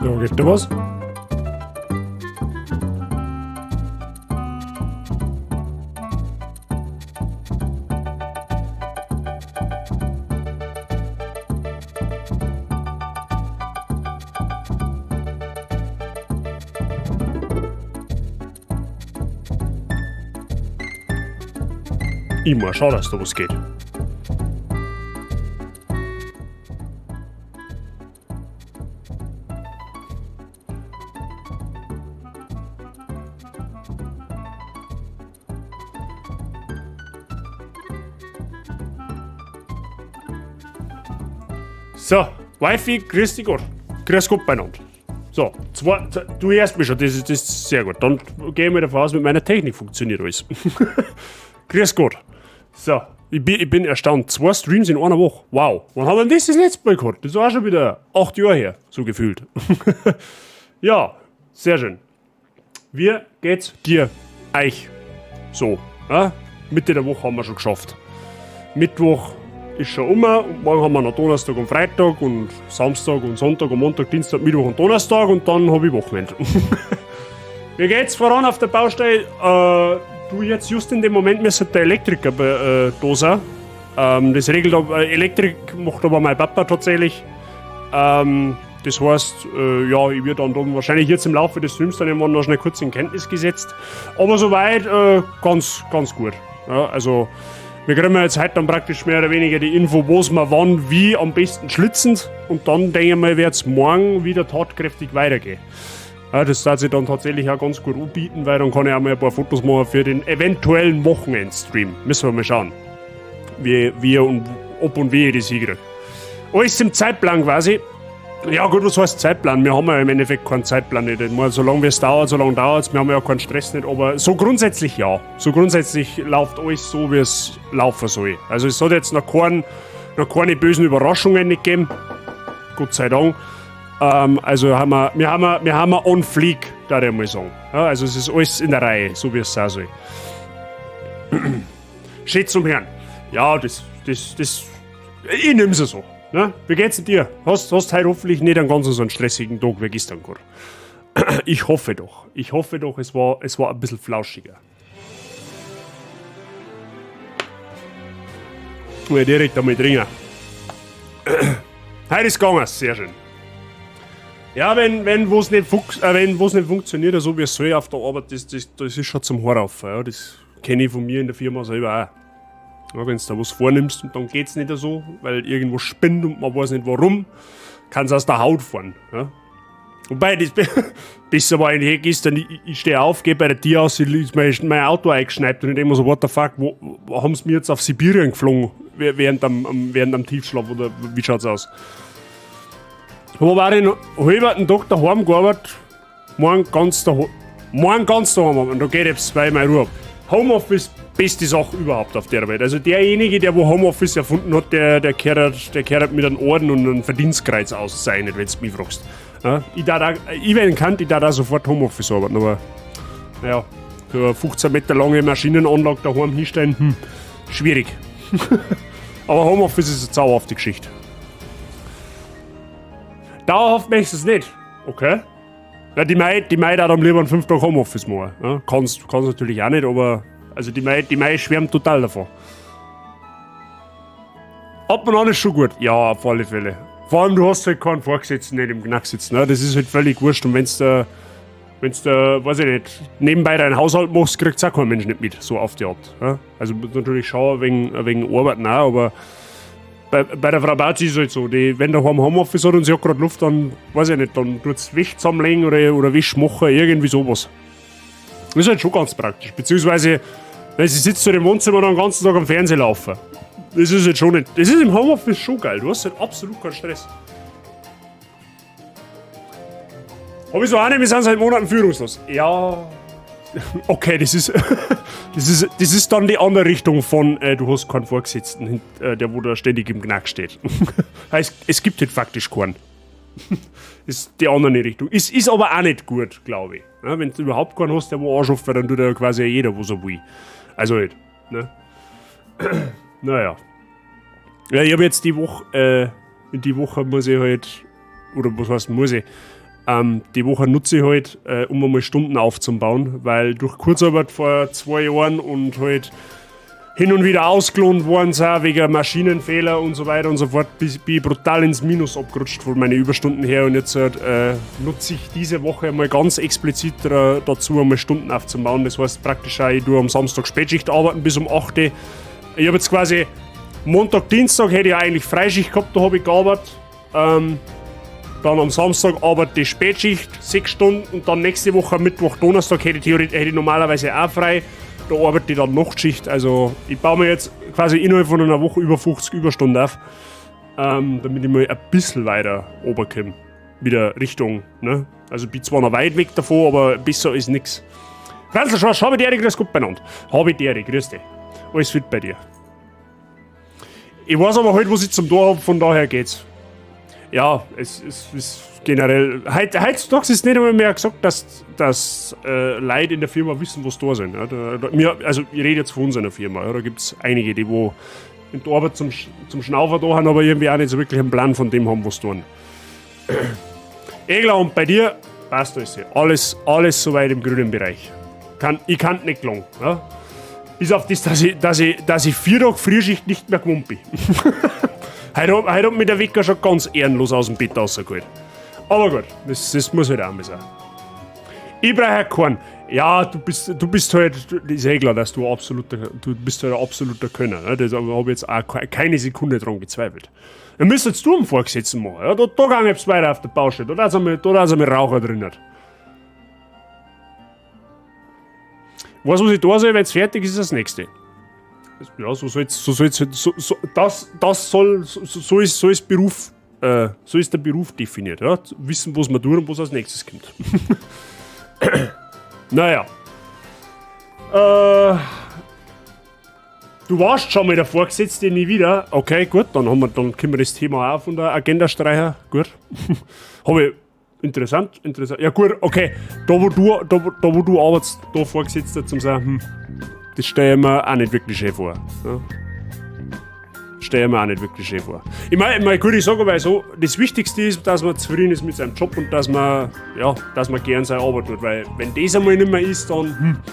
Ja, geht da was? Immer, schau, dass da was geht. So, Wifi, grüß dich Gott. Grüß Gott beieinander. So, du hörst mich schon, das ist sehr gut. Dann gehe ich mal davon aus, mit meiner Technik funktioniert alles. Grüß Gott. So, ich bin erstaunt. 2 Streams in einer Woche. Wow. Wann haben wir denn das letzte Mal gehabt? Das war schon wieder 8 Jahre her, so gefühlt. Ja, sehr schön. Wie geht's dir? Euch? So, ja? Mitte der Woche haben wir schon geschafft. Mittwoch ist schon und morgen haben wir noch Donnerstag und Freitag und Samstag und Sonntag und Montag, Dienstag, Mittwoch und Donnerstag und dann habe ich Wochenende. Wie geht's voran auf der Baustelle? Du, jetzt just in dem Moment müsste der Elektriker da sein. Das regelt Elektrik macht aber mein Papa tatsächlich. Das heißt, ja, ich werde dann wahrscheinlich jetzt im Laufe des Streams dann irgendwann noch schnell kurz in Kenntnis gesetzt. Aber soweit ganz gut. Ja, also wir kriegen jetzt heute dann praktisch mehr oder weniger die Info, was wir wann, wie am besten schlitzen. Und dann denke ich mal, wird es morgen wieder tatkräftig weitergehen. Ja, das darf sich dann tatsächlich auch ganz gut anbieten, weil dann kann ich auch mal ein paar Fotos machen für den eventuellen Wochenendstream. Müssen wir mal schauen, wie und ob und wie ich das hinkriege. Alles im Zeitplan quasi. Ja gut, was heißt Zeitplan? Wir haben ja im Endeffekt keinen Zeitplan nicht. Solange es dauert, so lange dauert es. Wir haben ja keinen Stress nicht. Aber so grundsätzlich ja. So grundsätzlich läuft alles so, wie es laufen soll. Also es hat jetzt noch keine bösen Überraschungen nicht gegeben. Gott sei Dank. Also wir haben on fleek, da ich mal sagen. Ja, also es ist alles in der Reihe, so wie es sein soll. Schätz zum Herrn. Ja, das ich nehm's ja so. Ne? Wie geht's dir? Hast heute hoffentlich nicht einen ganz so einen stressigen Tag wie gestern gehabt. Ich hoffe doch. Es war ein bisschen flauschiger. Ich direkt einmal trinken. Heute ist gegangen, sehr schön. Ja, wenn was nicht funktioniert, so wie es soll auf der Arbeit, das ist schon zum Horraufen. Ja. Das kenne ich von mir in der Firma selber auch. Ja, wenn du da was vornimmst und dann geht's nicht so, weil irgendwo spinnt und man weiß nicht warum, kann es aus der Haut fahren. Ja. Wobei, das besser war eigentlich gestern, ich stehe auf, gehe bei der Tür aus, ist mein Auto eingeschneit und ich denke mir so, what the fuck, wo haben sie mir jetzt auf Sibirien geflogen, während am Tiefschlaf, oder wie schaut's aus? Wo war ich noch halben Tag daheim gearbeitet, morgen ganz daheim und da geht jetzt 2 Mal Ruhe. Homeoffice, beste Sache überhaupt auf der Welt. Also derjenige, der wo Homeoffice erfunden hat, der gehört mit einem Orden und einem Verdienstkreuz auszeichnet, wenn du mich fragst. Ja, ich wäre bekannt, ich darf auch sofort Homeoffice arbeiten, aber naja, für eine 15 Meter lange Maschinenanlage daheim hinstellen, schwierig. Aber Homeoffice ist eine zauberhafte Geschichte. Dauerhaft möchtest du es nicht, okay? Ja, die Mai darf am lieber einen 5 Tage Homeoffice machen. Ja, kannst natürlich auch nicht, aber also die Mai schwärmt total davon. Ab und an ist schon gut. Ja, auf alle Fälle. Vor allem, du hast halt keinen Vorgesetzten nicht im Knack sitzen. Ne? Das ist halt völlig wurscht. Und wenn du, weiß ich nicht, nebenbei deinen Haushalt machst, kriegt es auch kein Mensch nicht mit, so auf die Art. Ja? Also natürlich schauen wegen Arbeiten auch, aber bei der Frau Bazi ist es halt so, wenn der Homeoffice hat und sie hat gerade Luft, dann, weiß ich nicht, dann tut es Wäsche zusammenlegen oder Wäsche machen, irgendwie sowas. Das ist halt schon ganz praktisch. Beziehungsweise, weil sie sitzt so im Wohnzimmer und den ganzen Tag am Fernsehen laufen. Das ist halt schon nicht. Das ist im Homeoffice schon geil. Du hast halt absolut keinen Stress. Hab ich so eine, wir sind seit Monaten führungslos. Ja. Okay, das ist dann die andere Richtung von, du hast keinen Vorgesetzten, der wo da ständig im Knack steht. Heißt, es gibt halt faktisch keinen. Ist die andere Richtung. Ist aber auch nicht gut, glaube ich. Ja, wenn du überhaupt keinen hast, der wo anschafft, dann tut ja quasi jeder, wo so will. Also halt, ne? Naja. Ja, ich habe jetzt die Woche muss ich halt, oder was heißt muss ich, Die Woche nutze ich halt, um einmal Stunden aufzubauen, weil durch Kurzarbeit vor 2 Jahren und halt hin und wieder ausgelohnt worden sind, wegen Maschinenfehler und so weiter und so fort, bin ich brutal ins Minus abgerutscht von meinen Überstunden her und jetzt nutze ich diese Woche einmal ganz explizit dazu, einmal Stunden aufzubauen. Das heißt praktisch auch, ich tue am Samstag Spätschicht arbeiten bis um 8 Uhr. Ich habe jetzt quasi Montag, Dienstag hätte ich eigentlich Freischicht gehabt, da habe ich gearbeitet. Dann am Samstag arbeite ich Spätschicht, 6 Stunden und dann nächste Woche Mittwoch, Donnerstag hätte ich normalerweise auch frei. Da arbeite ich dann Nachtschicht, also ich baue mir jetzt quasi innerhalb von einer Woche über 50 Überstunden auf, damit ich mal ein bisschen weiter runterkomme, wieder Richtung, ne? Also ich bin zwar noch weit weg davon, aber besser ist nix. Franzl Schwarz, habe ich dir, grüß Gott benannt. Habe ich dir, grüß dich. Alles fit bei dir. Ich weiß aber halt, was ich zum Tor habe, von daher geht's. Ja, es ist generell. Heutzutage ist nicht einmal mehr gesagt, dass Leute in der Firma wissen, was da sind. Ja, also, ich rede jetzt von uns in der Firma. Ja, da gibt es einige, die wo in der Arbeit zum Schnaufer da haben, aber irgendwie auch nicht so wirklich einen Plan von dem haben, was tun. Egler, und bei dir passt alles. Alles soweit im grünen Bereich. Ich kann nicht gelangen. Ja? Bis auf das, dass ich 4 Tage Frühschicht nicht mehr gewohnt bin. Heute hat mich der Wecker schon ganz ehrenlos aus dem Bett rausgeholt. Aber gut, das muss halt auch mal sein. Ich brauche keinen. Ja, du bist halt, das ist eh klar, dass du bist halt ein absoluter Könner. Ne? Da habe ich jetzt auch keine Sekunde dran gezweifelt. Dann müsstest du einen Vorgesetzten machen. Ja? Da gehe ich weiter auf der Baustelle. Da ist einmal Raucher drin. Was ich da soll, wenn es fertig ist, ist das nächste. Ja, so ist der Beruf definiert. Ja? Wissen, was man tut und was als nächstes kommt. Naja. Du warst schon mal der Vorgesetzte, nie wieder. Okay, gut, dann können wir das Thema auch von der Agenda streichen. Gut. Habe ich. Interessant. Ja gut, okay. Da wo du arbeitest, da Vorgesetzter zum sagen, das stelle ich mir auch nicht wirklich schön vor. Ja. Ich meine, gut, ich sage aber so, das Wichtigste ist, dass man zufrieden ist mit seinem Job und dass man gern seine Arbeit tut, weil wenn das einmal nicht mehr ist, dann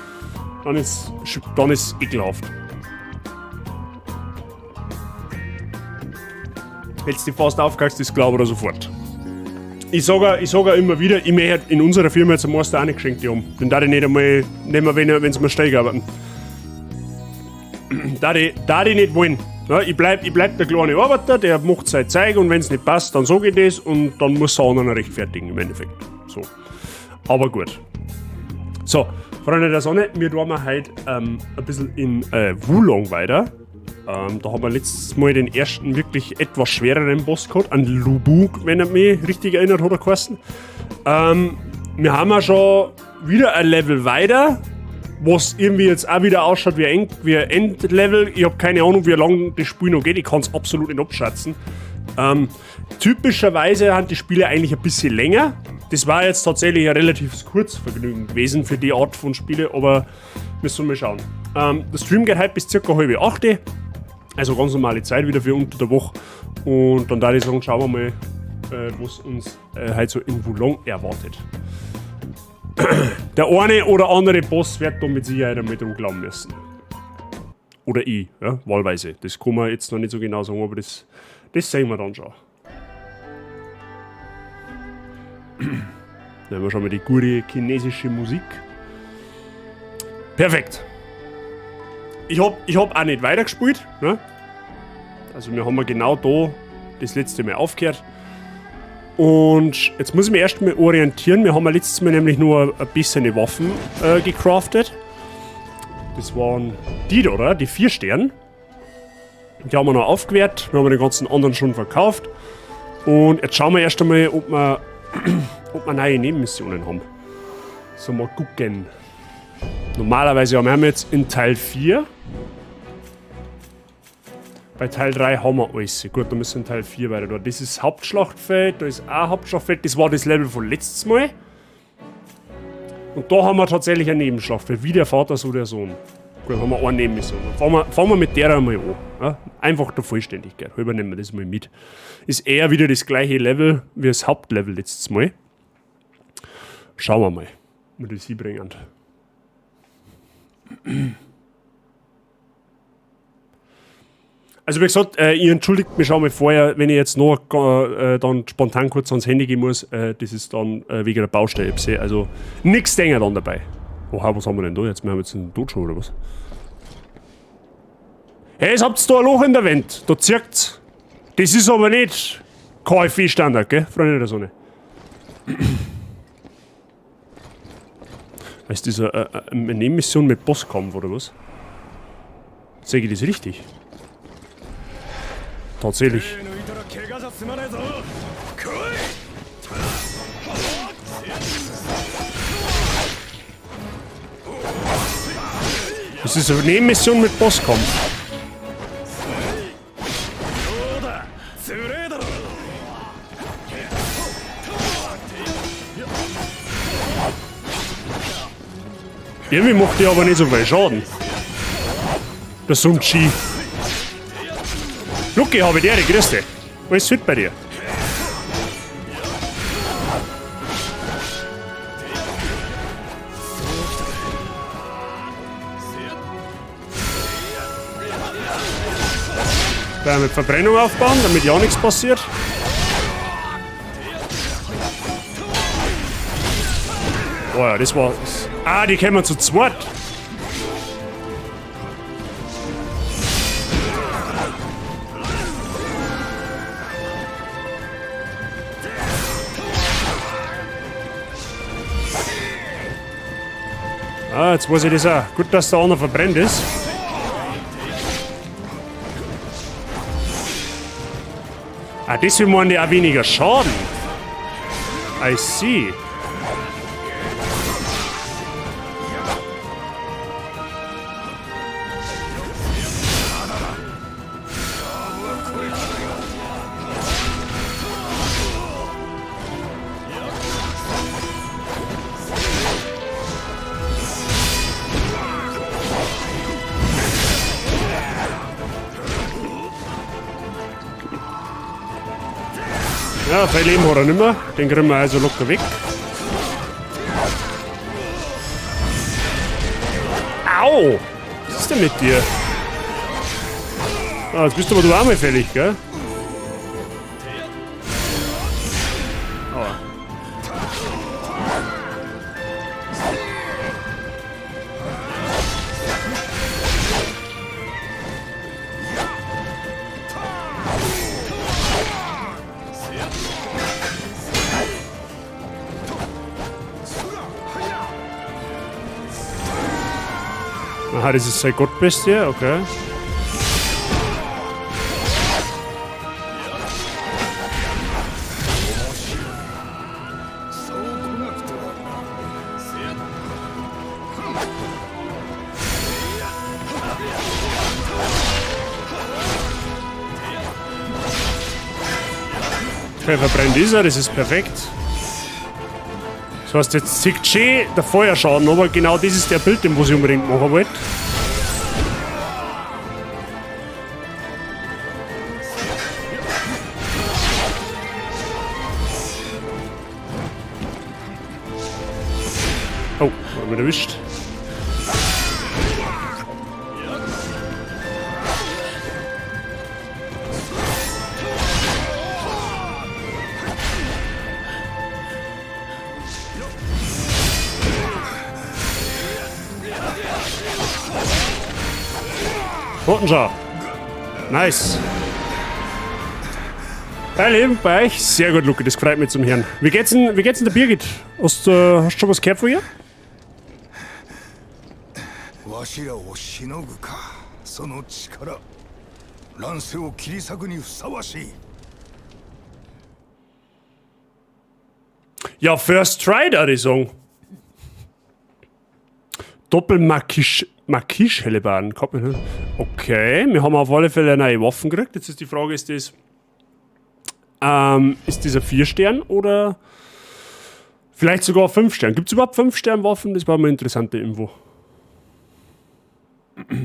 ist ekelhaft. Hättest du fast aufgehakt, das glaube ich sofort. Ich sage immer wieder, ich möchte in unserer Firma jetzt am Meister auch nicht geschenkt haben. Den darf ich nicht einmal nehmen, wenn sie mir Steig arbeiten. Darf ich nicht wollen. Ja, ich bleib der kleine Arbeiter, der macht sein Zeug und wenn es nicht passt, dann sage ich das und dann muss er anderen rechtfertigen im Endeffekt. So. Aber gut. So, Freunde der Sonne, wir tun heute ein bisschen in Wulong weiter. Da haben wir letztes Mal den ersten wirklich etwas schwereren Boss gehabt, an Lubuk, wenn er mich richtig erinnert, hat er geheißen. Wir haben ja schon wieder ein Level weiter, was irgendwie jetzt auch wieder ausschaut wie ein Endlevel. Ich habe keine Ahnung, wie lange das Spiel noch geht, ich kann es absolut nicht abschätzen. Typischerweise sind die Spiele eigentlich ein bisschen länger. Das war jetzt tatsächlich ein relativ Kurzvergnügen gewesen für die Art von Spiele, aber müssen wir mal schauen. Der Stream geht heute bis ca. 7:30. Also ganz normale Zeit wieder für unter der Woche. Und dann da ich sagen, schauen wir mal, was uns heute so in Wulong erwartet. Der eine oder andere Boss wird da mit Sicherheit einmal dran glauben müssen. Oder ich, ja, wahlweise. Das kann man jetzt noch nicht so genau sagen, aber das sehen wir dann schon. Dann haben wir schon mal die gute chinesische Musik. Perfekt. Ich hab auch nicht weitergespielt. Ne? Also wir haben genau da das letzte Mal aufgehört. Und jetzt muss ich mich erst mal orientieren. Wir haben letztes Mal nämlich nur ein bisschen Waffen gecraftet. Das waren die da, oder? Die 4 Sterne. Die haben wir noch aufgewertet. Wir haben den ganzen anderen schon verkauft. Und jetzt schauen wir erst einmal, ob wir neue Nebenmissionen haben. So, mal gucken. Normalerweise haben wir jetzt in Teil 4. Bei Teil 3 haben wir alles. Gut, da müssen wir in Teil 4 weiter. Das ist Hauptschlachtfeld, da ist auch Hauptschlachtfeld. Das war das Level von letztes Mal. Und da haben wir tatsächlich ein Nebenschlachtfeld. Wie der Vater, so der Sohn. Gut, haben wir eine Nebenmission. Fangen wir mit der einmal an. Ja? Einfach der Vollständigkeit. Übernehmen wir das mal mit. Ist eher wieder das gleiche Level wie das Hauptlevel letztes Mal. Schauen wir mal, wie die sie bringen. Also wie gesagt, ihr entschuldigt mich schon mal vorher, wenn ich jetzt noch dann spontan kurz ans Handy gehen muss. Das ist dann wegen der Baustelle. Also nichts denken dann dabei. Oha, was haben wir denn da jetzt? Wir haben jetzt einen Dojo oder was? Hey, jetzt habt ihr da ein Loch in der Wand. Da zirkt's. Das ist aber nicht KfW-Standard, gell, Freunde der Sonne. Ist das eine Nebenmission mit Bosskampf oder was? Sag ich das richtig? Tatsächlich. Das ist eine Nebenmission mit Bosskampf. Irgendwie macht die aber nicht so viel Schaden. Der Sun Chi. Lucky, habe ich dir, grüß dich. Alles fit bei dir? Da mit Verbrennung aufbauen, damit ja nichts passiert. Oh ja, das war... Ah, die kommen zu zweit. Ah, jetzt weiß ich das auch. Gut, dass der andere verbrennt ist. Ah, deswegen machen die auch weniger Schaden. I see. Ja, viel Leben hat er nicht mehr. Den kriegen wir also locker weg. Au! Was ist denn mit dir? Ah, jetzt bist aber du auch mal fällig, gell? Aua. Aha, das ist seine Gottbestie, okay. Okay, verbrennt ist er, das ist perfekt. Das heißt, jetzt sieht schön der Feuerschaden, aber genau das ist der Bild, den ich unbedingt machen wollte. Oh, haben wir erwischt. Totenschau. Nice. Bei Leben bei euch. Sehr gut, Luki, das freut mich zum Hören. Wie geht's denn der Birgit? Hast du schon was gehört von ihr? Ja, First Try, da die sagen. Doppel-Makisch-Hellebaden. Okay, wir haben auf alle Fälle neue Waffen gekriegt. Jetzt ist die Frage, ist das ein 4-Stern oder vielleicht sogar 5-Stern? Gibt es überhaupt 5-Stern-Waffen? Das war mal eine interessante Info. Ich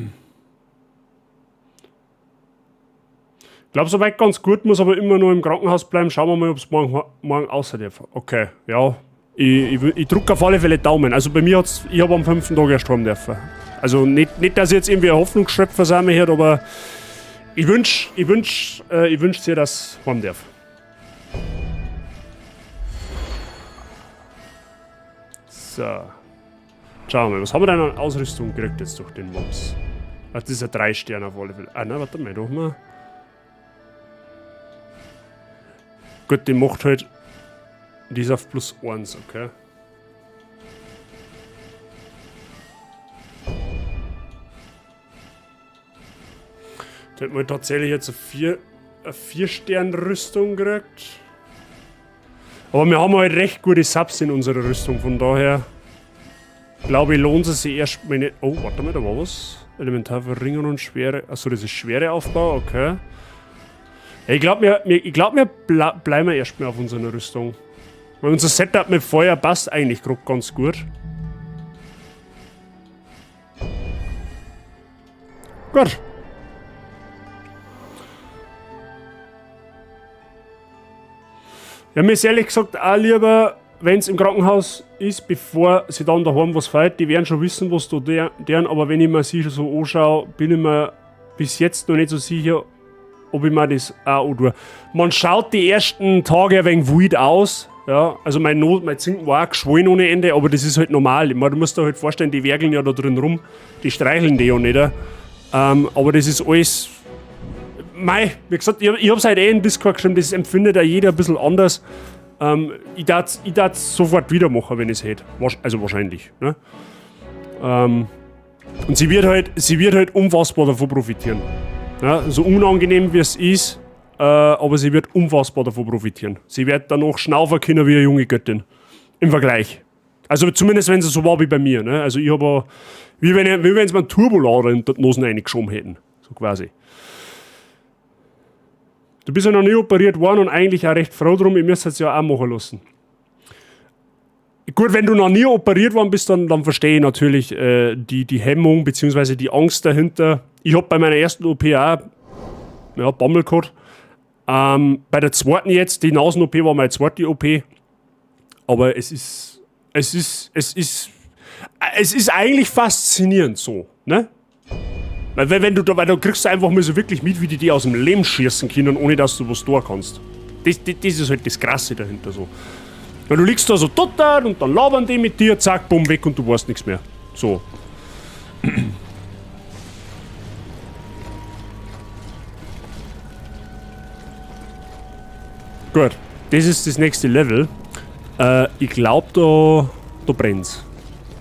glaube, soweit ganz gut, muss aber immer nur im Krankenhaus bleiben. Schauen wir mal, ob es morgen außer darf. Okay, ja, Ich drücke auf alle Fälle Daumen. Also bei mir hat's, ich habe am 5. Tag erst heim dürfen. Also nicht, dass ich jetzt irgendwie ein Hoffnungsschöpfer sein möchte, aber ich wünsch dir, dass ich heim darf. So. Schauen wir mal, was haben wir denn an Ausrüstung gekriegt jetzt durch den Mobs? Ach, das ist ein 3 Sterne auf alle Fälle. Ah, nein, warte mal, doch mal. Gut, die macht halt. Die ist auf +1, okay. Da hätten wir tatsächlich jetzt eine 4-Sterne-Rüstung gekriegt. Aber wir haben halt recht gute Subs in unserer Rüstung, von daher glaube ich, lohnt es sich erstmal nicht. Oh, warte mal, da war was. Elementarverringerung und Schwere. Achso, das ist Schwereaufbau, okay. Ja, ich glaube, wir bleiben erstmal auf unserer Rüstung. Weil unser Setup mit Feuer passt eigentlich gerade ganz gut. Gut. Ja, mir ist ehrlich gesagt auch lieber, wenn es im Krankenhaus ist, bevor sie dann daheim was feiert. Die werden schon wissen, was da deren, aber wenn ich mir sie so anschaue, bin ich mir bis jetzt noch nicht so sicher, ob ich mir das auch antue. Man schaut die ersten Tage ein wenig wild aus. Ja, also mein Zinken war auch geschwollen ohne Ende, aber das ist halt normal. Ich meine, du musst dir halt vorstellen, die werkeln ja da drin rum, die streicheln die ja nicht. Aber das ist alles. Mei, wie gesagt, ich hab's halt in Discord geschrieben, das empfindet ja jeder ein bisschen anders. Ich darf sofort wieder machen, wenn ich es hätte. Also wahrscheinlich. Ne? Und sie wird halt unfassbar davon profitieren. Ja, so unangenehm wie es ist, aber sie wird unfassbar davon profitieren. Sie wird danach schnaufen können wie eine junge Göttin. Im Vergleich. Also zumindest wenn sie so war wie bei mir. Ne? Also ich habe wie wenn sie mir einen Turbolader in die Nosen reingeschoben hätten. So quasi. Du bist ja noch nie operiert worden und eigentlich auch recht froh drum, ich müsste es ja auch machen lassen. Gut, wenn du noch nie operiert worden bist, dann verstehe ich natürlich die Hemmung bzw. die Angst dahinter. Ich habe bei meiner ersten OP auch Bammel gehabt. Bei der zweiten jetzt, die Nasen-OP war meine zweite OP. Aber es ist eigentlich faszinierend so, ne? Weil du kriegst einfach mal so wirklich mit, wie die aus dem Leben schießen können, ohne dass du was tun kannst. Das ist halt das Krasse dahinter so. Weil du liegst da so total und dann labern die mit dir, zack, bumm, weg und du weißt nichts mehr. So. Gut, das ist das nächste Level. Ich glaube, da brennt's.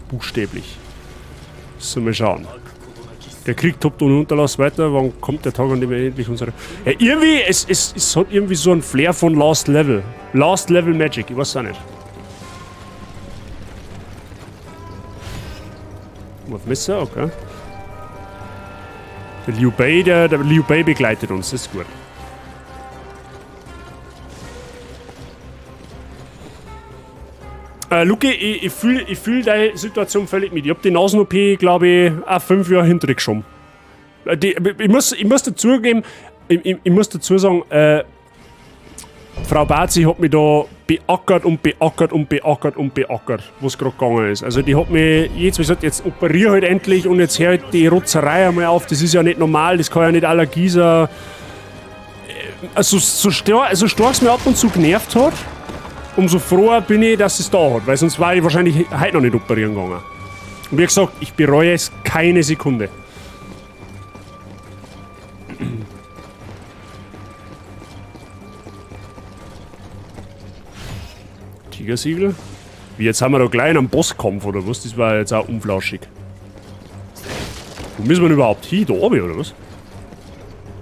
Buchstäblich. So, mal schauen. Der Krieg tobt ohne Unterlass weiter. Wann kommt der Tag, an dem wir endlich unsere... Ja, irgendwie, es hat irgendwie so einen Flair von Last Level. Last Level Magic, ich weiß auch nicht. Auf Messer, okay. Der Liu Bei begleitet uns, das ist gut. Luki, ich fühl deine Situation völlig mit. Ich hab die Nasen-OP, glaube ich, auch 5 Jahre hinter geschoben. Ich muss dazugeben, ich muss dazu sagen, Frau Bazi hat mich da beackert, was gerade gegangen ist. Also die hat mich jetzt gesagt, jetzt operiere halt endlich und jetzt hört die Rotzerei einmal auf. Das ist ja nicht normal, das kann ja nicht Allergie sein. Also so stark es mir ab und zu genervt hat, umso froher bin ich, dass es da hat, weil sonst war ich wahrscheinlich heute noch nicht operieren gegangen. Und wie gesagt, ich bereue es keine Sekunde. Tigersiegel? Wie, jetzt haben wir da gleich einen Bosskampf oder was? Das war jetzt auch unflauschig. Wo müssen wir denn überhaupt hin? Da oben oder was?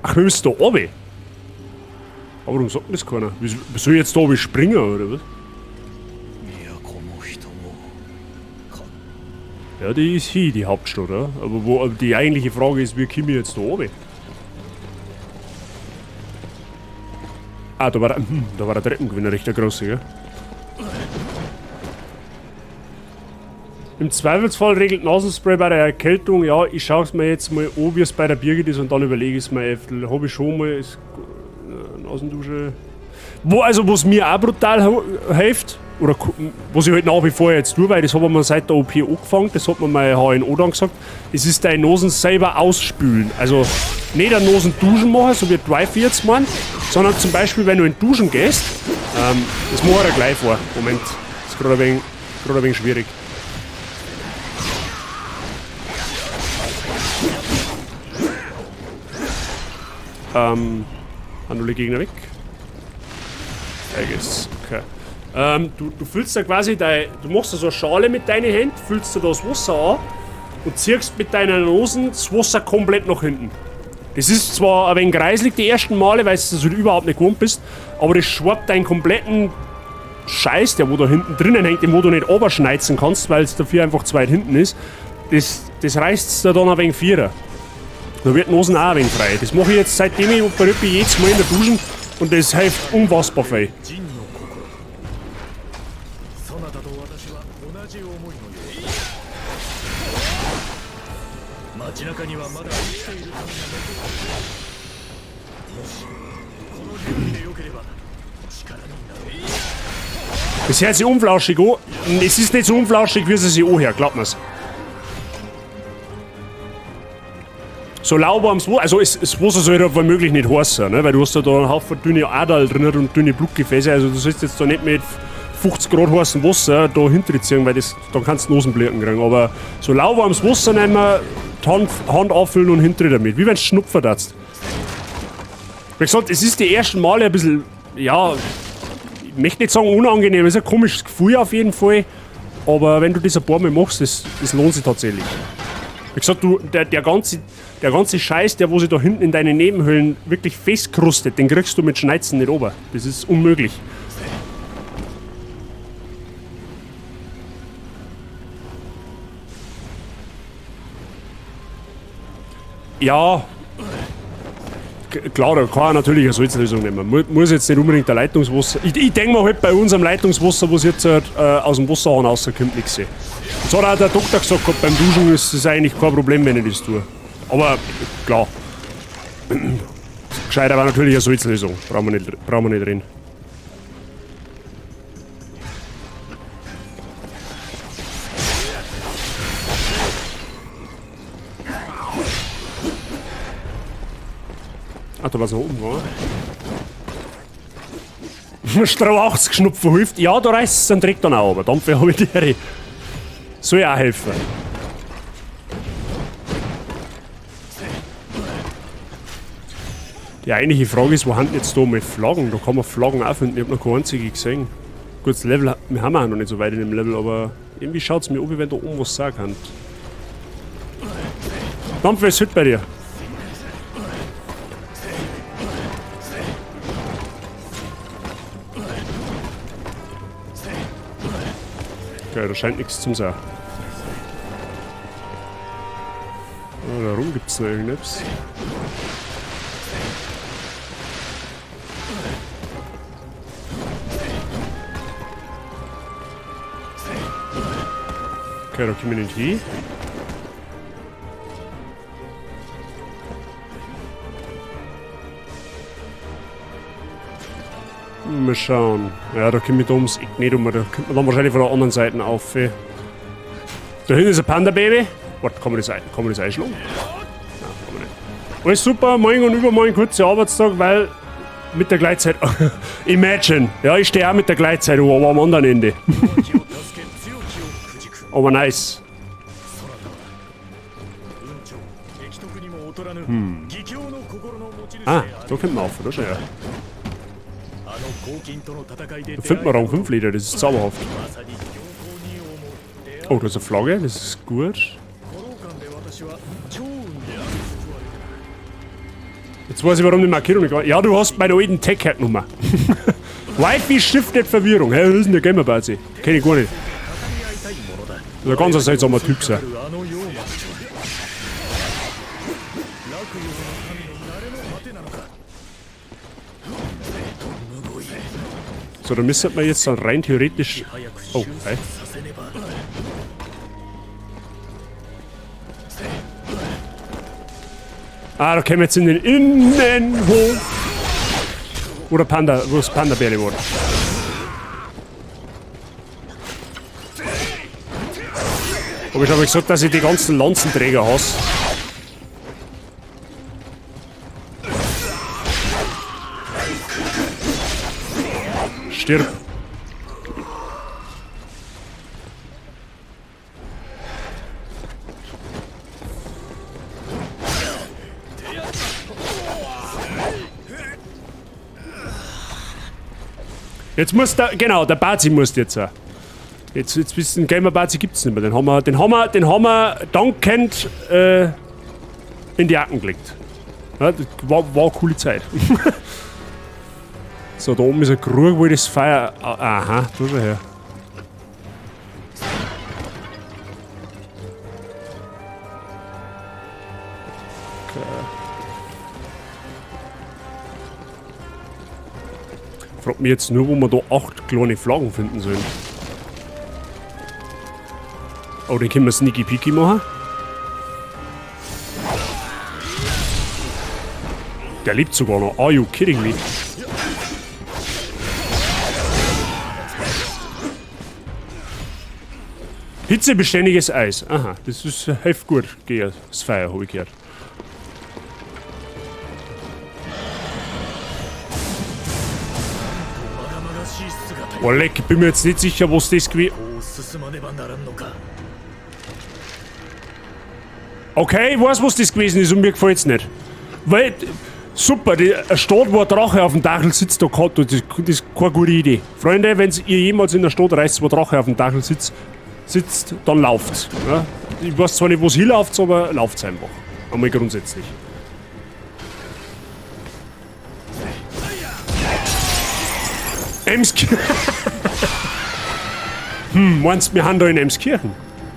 Ach, wir müssen da oben. Aber warum sagt das keiner? Soll ich jetzt da oben springen oder was? Ja, die ist hier, die Hauptstadt, ja? Aber die eigentliche Frage ist, wie komme ich jetzt da oben? Ah, da war der Treppengewinner recht der große, gell? Im Zweifelsfall regelt Nasenspray bei der Erkältung. Ja, ich schaue es mir jetzt mal an, wie es bei der Birgit ist und dann überlege ich es mir. Habe ich schon mal Nasendusche. Wo es mir auch brutal hilft, oder was ich halt nach wie vor jetzt tue, weil das haben wir seit der OP angefangen, das hat mir mein HNO dann gesagt, das ist deine Nosen selber ausspülen. Also nicht eine Nosen duschen machen, so wie Drive jetzt meint, sondern zum Beispiel, wenn du in Duschen gehst, das mache ich gleich vor. Moment, das ist gerade ein wenig schwierig. Haben alle Gegner weg? I guess. Okay. Du füllst da quasi du machst da so eine Schale mit deinen Händen, füllst da das Wasser an und ziehst mit deinen Nosen das Wasser komplett nach hinten. Das ist zwar ein wenig greiselig die ersten Male, weil du das halt überhaupt nicht gewohnt bist, aber das schwappt deinen kompletten Scheiß, der wo da hinten drinnen hängt, den wo du nicht oberschneizen kannst, weil es dafür einfach zu weit hinten ist, das reißt es da dann ein wenig vierer. Da wird die Nosen auch ein wenig frei. Das mache ich jetzt seitdem ich jedes Mal in der Duschen und das hilft unfassbar viel. Das hört sich unflauschig an. Es ist nicht so unflauschig, wie es sich anhört, glaubt mir's. So lauwarmes Wasser, also das Wasser soll halt womöglich nicht heiß sein, ne? Weil du hast da einen Haufen dünne Adern drin und dünne Blutgefäße, also du sollst jetzt da nicht mit 50 Grad heißem Wasser da hinterziehen, weil dann kannst du Nosenblirken kriegen. Aber so lauwarmes Wasser nehmen wir, die Hand auffüllen und hinter damit, wie wenn du Schnupfen darfst. Wie gesagt, es ist die ersten Male ein bisschen, ja, ich möchte nicht sagen unangenehm, es ist ein komisches Gefühl auf jeden Fall, aber wenn du das ein paar Mal machst, das lohnt sich tatsächlich. Wie gesagt, der ganze Scheiß, der wo sich da hinten in deinen Nebenhöhlen wirklich festkrustet, den kriegst du mit Schneizen nicht runter. Das ist unmöglich. Ja, klar, da kann er natürlich eine Salzlösung nehmen. Muss jetzt nicht unbedingt ein Leitungswasser. Ich denke mal halt bei unserem Leitungswasser, was jetzt halt, aus dem Wasserhahn rauskommt, nichts sehen. Das hat auch der Doktor gesagt, beim Duschen ist es eigentlich kein Problem, wenn ich das tue. Aber klar. Gescheiter war natürlich eine Salzlösung. Brauchen wir nicht reden. Ach, da war es noch oben, oder? Strauchsgeschnupfen hilft. Ja, da reißt es dann direkt dann auch, aber dafür habe ich die. Soll ja auch helfen. Die eigentliche Frage ist, wo haben jetzt da mal Flaggen? Da kann man Flaggen auch finden, ich habe noch keine einzige gesehen. Gut, das Level, wir haben auch noch nicht so weit in dem Level, aber irgendwie schaut es mir an, wie wenn da oben was sagen kann. Dampf, was ist bei dir? Okay, da scheint nichts zum sein. Da rum gibt es noch irgendetwas. Okay, da kommen wir nicht hin. Mal schauen. Ja, da kommen wir da ums Eck nicht um. Da kommt man dann wahrscheinlich von der anderen Seite auf. Da hinten ist ein Panda-Baby. Warte, kann man das einschlagen? Nein, kann man nicht. Alles super, morgen und übermorgen kurzer Arbeitstag, weil mit der Gleitzeit. Imagine! Ja, ich stehe auch mit der Gleitzeit, aber am anderen Ende. Aber nice. Ah, da kommt man auf, oder schon, ja. Da findet man Rang 5 Liter, das ist zauberhaft. Oh, da ist eine Flagge, das ist gut. Jetzt weiß ich, warum die Markierung nicht war. Ja, du hast meine alten Tech-Hack-Nummer. Wi-Fi stiftet Verwirrung. Hä, was ist denn der Gamer-Bazi? Kenn ich gar nicht. Das ist ein ganz seltsamer Typ sein. So, da müsste man jetzt dann rein theoretisch... Oh, hey. Ah, da kommen wir jetzt in den Innenhof. Oder Panda, wo das Panda-Bärle wurde. Hab ich schon mal gesagt, dass ich die ganzen Lanzenträger hasse. Stirb. Jetzt muss der, genau, der Bazi muss jetzt auch. Jetzt bis den Gamer Bazi gibt's nicht mehr. Den haben wir dankend in die Jacken gelegt. Ja, das war eine coole Zeit. So, da oben ist ein Krug, wo ich das Feuer. Aha, da schau her. Fragt mich jetzt nur, wo wir da 8 kleine Flaggen finden sollen. Oh, den können wir Sneaky Peeky machen. Der lebt sogar noch. Are you kidding me? Hitzebeständiges Eis. Aha, das ist hilft gut gegen das Feuer, habe ich gehört. Oh leck, ich bin mir jetzt nicht sicher, was das gewesen ist. Okay, ich weiß, was das gewesen ist und mir gefällt es nicht. Weil, super, eine Stadt, wo ein Drache auf dem Dachel sitzt, das ist keine gute Idee. Freunde, wenn ihr jemals in der Stadt reist, wo ein Drache auf dem Dachel sitzt, dann lauft's. Ja? Ich weiß zwar nicht, wo es hinläuft, aber lauft's einfach. Einmal grundsätzlich. Emskirchen. Meinst du, wir haben da in Emskirchen?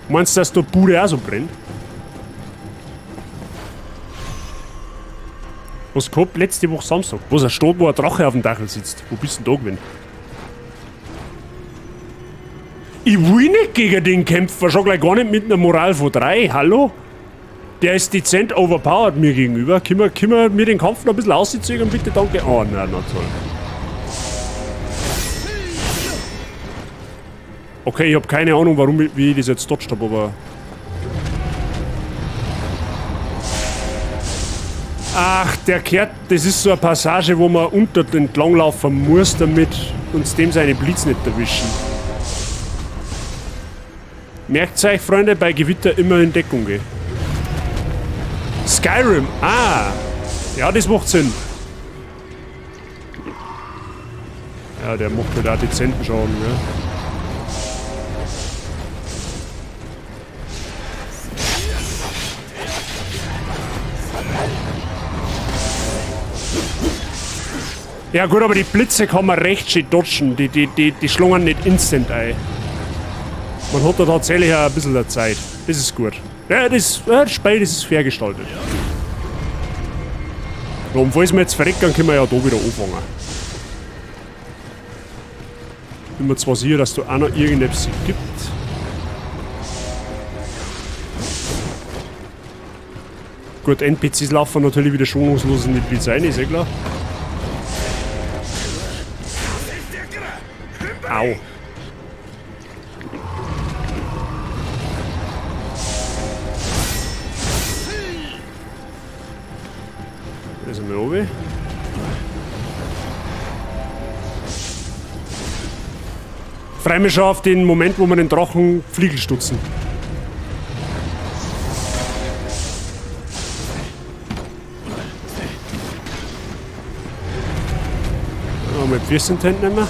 Meinst du, dass da die Bude auch so brennt? Was gehabt letzte Woche Samstag? Wo es ein Stadt, wo ein Drache auf dem Dachel sitzt. Wo bist du denn da gewesen? Ich will nicht gegen den kämpfen, schon gleich gar nicht mit einer Moral von 3. Hallo? Der ist dezent overpowered mir gegenüber. Können wir mir den Kampf noch ein bisschen auszögern, bitte? Danke. Oh, nein, na toll. Okay, ich habe keine Ahnung, wie ich das jetzt dodged habe, aber... Ach, der kehrt... Das ist so eine Passage, wo man unter den entlanglaufen muss, damit uns dem seine Blitz nicht erwischen. Merkt euch, Freunde, bei Gewitter immer in Deckung gehen. Skyrim! Ah! Ja, das macht Sinn. Ja, der macht halt auch dezenten Schaden, ja. Ja gut, aber die Blitze kann man recht schön dodgen. Die schlungern nicht instant ein. Man hat da tatsächlich auch ein bisschen der Zeit. Das ist gut. Ja, das Spiel, das ist fair gestaltet. Ja, und falls wir jetzt verrecken, können wir ja da wieder anfangen. Bin mir zwar sicher, dass da auch noch irgendetwas gibt. Gut, NPCs laufen natürlich wieder schonungslos in die Blitz rein, ist eh klar. Au. Da sind wir oben. Freue mich schon auf den Moment, wo wir den Drachen Fliegel stutzen. Mal die Füße in die Hände nehmen.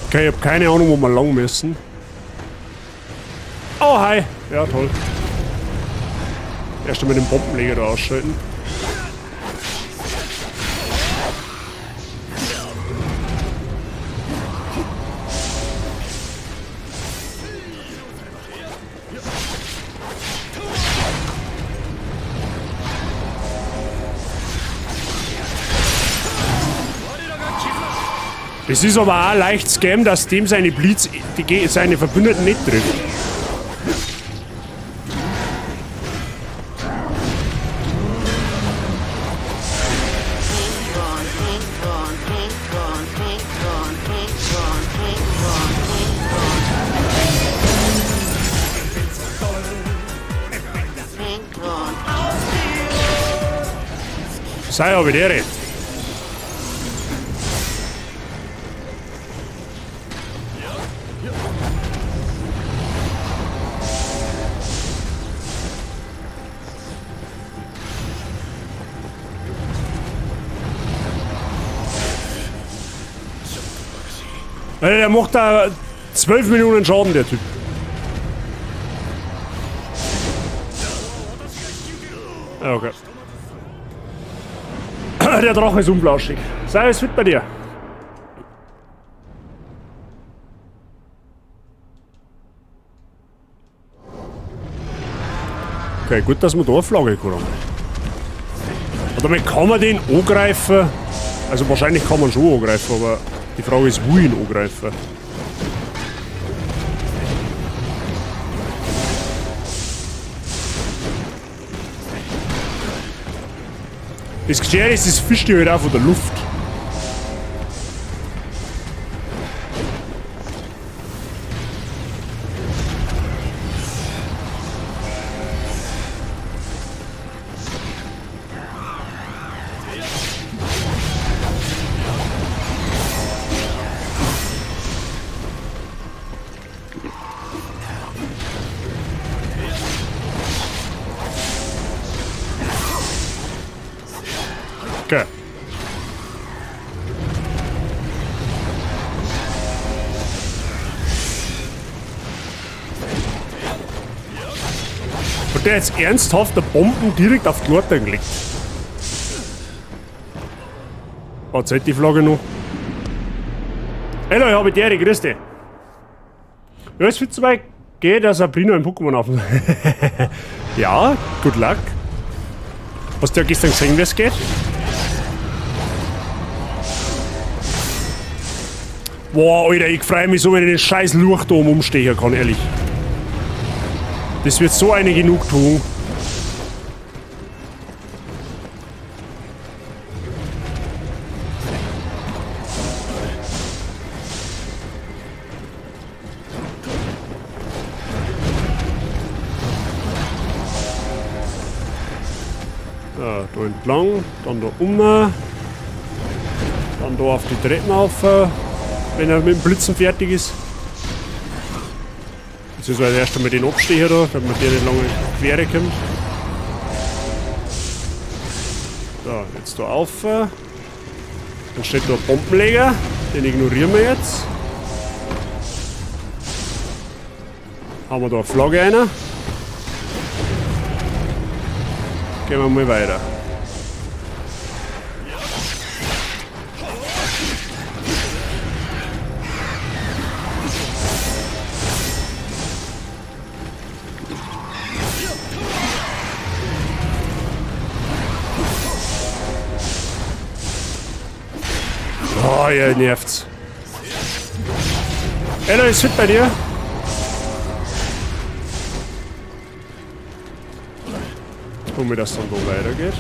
Okay, ich habe keine Ahnung, wo wir lang müssen. Oh, hi! Ja, toll. Erst einmal den Bombenleger da ausschalten. Es ist aber auch leicht Scam, dass dem seine Blitz seine Verbündeten nicht trifft. Sei aber der. Der macht da 12 Millionen Schaden, der Typ. Okay. Der Drache ist unblauschig. Sei es fit bei dir. Okay, gut, dass wir da eine Flagge haben. Oder damit kann man den angreifen. Also wahrscheinlich kann man schon angreifen, aber die Frage ist, wo ihn angreifen. Das Geschirr ist, das fischt die halt auch von der Luft. Okay. Und der jetzt ernsthaft der Bomben direkt auf die Latte gelegt. Was zählt die Flagge noch? Hallo, ich habe die grüß dich. Ja, es wird soweit gehen, dass Sabrina ein Pokémon auf. Ja, good luck. Hast du ja gestern gesehen, wie es geht? Boah, Alter, ich freue mich so, wenn ich den scheiß Leuchtturm umstehen kann, ehrlich. Das wird so eine Genugtuung. Ja, da entlang, dann da um, dann da auf die Treppen auf. Wenn er mit dem Blitzen fertig ist. Beziehungsweise erst einmal den Abstecher da, damit man der nicht lange quere kommt. So, jetzt da auf. Dann steht da ein Bombenleger, den ignorieren wir jetzt. Haben wir da eine Flagge rein. Gehen wir mal weiter. Oh, ja, nervt's. Ella ist fit bei dir. Gucken wir, dass dann wo weitergeht.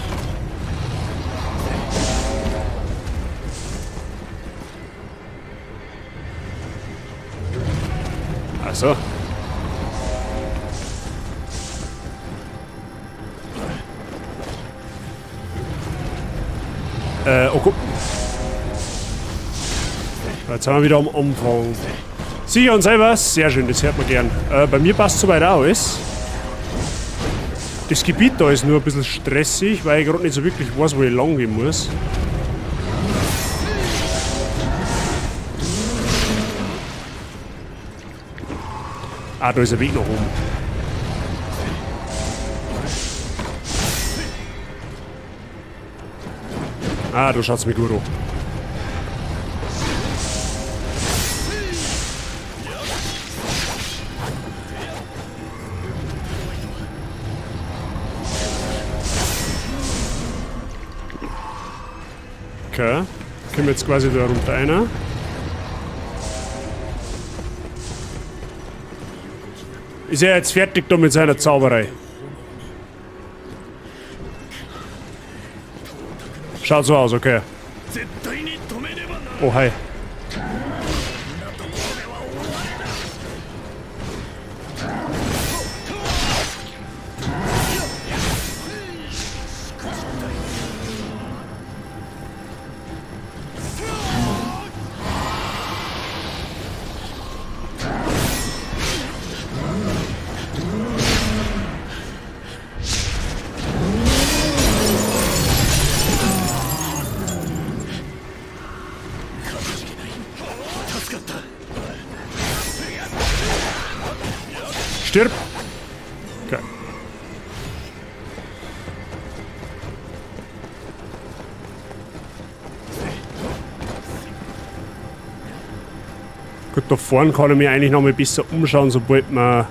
Also. Oh, guck. Jetzt sind wir wieder am Anfang. Sicher und selber, sehr schön, das hört man gern. Bei mir passt soweit auch alles. Das Gebiet da ist nur ein bisschen stressig, weil ich gerade nicht so wirklich weiß, wo ich lang gehen muss. Ah, da ist ein Weg nach oben. Ah, da schaut's mir gut an. Okay, kommen wir jetzt quasi da runter einer. Ist er jetzt fertig da mit seiner Zauberei? Schaut so aus, okay. Oh, hi. Stirb! Okay. Gut, da vorne kann ich mich eigentlich noch mal besser umschauen, sobald wir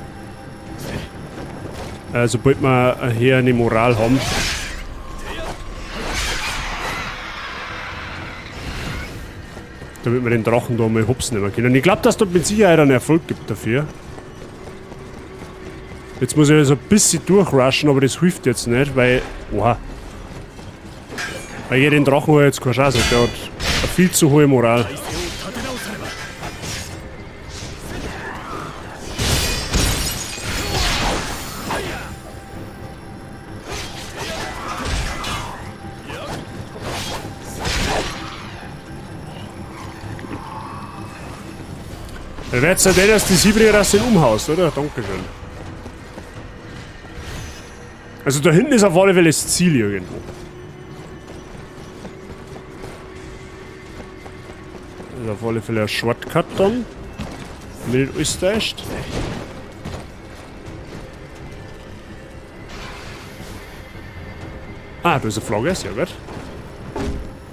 hier eine Moral haben. Damit wir den Drachen da mal hops nehmen können. Ich glaube, dass dort mit Sicherheit einen Erfolg gibt dafür. Jetzt muss ich also ein bisschen durchrushen, aber das hilft jetzt nicht, weil... Oha. Weil ich den Drachen halt jetzt keine Chance hat. Der hat eine viel zu hohe Moral. Dann wird's ja der, dass die Siebrirasse umhaust, oder? Dankeschön. Also da hinten ist auf alle Fälle das Ziel irgendwo. Das ist auf alle Fälle ein Shortcut dann. Wenn nicht alles täuscht. Ah, da ist eine Flagge, sehr gut.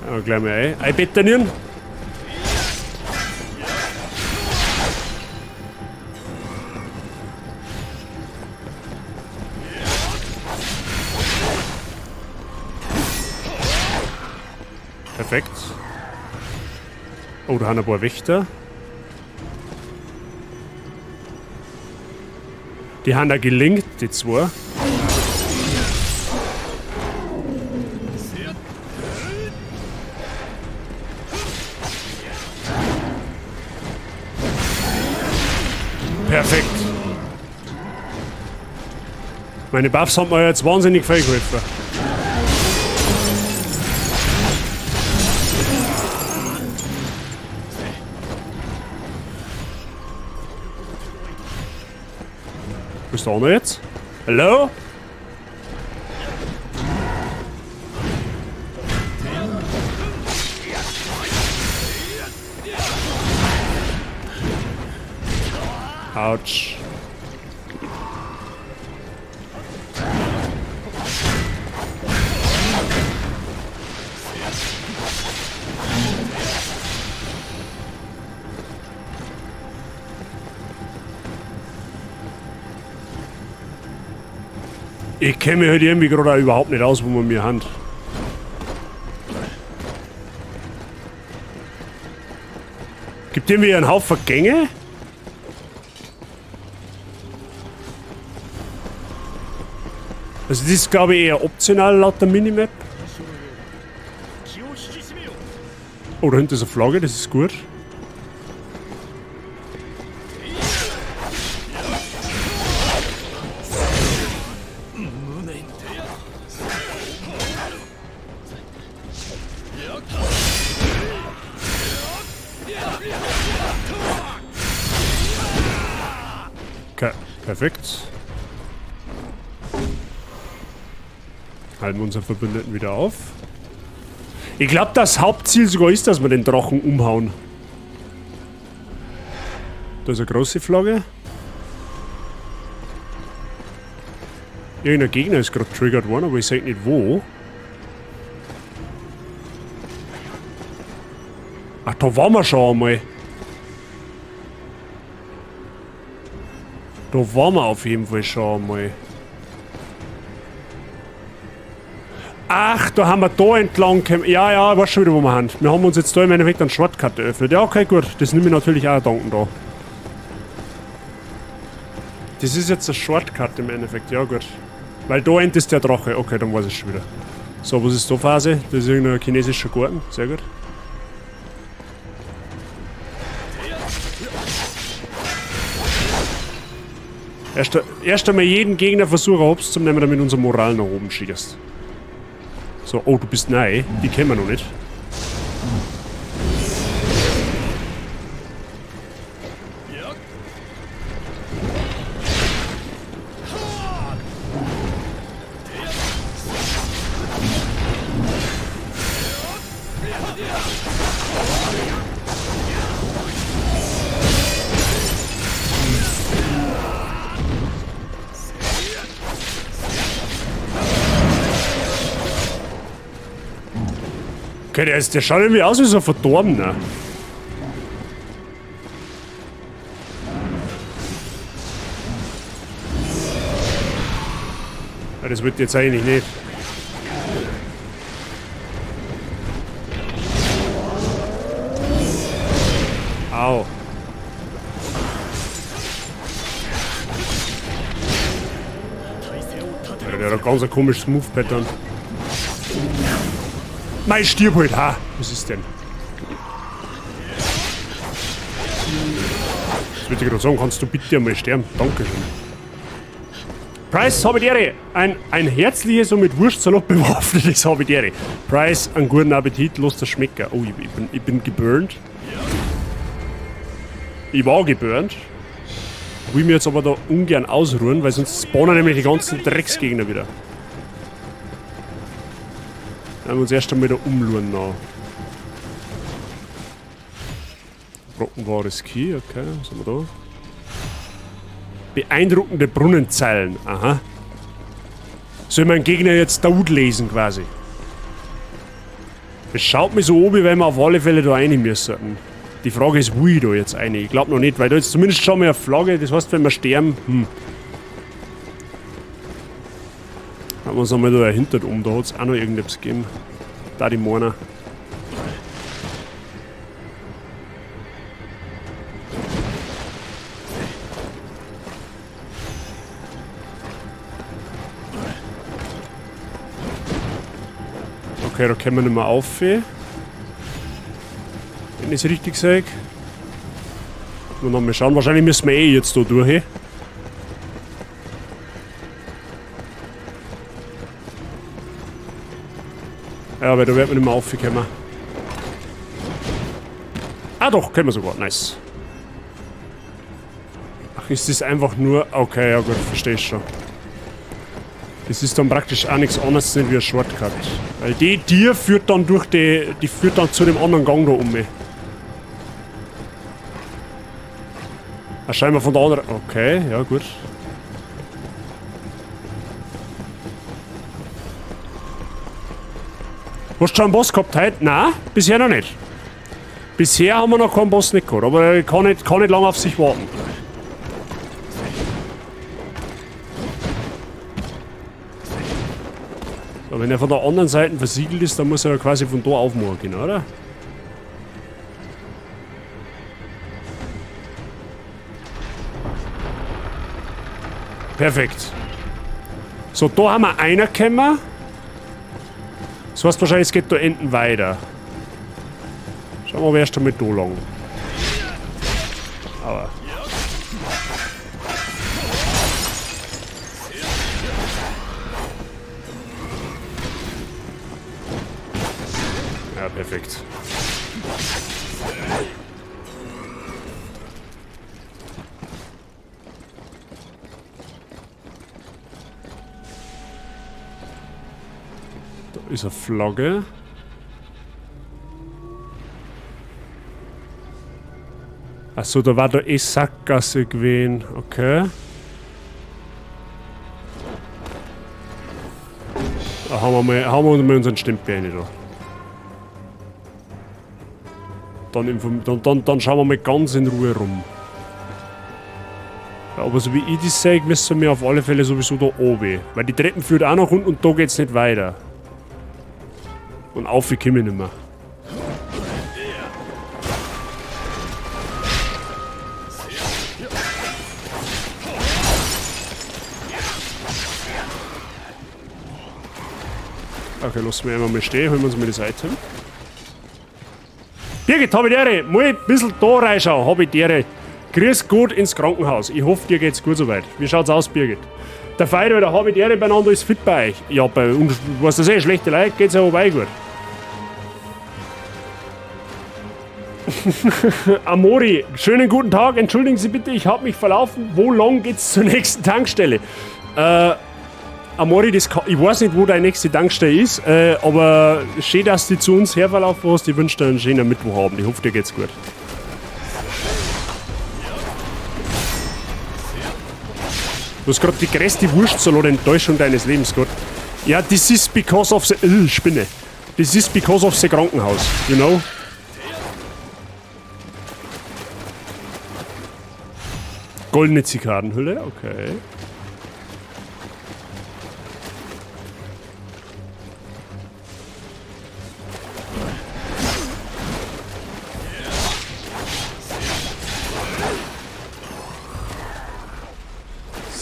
Ja, gleich mal einbetonieren. Perfekt. Oh, da haben ein paar Wächter. Die haben da gelingt, die zwei. Perfekt. Meine Buffs haben mir jetzt wahnsinnig viel geholfen. Wo ist der andere jetzt? Hallo? Autsch. Ich kenne mich halt irgendwie gerade auch überhaupt nicht aus, wo man mir hand. Gibt irgendwie einen Haufen Gänge? Also das ist, glaube ich, eher optional laut der Minimap. Oh, da hinten ist eine Flagge, das ist gut. Okay, perfekt. Halten wir unseren Verbündeten wieder auf. Ich glaube, das Hauptziel sogar ist, dass wir den Drachen umhauen. Da ist eine große Flagge. Irgendein Gegner ist gerade triggert worden, aber ich sehe nicht wo. Ach, da waren wir schon einmal. Da waren wir auf jeden Fall schon einmal. Ach, da haben wir da entlang gekommen. Ja, ja, ich weiß schon wieder, wo wir haben. Wir haben uns jetzt da im Endeffekt einen Shortcut eröffnet. Ja, okay, gut. Das nehme ich natürlich auch danken da. Das ist jetzt ein Shortcut im Endeffekt, ja gut. Weil da endest der Drache. Okay, dann weiß ich schon wieder. So, was ist da Phase? Das ist irgendein chinesischer Garten. Sehr gut. Erst einmal jeden Gegner versuchen hops zu nehmen, damit unser Moral nach oben schießt. So, oh, du bist neu. Die kennen wir noch nicht. Okay, der schaut irgendwie aus wie so ein Verdorbener. Ja, das wird jetzt eigentlich nicht. Au. Ja, der hat ein ganz komisches Move-Pattern. Nein, stirb halt, ha! Was ist denn? Ich würde gerade sagen, kannst du bitte einmal sterben? Dankeschön. Price, Habitäre! Ein herzliches und mit Wurstsalat bewaffnetes Habitäre. Price, einen guten Appetit, los das schmecken. Oh, ich bin geburnt. Ich war geburnt. Will mir jetzt aber da ungern ausruhen, weil sonst spawnen nämlich die ganzen Drecksgegner wieder. Dann haben wir uns erst einmal da umluren noch. Brockenwahres Key, okay, was haben wir da? Beeindruckende Brunnenzeilen, aha. Soll mein Gegner jetzt Dude lesen quasi? Es schaut mir so oben, weil wir auf alle Fälle da rein müssen. Die Frage ist, wo ich da jetzt rein? Ich glaube noch nicht, weil da jetzt zumindest schon mal eine Flagge, das heißt, wenn wir sterben, Haben wir uns einmal da erhintert da hat es auch noch irgendetwas gegeben. Da die Morner. Okay, da können wir nicht mehr auf. Wenn ich es richtig sage. Und dann mal schauen, wahrscheinlich müssen wir jetzt da durch. Ja, weil da wird man nicht mehr aufkommen. Ah doch, können wir sogar. Nice. Ach, ist das einfach nur... Okay, ja gut, verstehe ich schon. Das ist dann praktisch auch nichts anderes wie ein Shortcut. Weil die Tier führt dann durch die führt dann zu dem anderen Gang da um. Ah, scheinbar von der anderen... Okay, ja gut. Hast du schon einen Boss gehabt heute? Nein, bisher noch nicht. Bisher haben wir noch keinen Boss nicht gehabt, aber er kann nicht lange auf sich warten. So, wenn er von der anderen Seite versiegelt ist, dann muss er quasi von da aufmachen können, oder? Perfekt. So, da haben wir einer gekommen. Das heißt wahrscheinlich, es geht da hinten weiter. Schauen wir mal erst einmal da lang. Aber. Ja, perfekt. Da ist eine Flagge. Achso, da war da eh Sackgasse gewesen. Okay. Da haben wir mal unseren Stempel rein da. Dann schauen wir mal ganz in Ruhe rum. Ja, aber so wie ich das sehe, müssen wir auf alle Fälle sowieso da oben. Weil die Treppen führt auch noch unten und da geht's nicht weiter. Und auf, ich komme nicht mehr. Okay, lassen wir einfach mal stehen, holen wir uns mal das Item. Birgit, hab ich dir, mal ein bisschen da reinschauen, hab ich dir. Grüß Gott ins Krankenhaus. Ich hoffe, dir geht's gut soweit. Wie schaut's aus, Birgit? Der Feier, der hab ich dir beieinander, ist fit bei euch. Ja, bei uns, was das schlechte Leute geht's ja wobei gut. Amori, schönen guten Tag. Entschuldigen Sie bitte, ich habe mich verlaufen. Wo lang geht's zur nächsten Tankstelle? Amori, ich weiß nicht, wo deine nächste Tankstelle ist, aber schön, dass du zu uns herverlaufen hast. Ich wünsche dir einen schönen Mittwochabend. Ich hoffe, dir geht's gut. Du hast gerade die größte Wurstsalat-Enttäuschung deines Lebens gehabt. Ja, this is because of the... Spinne. This is because of the Krankenhaus, you know? Goldene Zikadenhülle, okay.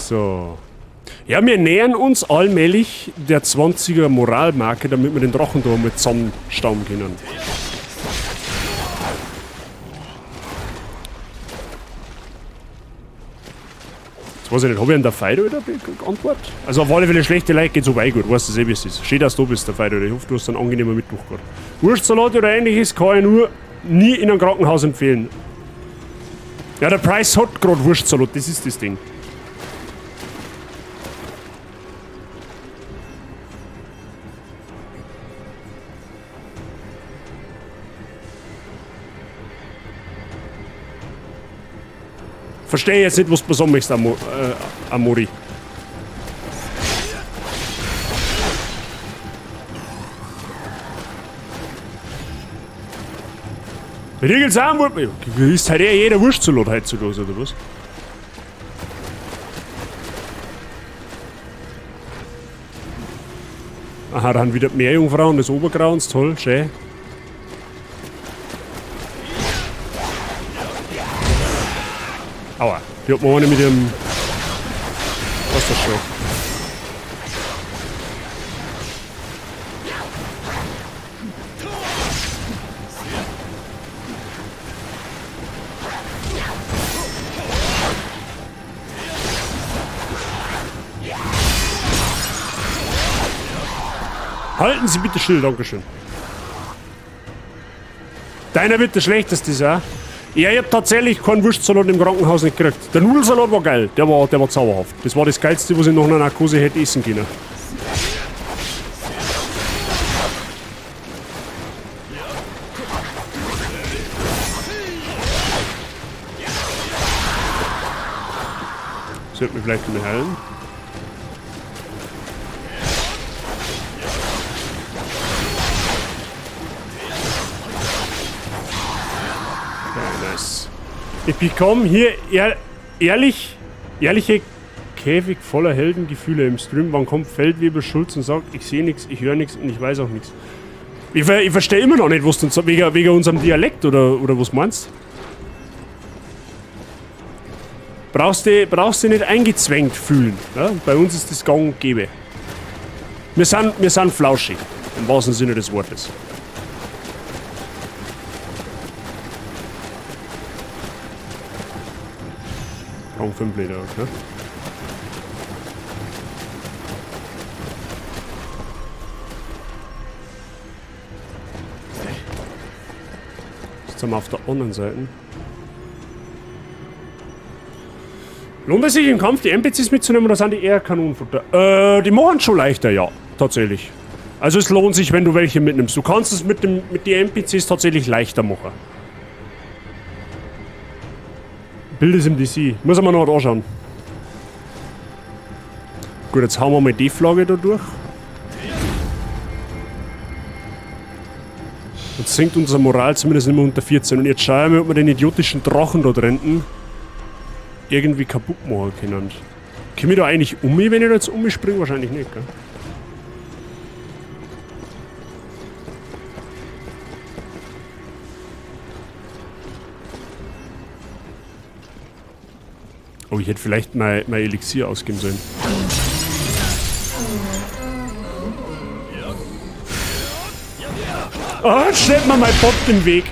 So. Ja, wir nähern uns allmählich der 20er Moralmarke, damit wir den Drachen da mal zusammenstauben können. Jetzt weiß ich nicht, habe ich an der Feier wieder geantwortet? Also auf alle Fälle schlechte Leute geht so weit gut, weißt du eh, wie es ist. Schön, dass du bist, der Feier. Ich hoffe, du hast einen angenehmen Mittwoch gehabt. Wurstsalat oder ähnliches kann ich nur nie in einem Krankenhaus empfehlen. Ja, der Price hat gerade Wurstsalat, das ist das Ding. Verstehe jetzt nicht, was du sagen möchtest, Amori. Riegels auch, ist halt eher jeder Wurstsalat heutzutage, oder was? Aha, dann wieder mehr Jungfrauen des Obergrauens, toll, schön. Aua, die hat man eine mit ihrem... Was ist das schon? Halten Sie bitte still, dankeschön. Deiner wird der schlechteste sein. Ja, ich hab tatsächlich keinen Wurstsalat im Krankenhaus nicht gekriegt. Der Nudelsalat war geil, der war zauberhaft. Das war das Geilste, was ich nach einer Narkose hätte essen können. Sollte mich vielleicht mal heilen. Ich bekomme hier ehrliche Käfig voller Heldengefühle im Stream. Wann kommt Feldwebel Schulz und sagt, ich sehe nichts, ich höre nichts und ich weiß auch nichts. Ich verstehe immer noch nicht, was du sagst, wegen unserem Dialekt oder was meinst? Brauchst du nicht eingezwängt fühlen. Ja? Bei uns ist das gang und gäbe. Wir sind flauschig, im wahrsten Sinne des Wortes. Rang 5 Liter, okay. Jetzt sind wir auf der anderen Seite. Lohnt es sich im Kampf, die NPCs mitzunehmen oder sind die eher Kanonenfutter? Die machen schon leichter, ja, tatsächlich. Also es lohnt sich, wenn du welche mitnimmst. Du kannst es mit den NPCs tatsächlich leichter machen. Bild ist im DC. Muss man noch anschauen. Gut, jetzt hauen wir mal die Flagge da durch. Jetzt sinkt unsere Moral zumindest nicht mehr unter 14. Und jetzt schauen wir, ob wir den idiotischen Drachen da drinnen irgendwie kaputt machen können. Komme ich da eigentlich um mich, wenn ich da jetzt um mich springe? Wahrscheinlich nicht, gell? Oh, ich hätte vielleicht mein Elixier ausgeben sollen. Oh, jetzt steht mir mein Bot im Weg.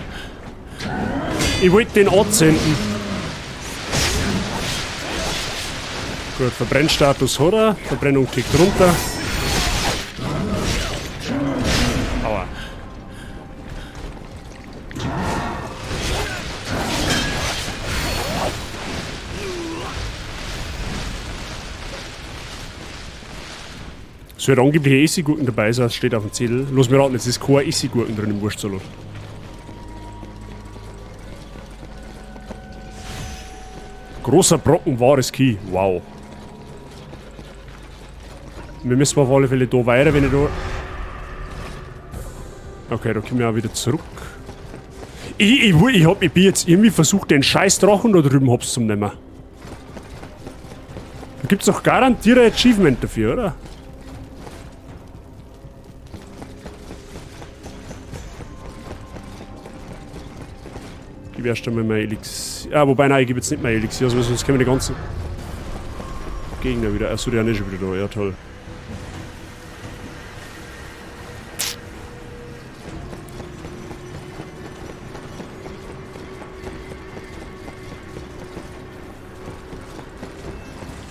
Ich wollte den anzünden. Gut, Verbrennstatus hat er. Verbrennung tickt runter. Aua. Es wird angeblich Essiggurken dabei sein, das steht auf dem Zettel. Los mir raten, es ist keine Essiggurken drin im Wurstsalat. Großer Brocken wahres Key. Wow. Wir müssen auf alle Fälle da weiter, wenn ich da... Okay, da kommen wir auch wieder zurück. Ich bin jetzt irgendwie versucht, den scheiß Drachen da drüben hops zu nehmen. Da gibt's doch garantiert ein Achievement dafür, oder? Ich gebe erst einmal mein Elixier. Ah, wobei, nein, ich gebe jetzt nicht mein Elixier, also sonst können wir die ganzen Gegner wieder. Achso, der ist schon wieder da, ja toll.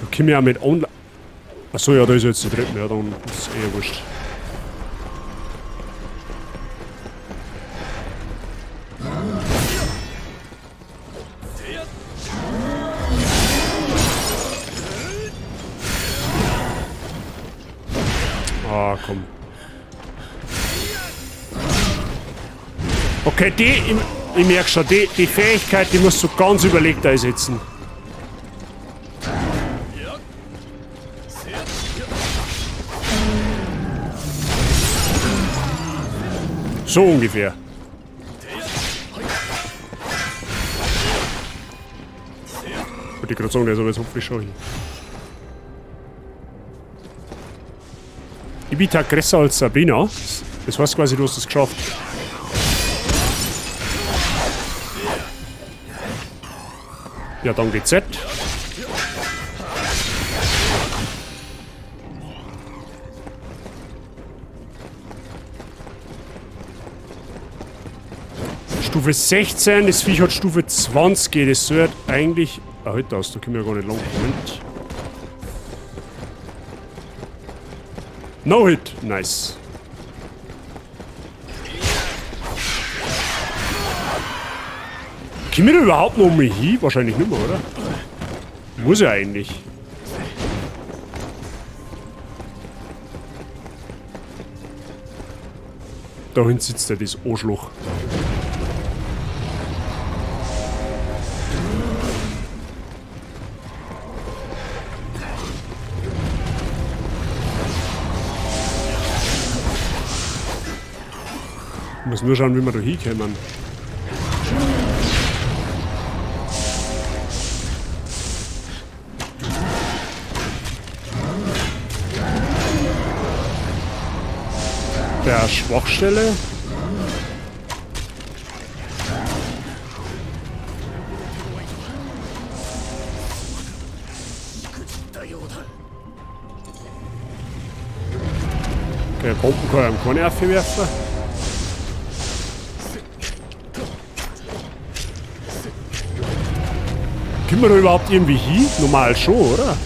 Da können wir auch mit online. Achso, ja, da ist jetzt der dritte, ja, dann ist es eher wurscht. Ah, komm. Okay, ich merke schon, die Fähigkeit, die musst du ganz überlegt einsetzen. So ungefähr. Wollte ich gerade sagen, der ist aber jetzt hopflich schon hin. Ich bin aggressor als Sabrina. Das heißt quasi, du hast es geschafft. Ja, dann GZ. Stufe 16, das Viech hat Stufe 20. Das sollte eigentlich... Ah, halt aus, da können wir ja gar nicht lang. Moment. No Hit, nice. Können wir da überhaupt noch mal hin? Wahrscheinlich nicht mehr, oder? Muss ja eigentlich. Da hinten sitzt ja das Arschloch. Ich muss nur schauen, wie wir da hinkommen. Der Schwachstelle. Okay, Bomben kann ich keine Affe werfen. Können wir da überhaupt irgendwie hin? Normal schon, oder?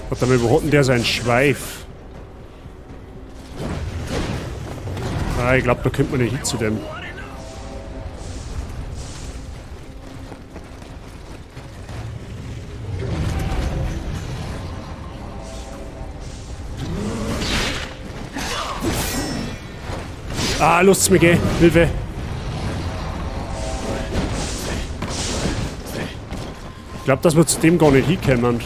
Warte mal, wo hat denn der seinen Schweif? Ah, ich glaube, da könnte man nicht hin zu dem. Ah, lasst's mir gehen. Hilfe. Ich glaube, dass wir zu dem gar nicht hinkommen.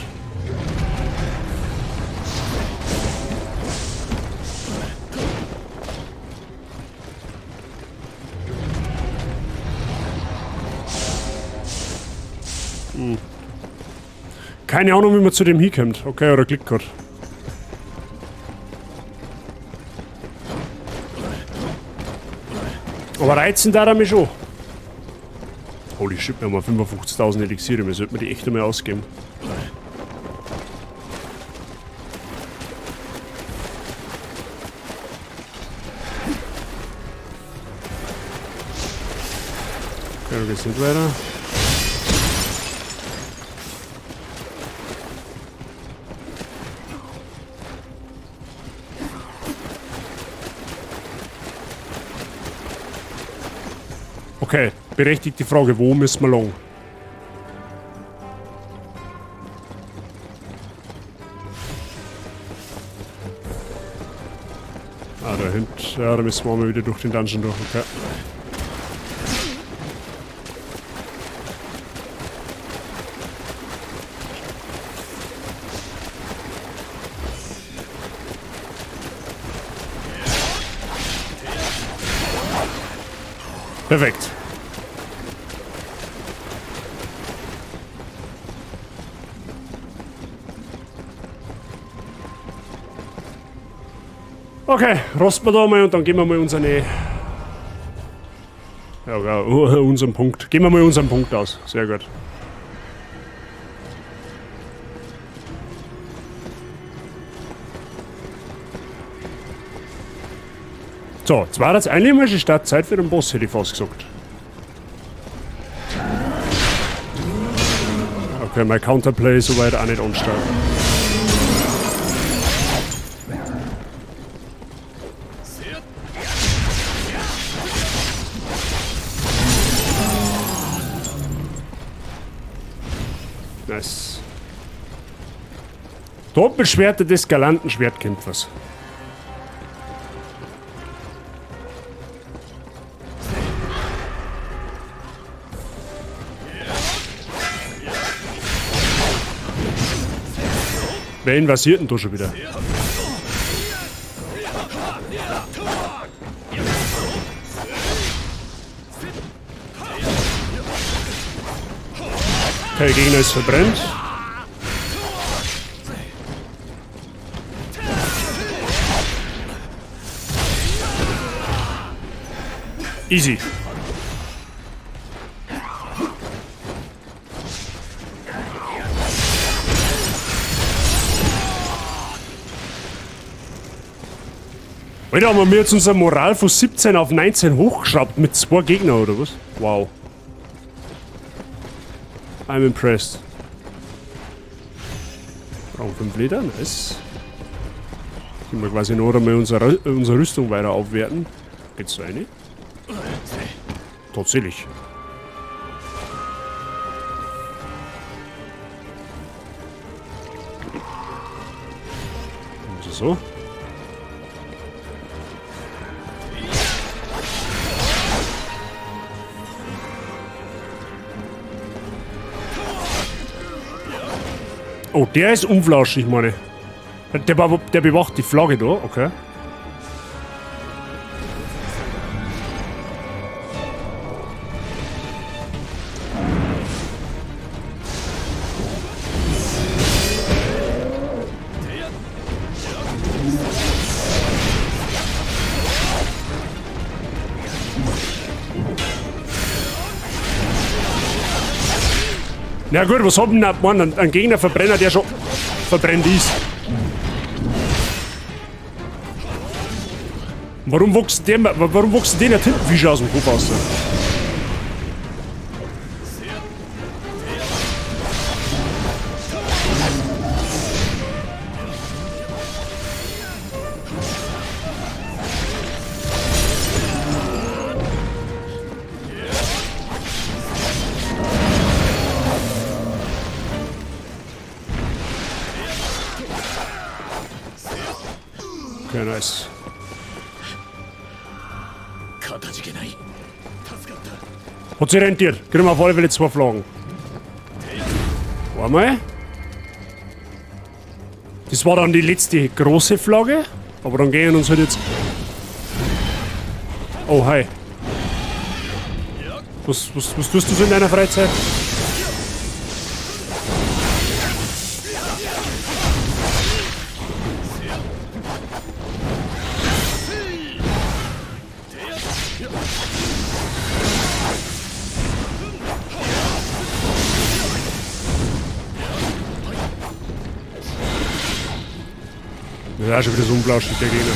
Keine Ahnung, wie man zu dem hinkommt. Okay, oder Glück gehabt. Aber reizen darf er mich schon. Holy shit, wir haben 55.000 Elixiere. Wir sollten die echt einmal ausgeben. Okay, da geht's nicht weiter. Okay, berechtigt die Frage, wo müssen wir lang? Ah, da hinten. Ja, da müssen wir mal wieder durch den Dungeon durch, okay. Perfekt. Okay, rosten wir da mal und dann gehen wir mal unseren unseren Punkt. Gehen wir mal unseren Punkt aus. Sehr gut. So, jetzt war das eigentlich mal die Startzeit für den Boss, hätte ich fast gesagt. Okay, mein Counterplay ist soweit auch nicht anstark. Nice. Doppelschwerte des galanten Schwertkämpfers. Wer invasiert denn da schon wieder? Okay, der Gegner ist verbrennt. Easy. Alter, haben wir jetzt unser Moral von 17 auf 19 hochgeschraubt mit 2 Gegnern oder was? Wow. I'm impressed. Brauchen 5 Leder, nice. Können wir quasi noch einmal unsere Rüstung weiter aufwerten. Geht's da rein? Tatsächlich. So. Oh, der ist unflauschig, meine. Der bewacht die Flagge da, okay. Na gut, was haben denn Mann, ein Gegnerverbrenner, der schon verbrennt ist? Warum wächst der Tintenfisch aus dem Kopf aus? Okay, nice. Hat sich rentiert. Kriegen wir auf alle Fälle 2 Flaggen. Einmal. Das war dann die letzte große Flagge. Aber dann gehen uns halt jetzt... Oh, hi. Was tust du so in deiner Freizeit? ist auch schon wieder so unblauschig, der Gegner.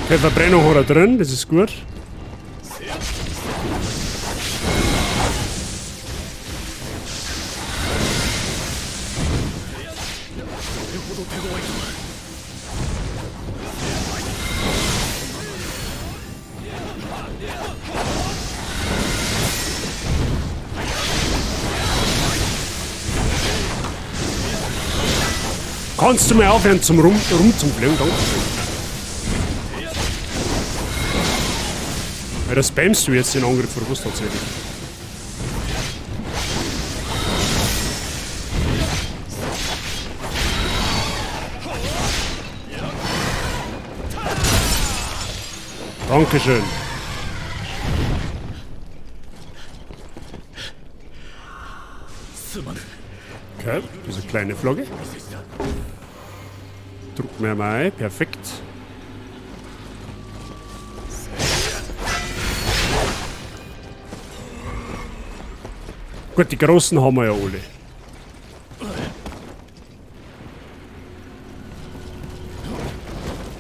Okay, Verbrennung hat er drin, das ist gut. Kannst du mir aufhören zum rumzumfliegen? Dankeschön. Ja, da spammst du jetzt den Angriff oder was tatsächlich? Dankeschön. Okay, diese kleine Flagge. Druck mir mal ein, perfekt. Gut, die großen haben wir ja alle.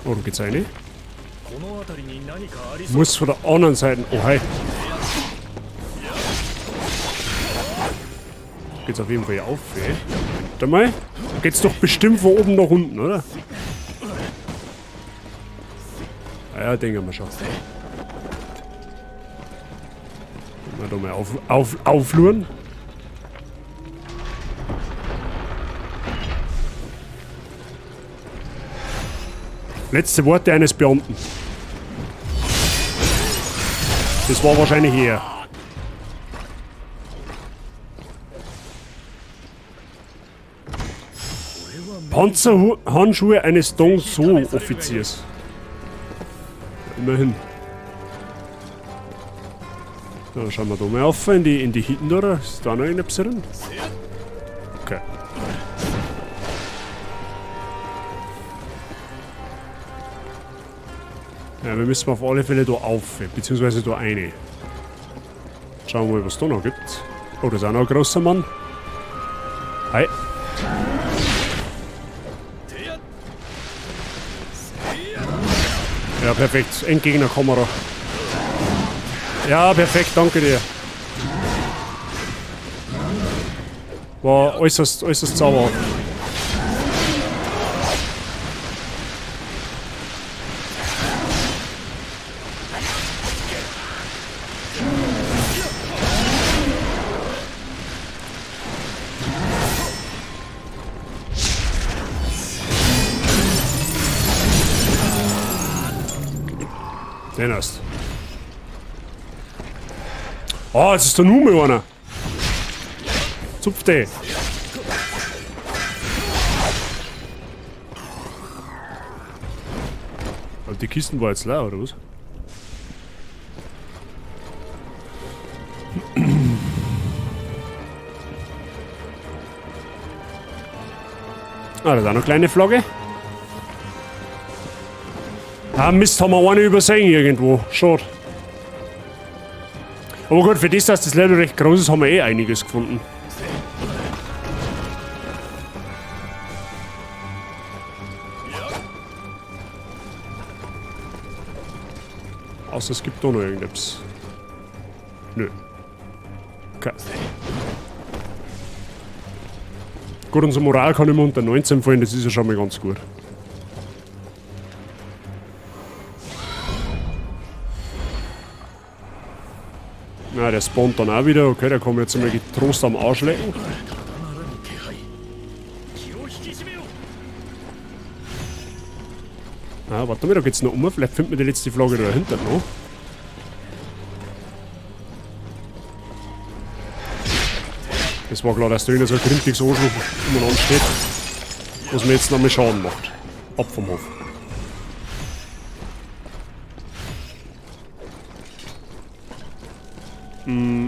Oh, da geht's eine. Muss von der anderen Seite. Oh, hi. Geht's auf jeden Fall auf, ey. Warte mal. Da geht's doch bestimmt von oben nach unten, oder? Ja, denken wir schon. Mal da mal aufluren. Letzte Worte eines Beamten. Das war wahrscheinlich er. Panzerhandschuhe eines Dong-So-Offiziers. Immerhin. Dann schauen wir da mal auf in die Hitten da. Ist da noch irgendetwas drin? Okay. Ja, wir müssen auf alle Fälle da auf, beziehungsweise da eine. Schauen wir mal, was es da noch gibt. Oh, das ist auch noch ein großer Mann. Hi. Ja, perfekt. Endgegnerkamera. Ja, perfekt, danke dir. War äußerst zauberhaft. Den hast. Oh, jetzt ist der Nume einer. Zupf den. Aber die Kisten war jetzt leer, oder was? Ah, da ist auch noch eine kleine Flagge. Ah, Mist, haben wir eine übersehen irgendwo. Schade. Aber gut, für das, dass das Level recht groß ist, haben wir eh einiges gefunden. Außer es gibt da noch irgendetwas. Nö. Okay. Gut, unsere Moral kann immer unter 19 fallen, das ist ja schon mal ganz gut. Ja, der spawnt dann auch wieder. Okay, der kann mir jetzt mal getrost am Arsch lecken. Ah, warte mal, da geht's noch um. Vielleicht findet man die letzte Flagge da dahinter noch. Das war klar, dass da so ein grimmiges Arschloch umeinander steht, was mir jetzt noch mal Schaden macht. Ab vom Hof.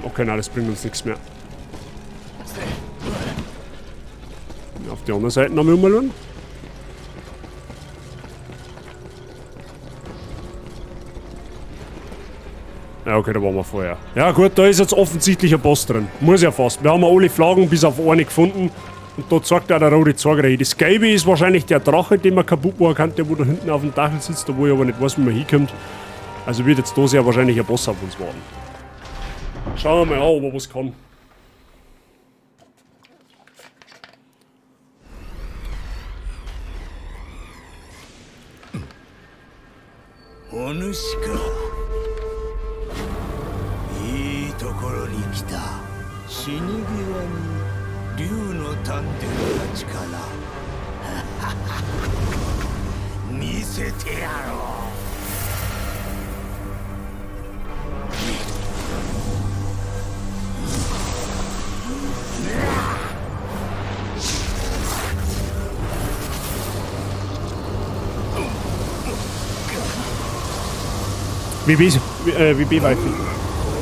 Okay, nein, das bringt uns nichts mehr. Auf die andere Seite noch mal umschauen. Ja, okay, da waren wir vorher. Ja gut, da ist jetzt offensichtlich ein Boss drin. Muss ja fast. Wir haben alle Flaggen bis auf eine gefunden. Und da zeigt auch der rote Zeiger. Das Gelbe ist wahrscheinlich der Drache, den man kaputt machen kann, der wo da hinten auf dem Dachel sitzt, da wo ich aber nicht weiß, wie man hinkommt. Also wird jetzt da sehr wahrscheinlich ein Boss auf uns warten. Schauen wir mal an, ob er was kann. Onushika. いいところに来た。死に際に竜の探偵たちから見せてやろう。Wie B-Wifi.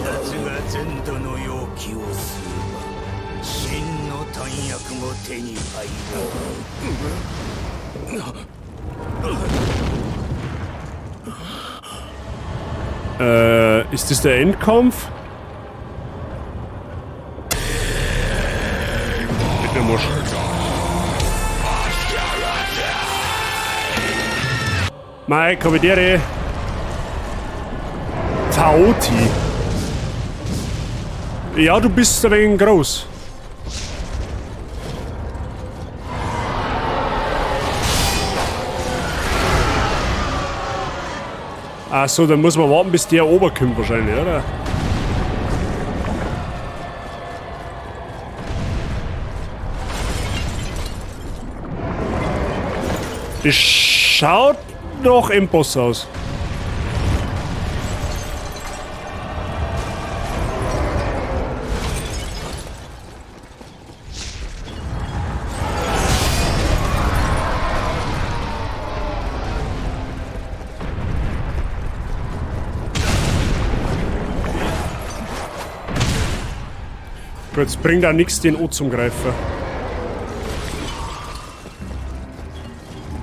奴が全土の要求をすれば真の弾薬も手に入る。Ist das der Endkampf? Mit der Musch. Mai, Kommandiere. Taoti. Ja, du bist ein wenig groß. Achso, dann muss man warten, bis der oben kommt wahrscheinlich, oder? Das schaut doch im Boss aus. Jetzt bringt auch nichts, den O zum Greifen.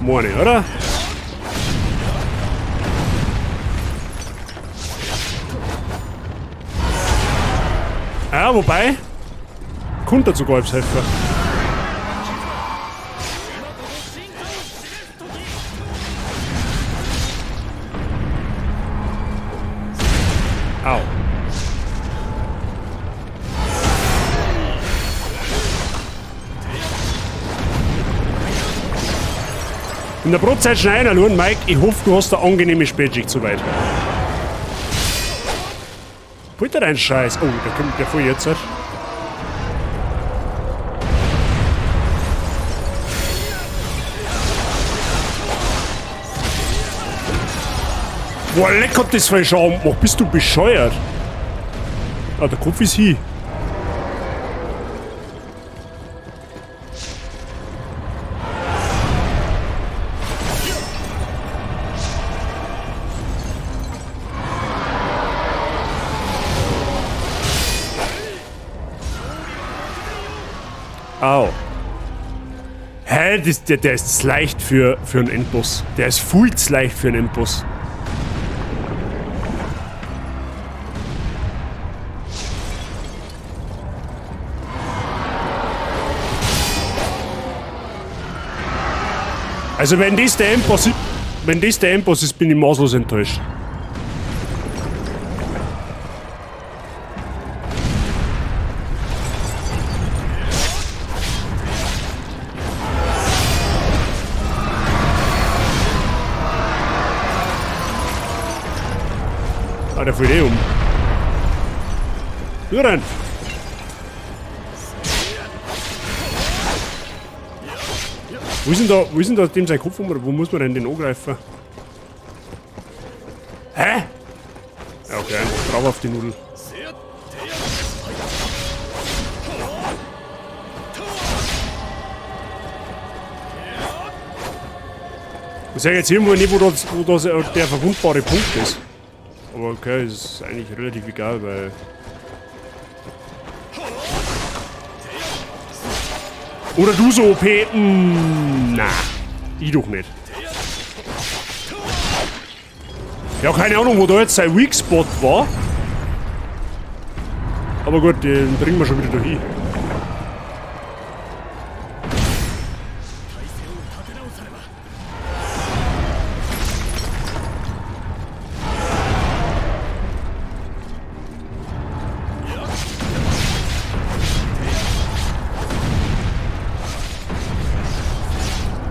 Meine, oder? Ja, wobei. Konnte sogar als Helfer. Au. In der Brotzeit schneiden, nur Mike, ich hoffe, du hast eine angenehme Spätschicht soweit. Bitte dein Scheiß. Oh, da kommt der voll jetzt. Boah, leck hat das voll Schaum gemacht. Bist du bescheuert? Ah, der Kopf ist hier. Au. Hä, der ist zu leicht für einen Endboss. Der ist viel zu leicht für einen Endboss. Also wenn das der Endboss ist, bin ich maßlos enttäuscht. Ah, der fällt eh um. Nur rein. Wo ist denn da dem sein Kopf? Wo muss man denn den angreifen? Hä? Ja, okay, drauf auf die Nudel. Ich sag jetzt irgendwo nicht, wo das der verwundbare Punkt ist. Aber okay, das ist eigentlich relativ egal, weil... Oder du so OP? Na, ich doch nicht. Ja, keine Ahnung, wo da jetzt sein Weak Spot war. Aber gut, den bringen wir schon wieder dahin.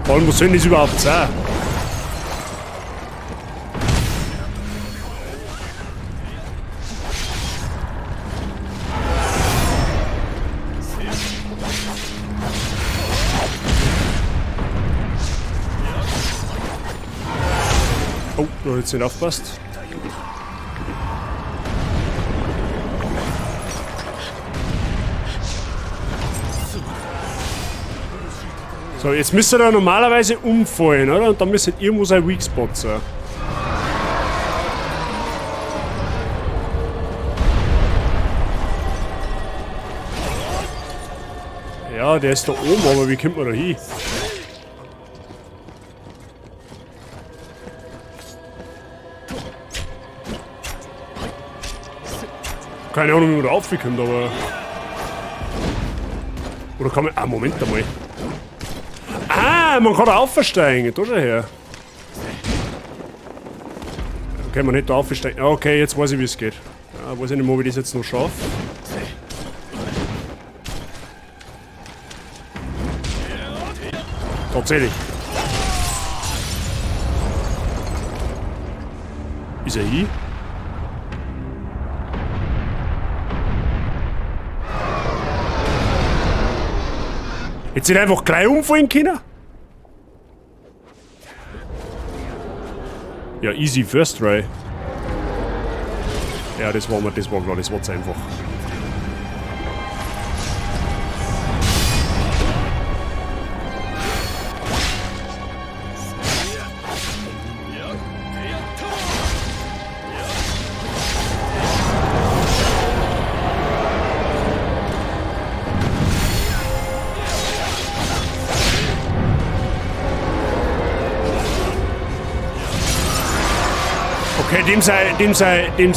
Vor allem, was soll das überhaupt sein? Oh, da hat jetzt nicht aufgepasst. So, jetzt müsste er normalerweise umfallen, oder? Und dann müsste irgendwo sein Weak Spot sein. Ja, der ist da oben, aber wie kommt man da hin? Keine Ahnung, wie man da raufkommt, aber... Oder kann man... Ah, Moment einmal. Ah, man kann da aufsteigen. Da schau her. Okay, man nicht da aufsteigen. Okay, jetzt weiß ich, wie es geht. Ja, weiß ich nicht mal, wie ich das jetzt noch schaffe. Tatsächlich. Ist er hier? Jetzt sind einfach gleich umfallen können? Ja, easy first try. Ja, das war klar, das war zu einfach. Okay, dem sei. Dem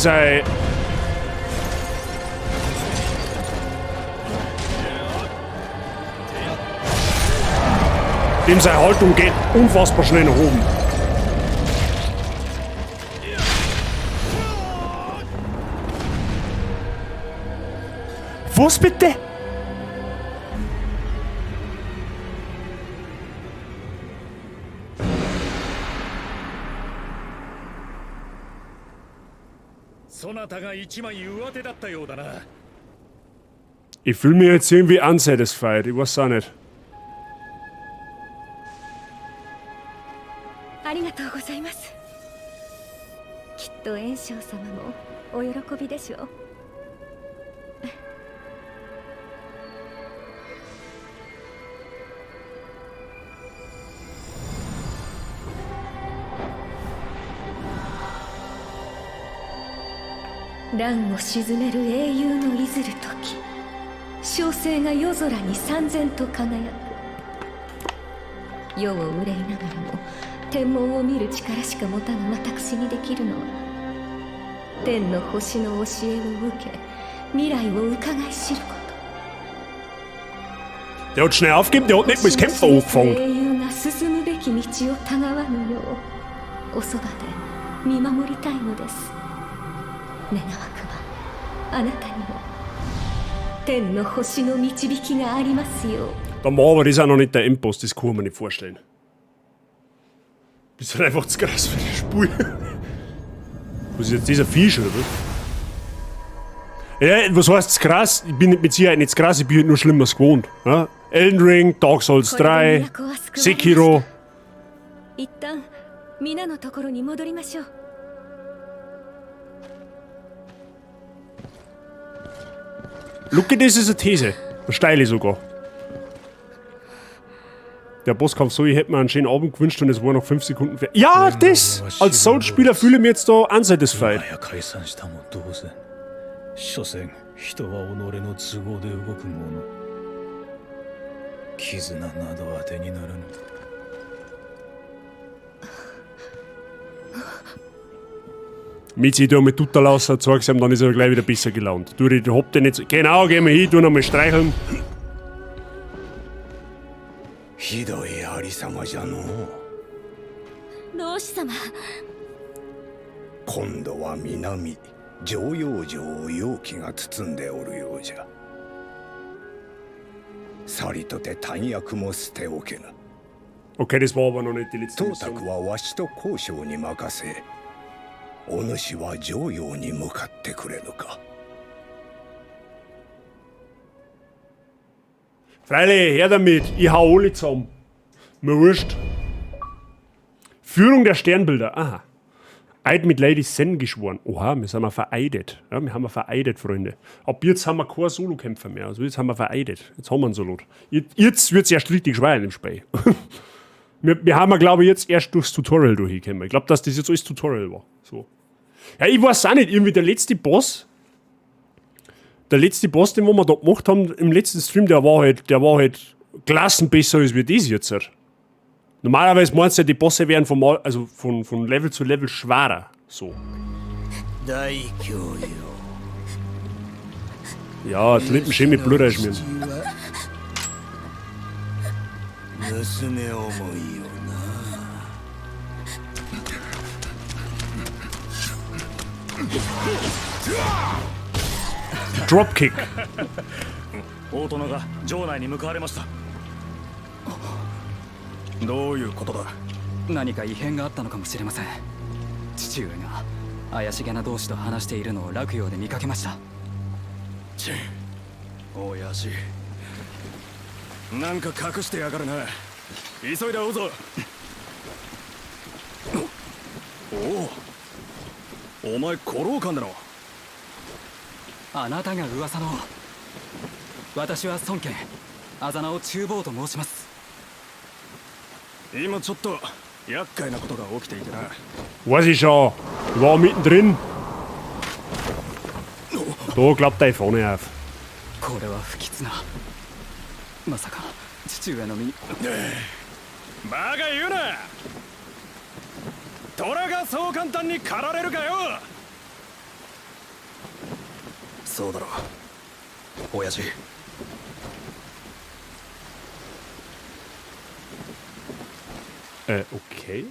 seine Haltung geht unfassbar schnell nach oben. Was bitte? Ich fühle mich jetzt irgendwie unsatisfied, ich weiß auch nicht. ありがとうございます。きっと炎章様もお喜びでしょう。乱を鎮める英雄のいずる時、小生が夜空に燦然と輝く。世を憂いながらも天文を見る力しか持たぬ私にできるのは、天の星の教えを受け未来を伺い知ること。 Der hat schnell aufgegeben, der hat nicht mal das Kämpfen angefangen. 英雄が進むべき道をたがわぬようおそばで見守りたいのです。願わくばあなたにも天の星の導きがありますよう。 Dann war aber das auch noch nicht der Endboss, das kann man nicht vorstellen. Das ist halt einfach zu krass für das Spiel. Was ist jetzt dieser Fisch, oder was? Ja, was heißt zu krass? Ich bin mit Sicherheit nicht zu krass, ich bin halt nur Schlimmeres gewohnt. Ja? Elden Ring, Dark Souls 3, Sekiro. 一旦皆のところに戻りましょう。 Look, das ist eine These. Eine steile sogar. Der Bosskampf so, ich hätte mir einen schönen Abend gewünscht und es war noch 5 Sekunden fertig. Ja, das! Als Souls-Spieler fühle ich mich jetzt da unsatisfied. 所詮人は己の都合で動くもの。絆など当てにならぬ。Mizi, tu mit total aus, zeig's ihm, dann ist er gleich wieder besser gelaunt. Du hopp den nicht so. Genau, geh mal hin, tu nochmal streicheln. ひどいありさまじゃのう。老子様。今度は南常陽城を妖気が包んでおるようじゃ。さりとて短薬も捨ておけぬ。 Okay, das war aber noch nicht die letzte 当 Mission. 宅はわしと交渉に任せ、お主は常陽に向かってくれぬか。 Freilich, her damit, ich hau alle zusammen. Mir wurscht. Führung der Sternbilder, aha. Eid mit Lady Sen geschworen. Oha, wir sind mal vereidet. Ja, wir haben wir vereidet, Freunde. Ab jetzt haben wir keine Solo-Kämpfer mehr. Also jetzt haben wir vereidet. Jetzt haben wir einen Solo. Jetzt wird es erst richtig schwer in dem Spiel. wir haben, glaube ich, jetzt erst durchs Tutorial durchgekommen. Ich glaube, dass das jetzt alles Tutorial war. So. Ja, ich weiß auch nicht. Irgendwie der letzte Boss, den wir da gemacht haben im letzten Stream, der war halt Klassen besser als wir das jetzt. Normalerweise meinst du ja, die Bosse wären von Level zu Level schwerer. So. 大教よ。 Ja, die Lippen schön mit Blut einschmieren. 娘思いよな。 Dropkick. 大殿が城内に向かわれました。どういうことだ。何か異変があったのかもしれません。父上が怪しげな同士と話しているのを洛陽で見かけました。チン、おやし、なんか隠してやがるな。急いで追うぞ。おお、お前古老官だろ。あなたが噂の。私は孫権、あざ名を中坊と申します。今ちょっと厄介なことが起きていてな。 Weiß ich schon. Ich war mittendrin. Da klappt er vorne auf. これは不吉な。まさか父上の身に。バカ言うな。虎がそう簡単に狩られるかよ。そうだろう、親父。Okay.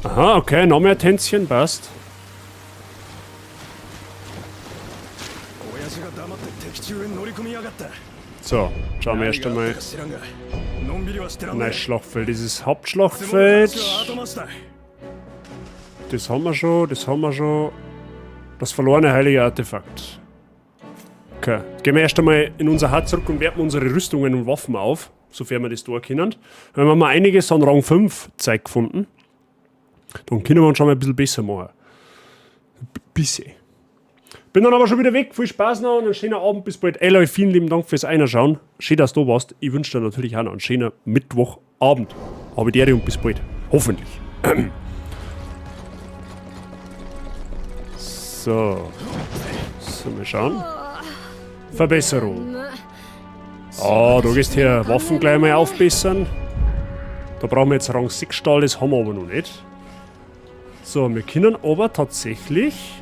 Aha, okay, noch mehr Tänzchen, passt. 親父が黙って敵中へ乗り込みやがった。 So, schauen wir erst einmal. 知らんが、のんびりはしてらんない。 Neues Schlachtfeld, dieses Hauptschlachtfeld. Das haben wir schon, das haben wir schon. Das verlorene heilige Artefakt. Okay, gehen wir erst einmal in unser Hut zurück und werten unsere Rüstungen und Waffen auf, sofern wir das da können. Wenn wir mal einiges an Rang 5 Zeug gefunden, dann können wir uns schon mal ein bisschen besser machen. Bisschen. Bin dann aber schon wieder weg. Viel Spaß noch und einen schönen Abend. Bis bald. Ey, vielen lieben Dank fürs Einschauen. Schön, dass du da warst. Ich wünsche dir natürlich auch noch einen schönen Mittwochabend. Habe die Ehre und bis bald. Hoffentlich. So. So, mal schauen. Verbesserung. Ah, da gehst du her. Waffen gleich mal aufbessern. Da brauchen wir jetzt Rang 6 Stahl, das haben wir aber noch nicht. So, wir können aber tatsächlich...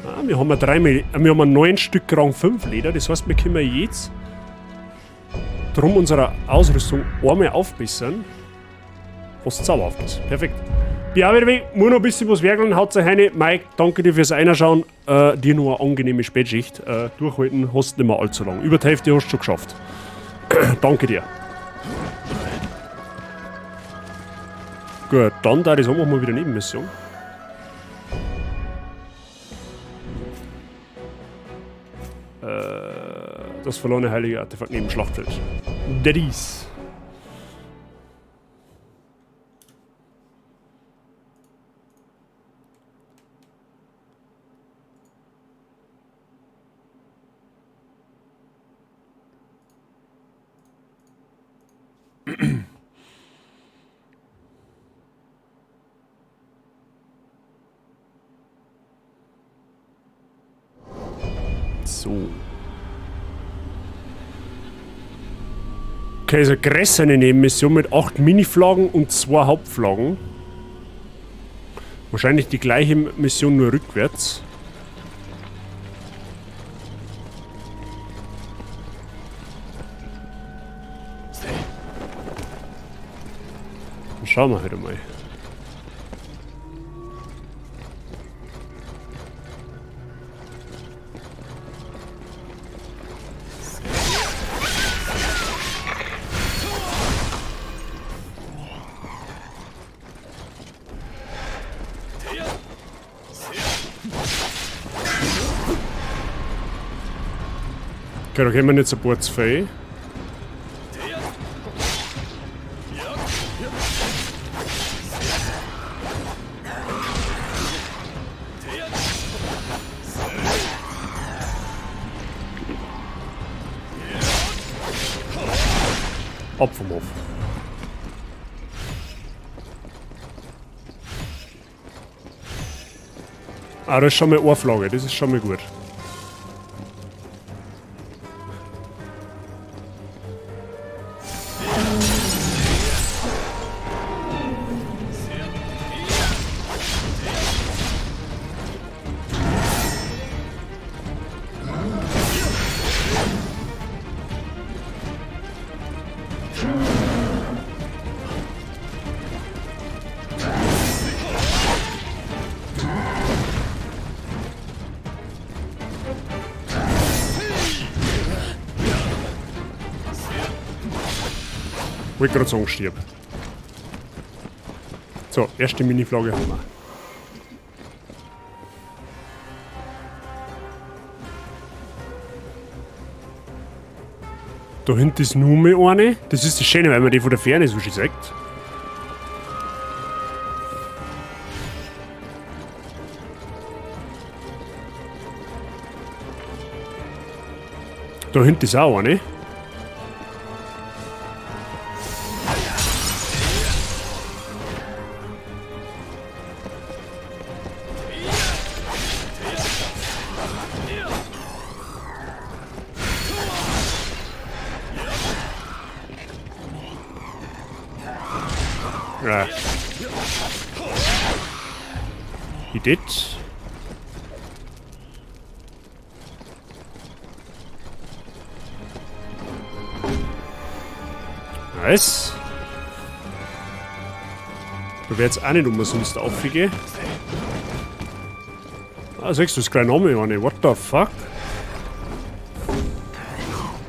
Ah, wir haben ein 9 Stück Rang 5 Leder, das heißt, wir können jetzt drum unsere Ausrüstung einmal aufbessern. Was zauberhaft ist. Perfekt. Bin auch wieder weg, muss noch ein bisschen was werkeln, haut euch rein. Mike, danke dir fürs Einschauen. Dir noch eine angenehme Spätschicht. Durchhalten hast nicht mehr allzu lang. Über die Hälfte hast du schon geschafft. Danke dir. Gut, dann da das machen wir wieder Nebenmission. Das verlorene heilige Artefakt neben Schlachtfeld. Daddies. So. Okay, also größere Nebenmission mit 8 Mini-Flaggen und 2 Hauptflaggen. Wahrscheinlich die gleiche Mission, nur rückwärts. Dann schauen wir halt mal. Okay, da gehen wir nicht so Boardsfei. Ab vom Hof. Ah, das ist schon mal eine Flagge, das ist schon mal gut. Ich gerade sagen, stirb. So, erste Mini-Flagge haben wir. Da hinten ist nur mehr eine. Das ist das Schöne, weil man die von der Ferne so schön sieht. Da hinten ist auch eine. Ja. He did. Nice. Da wäre jetzt auch nicht umsonst aufgehen. Ah, siehst du, das kleine Name, eine. What the fuck?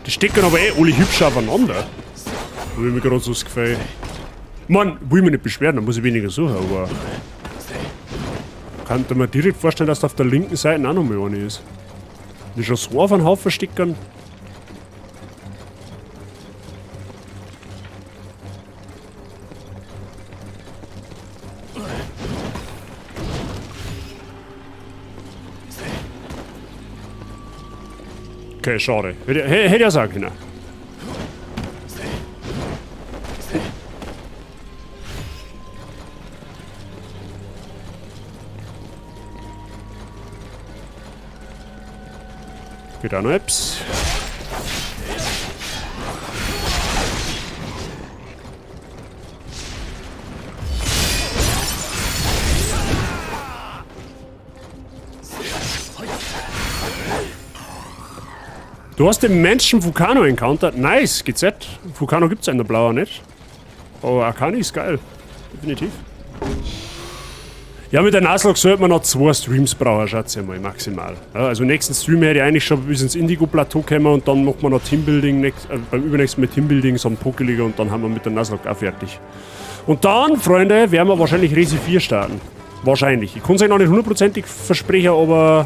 Die stecken aber alle hübsch aufeinander. Da will mir gerade so das Gefühl. Mann, will mich nicht beschweren, dann muss ich weniger suchen, aber... Kann mir direkt vorstellen, dass da auf der linken Seite auch noch mal eine ist. Die schon so auf einen Haufen stickern. Okay, schade. Hätte ja sagen können. Geht auch noch etwas. Du hast den Menschen Vulcano encountert. Nice, GZ. Vulcano gibt es in der Blauer nicht. Aber Akani ist geil. Definitiv. Ja, mit der Nuzlocke sollte man noch 2 Streams brauchen, schätze ich mal, maximal. Ja, also nächsten Stream hätte ich eigentlich schon bis ins Indigo-Plateau kommen und dann macht man noch Teambuilding, beim übernächsten Mal Teambuilding, so ein Pokeliga und dann haben wir mit der Nuzlocke auch fertig. Und dann, Freunde, werden wir wahrscheinlich Resi 4 starten. Wahrscheinlich. Ich kann es euch noch nicht hundertprozentig versprechen, aber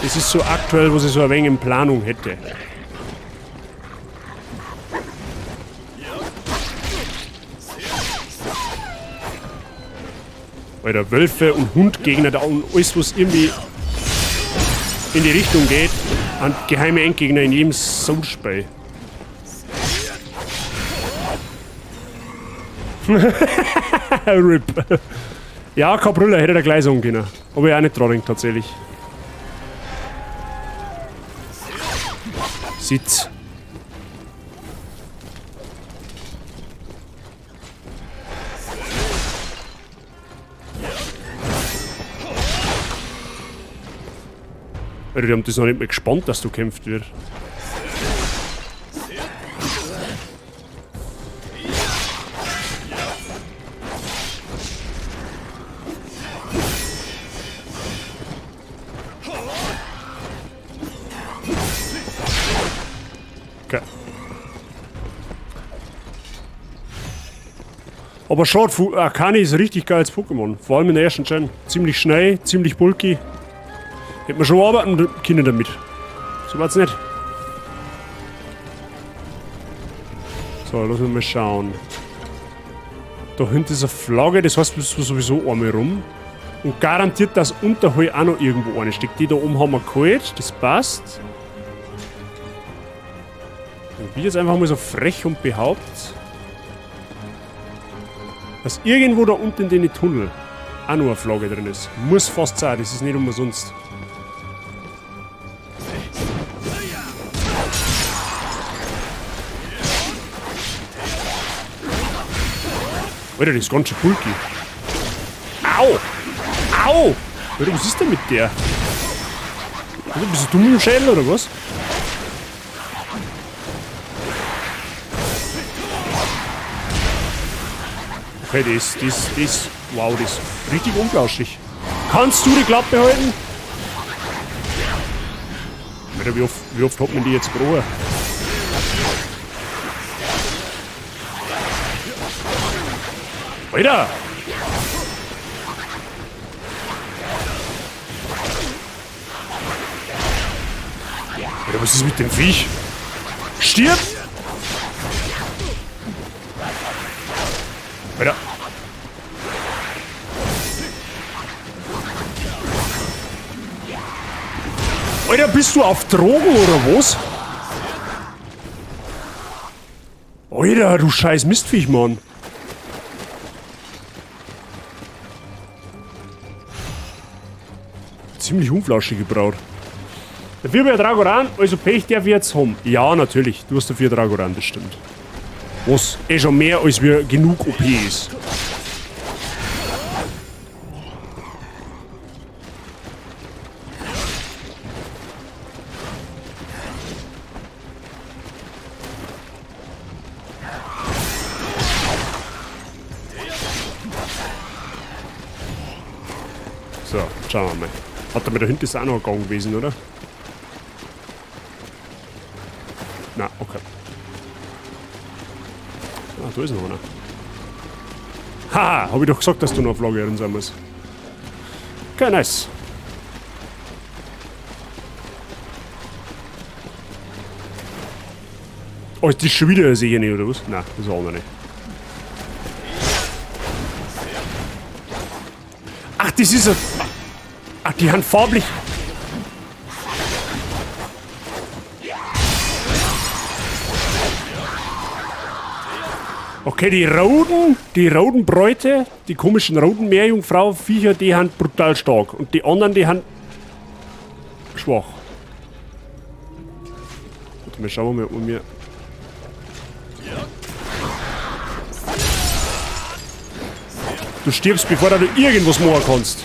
das ist so aktuell, was ich so ein wenig in Planung hätte. Alter, Wölfe und Hundgegner da und alles, was irgendwie in die Richtung geht, an geheime Endgegner in jedem Soul-Spiel. RIP. Ja, kein Brüller, hätte er gleich sagen können. Aber ich auch nicht dran tatsächlich. Sitz. Alter, die haben das noch nicht mehr gespannt, dass du kämpft wird. Okay. Aber schaut, Akani ist ein richtig geiles Pokémon. Vor allem in der ersten Gen. Ziemlich schnell, ziemlich bulky. Hätte man schon arbeiten können damit. So war's nicht. So, lass uns mal schauen. Da hinten ist eine Flagge, das heißt, wir müssen sowieso einmal rum. Und garantiert, dass unterhalb auch noch irgendwo eine steckt. Die da oben haben wir geholt, das passt. Und wie jetzt einfach mal so frech und behauptet, dass irgendwo da unten in den Tunnel auch noch eine Flagge drin ist. Muss fast sein, das ist nicht umsonst. Alter, das ist ganz schön bulky. Au! Au! Alter, was ist denn mit der? Alter, bist du dumm im Schädel oder was? Okay, wow, das ist richtig unglauschig. Kannst du die Klappe halten? Alter, wie oft hat man die jetzt gebrochen? Alter! Alter, was ist mit dem Viech? Stirb! Alter! Alter, bist du auf Drogen oder was? Alter, du scheiß Mistviech, Mann! Ziemlich unflauschig gebraut. Dafür bei Dragoran, also Pech darf ich jetzt haben. Ja, natürlich, du hast dafür Dragoran, das stimmt. Was eh schon mehr als wir genug OP ist. So, schauen wir mal. Hat er mir da hinten ist auch noch ein Gang gewesen, oder? Na, okay. Ah, da ist noch einer. Haha, hab ich doch gesagt, dass du noch eine Flagge drin sein musst. Okay, nice. Oh, ist das schon wieder eine Sehne, oder was? Nein, das ist auch noch nicht. Ach, das ist ein... Ach, die haben farblich... Okay, die roten Bräute, die komischen roten Meerjungfrau-Viecher, die haben brutal stark. Und die anderen, die haben... schwach. Warte mal, schauen wir mal, ob wir... Du stirbst, bevor du irgendwas machen kannst.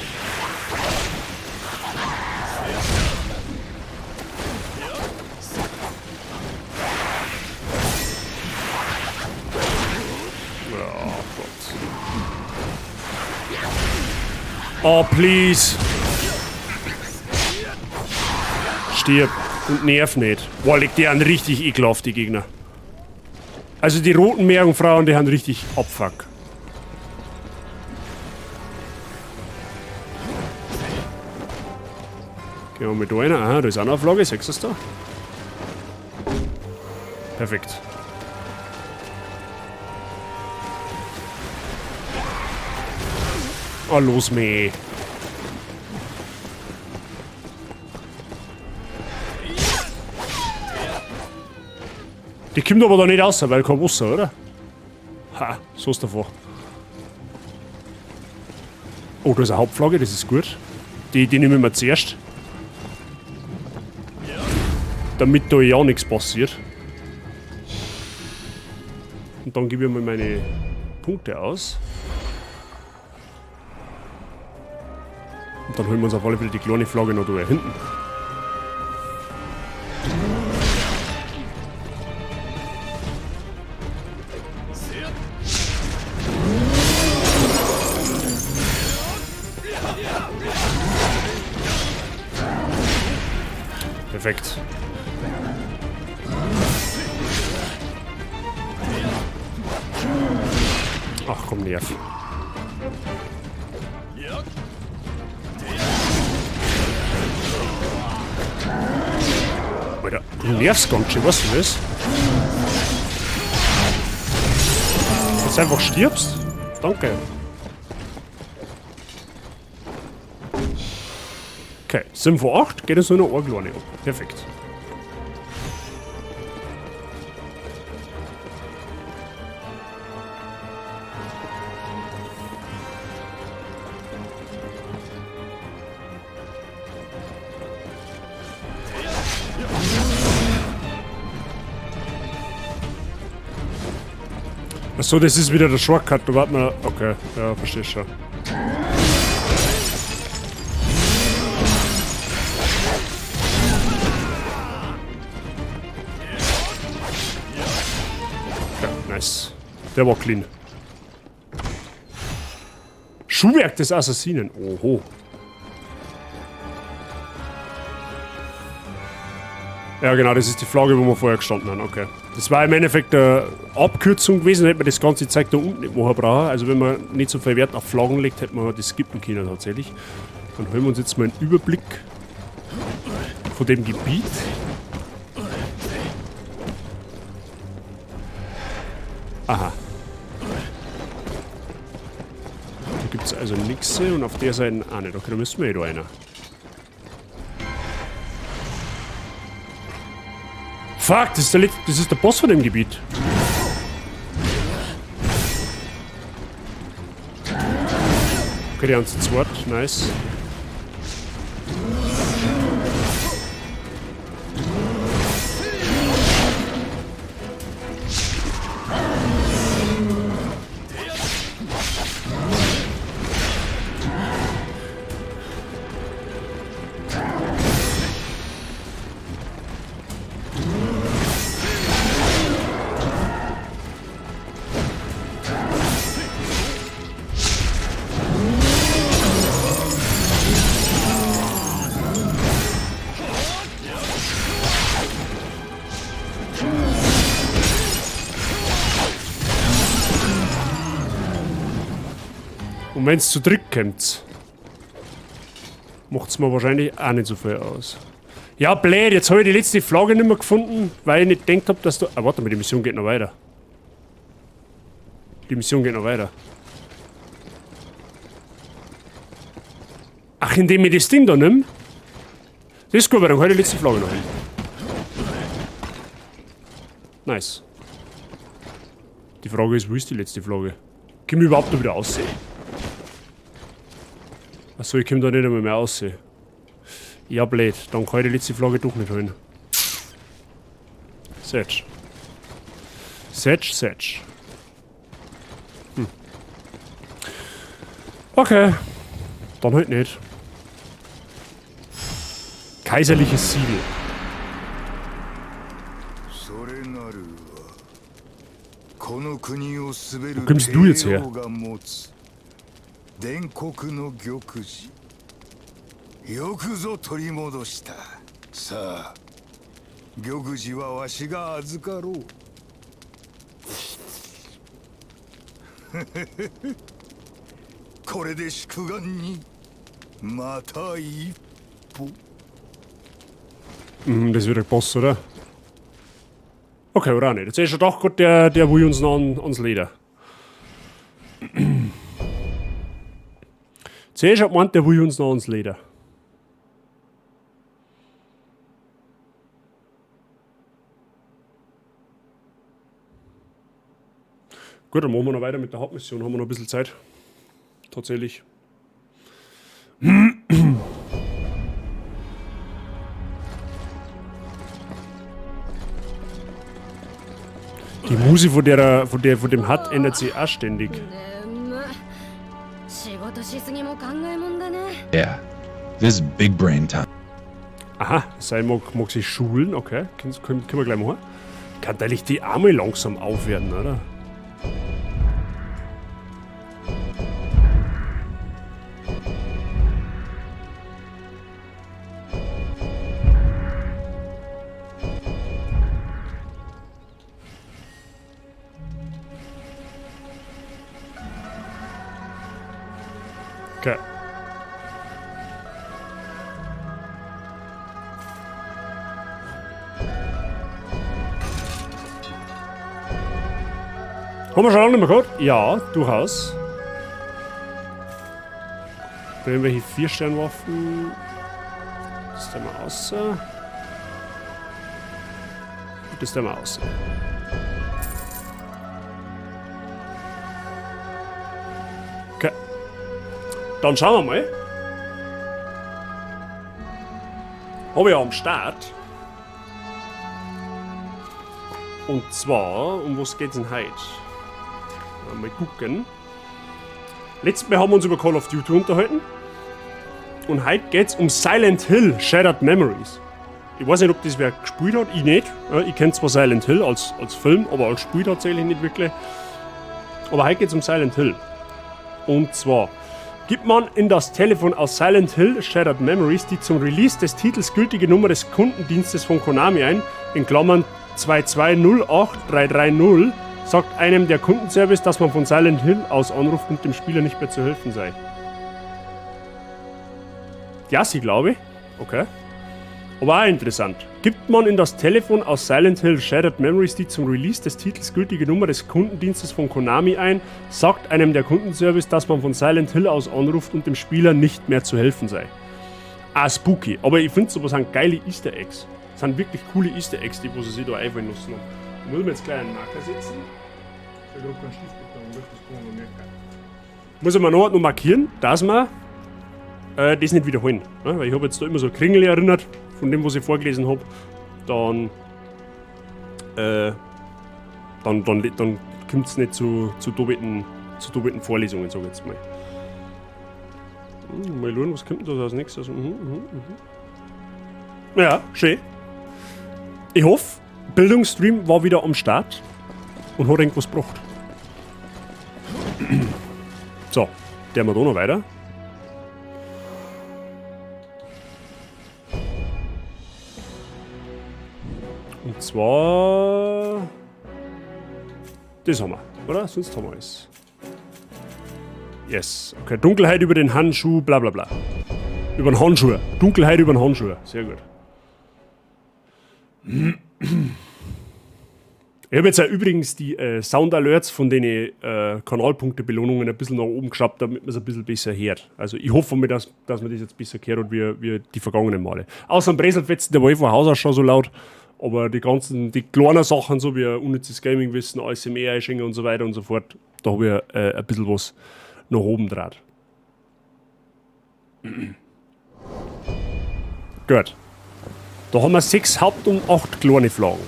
Oh, please. Stirb und nerv nicht. Boah, legt die an richtig ekelhaft, die Gegner. Also die roten Meerjungfrauen, die haben richtig Abfuck. Gehen wir mit da rein. Aha, da ist auch noch eine Flagge. Sechst du es da? Perfekt. Oh, los, meh. Die kommt aber da nicht raus, weil kein Wasser, oder? Ha, so ist davor. Oh, da ist eine Hauptflagge, das ist gut. Die nehmen wir zuerst. Damit da ja nichts passiert. Und dann gebe ich mir meine Punkte aus. Und dann holen wir uns auf alle Fälle die kleine Flagge noch da hinten. Perfekt. Ach komm, nerv. Alter, du nervst ganz schön, was du das? Dass du einfach stirbst? Danke. Okay, 7 von 8, geht es nur noch eine kleine ab. Perfekt. Achso, das ist wieder der Shortcut, da warten wir. Okay, ja, verstehe schon. Ja, nice. Der war clean. Schuhwerk des Assassinen. Oho. Ja, genau, das ist die Flagge, wo wir vorher gestanden haben. Okay. Das war im Endeffekt eine Abkürzung gewesen, hätte man das ganze Zeug da unten nicht machen brauchen. Also, wenn man nicht so viel Wert auf Flaggen legt, hätte man das skippen können tatsächlich. Dann holen wir uns jetzt mal einen Überblick von dem Gebiet. Aha. Da gibt es also nichts und auf der Seite auch nicht. Okay, da müssten wir eh da einer. Fuck, das ist der Boss von dem Gebiet. Okay, die haben zu zweit. Nice. Und wenn es zu dritt kommt, macht es mir wahrscheinlich auch nicht so viel aus. Ja, blöd, jetzt habe ich die letzte Flagge nicht mehr gefunden, weil ich nicht gedacht habe, dass du... Ah, warte mal, die Mission geht noch weiter. Die Mission geht noch weiter. Ach, indem ich das Ding da nehme? Das ist gut, weil dann kann ich die letzte Flagge noch hin. Nice. Die Frage ist, wo ist die letzte Flagge? Können wir überhaupt noch wieder aussehen? Achso, ich komme da nicht einmal mehr aussehen. Ja, blöd. Dann kann ich die letzte Flagge doch nicht holen. Setsch. Setsch. Okay. Dann halt nicht. Kaiserliches Siegel. Wo kommst du jetzt her? 伝国の玉璽よくぞ取り戻した。さあ玉璽はわしが預かろう。これで祝願にまた一歩。Das wird der Boss, oder? Okay, oder auch nicht. Jetzt ist ja doch gut, der will uns noch ans Leder. Zuerst hat man, der will uns noch ans Leder. Gut, dann machen wir noch weiter mit der Hauptmission. Haben wir noch ein bisschen Zeit. Tatsächlich. Die Musik von dem Hut ändert sich auch ständig. Yeah, this is big brain time. Aha, Sei mag sich schulen, okay. Können wir gleich machen. Kann eigentlich die Arme langsam aufwerten, oder? Haben wir schon lange nicht mehr gehört? Ja, durchaus. Irgendwelche 4-Sternwaffen. Das ist da mal außer. Das ist da mal außer. Okay. Dann schauen wir mal. Habe ich am Start. Und zwar, um was geht's denn heute? Mal gucken. Letztes Mal haben wir uns über Call of Duty unterhalten. Und heute geht's um Silent Hill Shattered Memories. Ich weiß nicht, ob das wer gespielt hat. Ich nicht. Ich kenne zwar Silent Hill als Film, aber als Spiel tatsächlich nicht wirklich. Aber heute geht's um Silent Hill. Und zwar gibt man in das Telefon aus Silent Hill Shattered Memories die zum Release des Titels gültige Nummer des Kundendienstes von Konami ein, in Klammern 2208330, sagt einem der Kundenservice, dass man von Silent Hill aus anruft und dem Spieler nicht mehr zu helfen sei. Ja, sie glaube ich. Okay. Aber auch interessant. Gibt man in das Telefon aus Silent Hill Shattered Memories die zum Release des Titels gültige Nummer des Kundendienstes von Konami ein, sagt einem der Kundenservice, dass man von Silent Hill aus anruft und dem Spieler nicht mehr zu helfen sei. Ah, spooky. Aber ich finde sowas sind geile Easter Eggs. Das sind wirklich coole Easter Eggs, die sie sich da einfallen lassen haben. Da müssen wir jetzt gleich einen Marker setzen. Ich habe keinen Stift getan, das kann man merken. Muss ich mir noch markieren, dass wir das nicht wiederholen. Ne? Weil ich habe jetzt da immer so Kringel erinnert, von dem, was ich vorgelesen habe. Dann kommt es nicht zu doppelten Vorlesungen, sage ich jetzt mal. Mal schauen, was kommt denn da als nächstes? Ja, schön. Ich hoffe, Bildungsstream war wieder am Start und hat irgendwas gebracht. So, der wir da noch weiter. Und zwar. Das haben wir, oder? Sonst haben wir es. Yes. Okay, Dunkelheit über den Handschuh, bla bla bla. Über den Handschuh. Dunkelheit über den Handschuh. Sehr gut. Ich habe jetzt auch übrigens die Sound-Alerts von den Kanalpunkte-Belohnungen ein bisschen nach oben geschraubt, damit man es ein bisschen besser hört. Also ich hoffe mir, dass man das jetzt besser hört wie die vergangenen Male. Außer am Breselfetzen, der war von Haus aus schon so laut. Aber die kleinen Sachen, so wie unnützes Gaming-Wissen, ASMR-Einschenken und so weiter und so fort, da habe ich ein bisschen was nach oben draht. Gut. Da haben wir 6 Haupt- und 8 kleine Flaggen.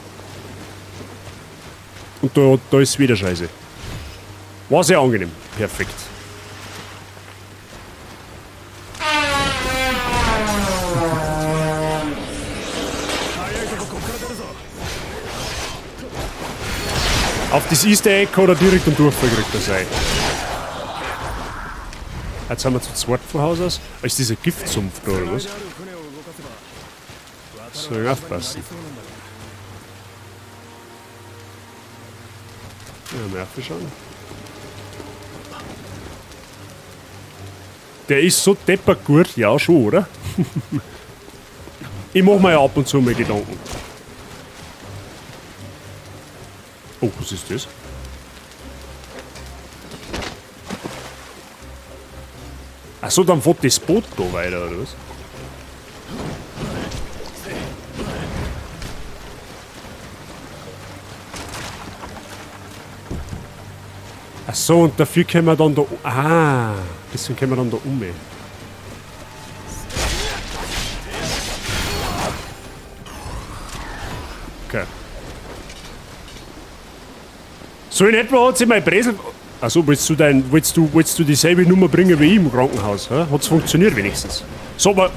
Und da ist wieder Scheiße. War sehr angenehm. Perfekt. Auf das Easter Egg kann er direkt am Durchfall gekriegt sein. Jetzt sind wir zu zweit von Haus aus. Ist dieser Giftsumpf da oder was? Soll ich aufpassen. Ja, merke schon. Der ist so deppert gut, ja schon, oder? Ich mach mir ja ab und zu mal Gedanken. Oh, was ist das? Achso, dann fährt das Boot da weiter, oder was? Achso, und dafür können wir dann da... Ah, deswegen können wir dann da um. Okay. So in etwa hat sich mein Bresel... Achso, willst du dieselbe Nummer bringen wie ich im Krankenhaus? Hat es funktioniert wenigstens? Sag mal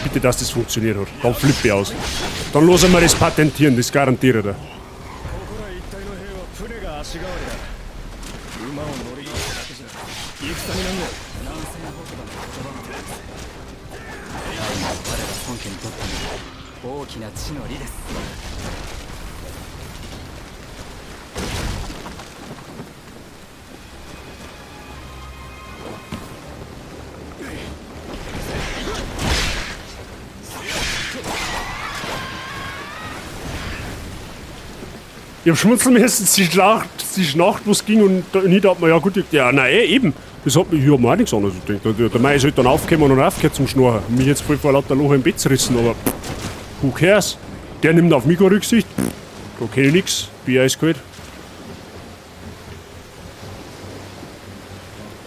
bitte, dass das funktioniert hat. Dann flippe ich aus. Dann lassen wir das patentieren, das garantiere ich dir. Ich hab schmunzeln müssen, die Schlacht, wo es ging und nicht hat man ja gut, ja, nein, eben. Das hat mich, ich hab mir auch nichts anderes gedacht. Der Mai ist halt dann aufgekommen und aufgehört zum Schnarchen. Mich jetzt voll vor lauter Loch im Bett zerrissen, aber who cares? Der nimmt auf mich keine Rücksicht. Da kenn ich nix. Bier eiskalt.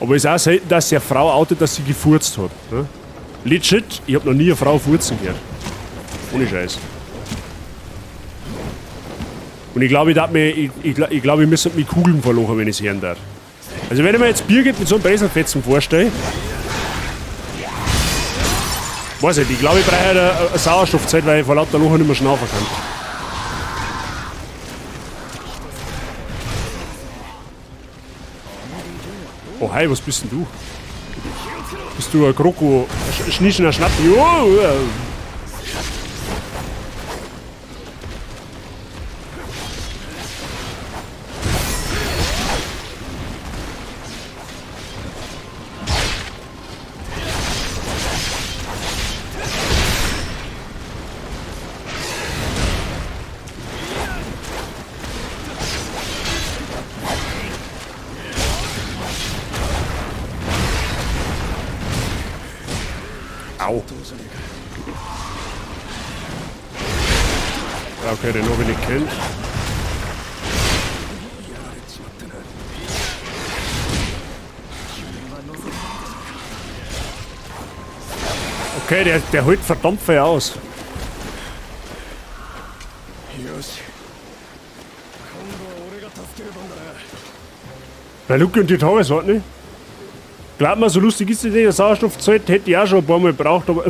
Aber es ist auch selten, dass sich eine Frau outet, dass sie gefurzt hat. Ne? Legit, ich hab noch nie eine Frau furzen gehört. Ohne Scheiß. Und ich glaube, ich glaube, ich müsste mich Kugeln verlochen, wenn ich es hören darf. Also wenn ich mir jetzt Birgit mit so einem Breselfetzen vorstelle, weiß ich glaube, ich brauche eine Sauerstoffzeit, weil ich vor lauter Loch nicht mehr schnaufen kann. Oh hi, was bist denn du? Bist du ein Kroko, Schnischener Schnappen? Jo, ja. Au. Okay, den habe ich nicht kennt. Okay, der holt verdammt viel aus. Bei Luke und die Tagesordnung, ne? Glaubt mir, so lustig ist die Idee, der Sauerstoffzelt hätte ich auch schon ein paar Mal gebraucht, aber.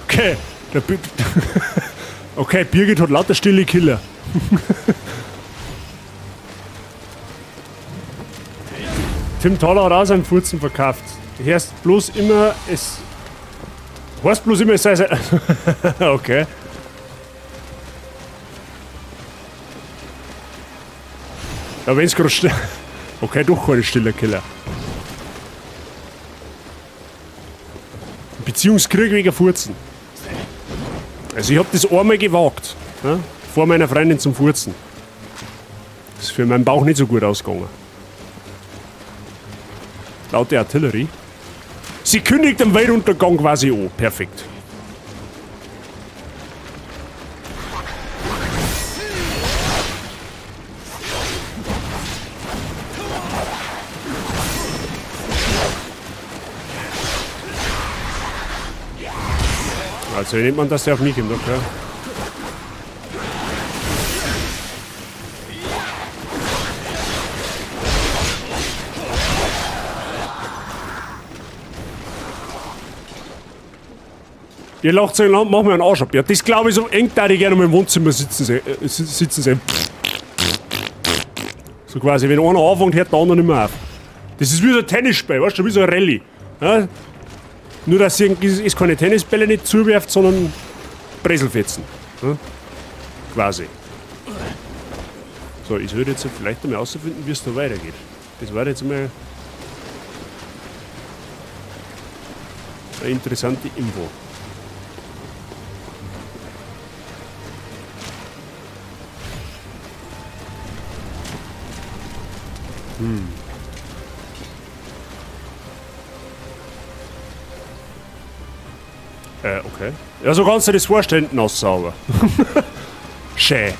Okay, okay, Birgit hat lauter stille Killer. Tim Thaler hat auch seinen Furzen verkauft. Heißt bloß immer, es sei. Okay. Ja, wenn's gerade still. Okay, doch keine stille Killer. Beziehungskrieg wegen Furzen. Also ich hab das einmal gewagt, ja, vor meiner Freundin zum Furzen. Das ist für meinen Bauch nicht so gut ausgegangen. Laute Artillerie. Sie kündigt den Weltuntergang quasi an. Perfekt. Also nimmt man das ja auf mich im Doktor. Ihr lacht so lang, machen wir einen Arsch ab. Ja, das glaube ich so eng, da ich gerne mal im Wohnzimmer sitzen sehen. So quasi, wenn einer anfängt, hört der andere nicht mehr auf. Das ist wie so ein Tennisspiel, weißt du, wie so ein Rallye. Ja? Nur, dass es keine Tennisbälle nicht zuwerft, sondern Breselfetzen. Ja? Quasi. So, ich würde jetzt vielleicht einmal herausfinden, wie es da weitergeht. Das war jetzt mal eine interessante Info. Okay. Ja, so kannst du dir das vorstellen, aussauber. Schön.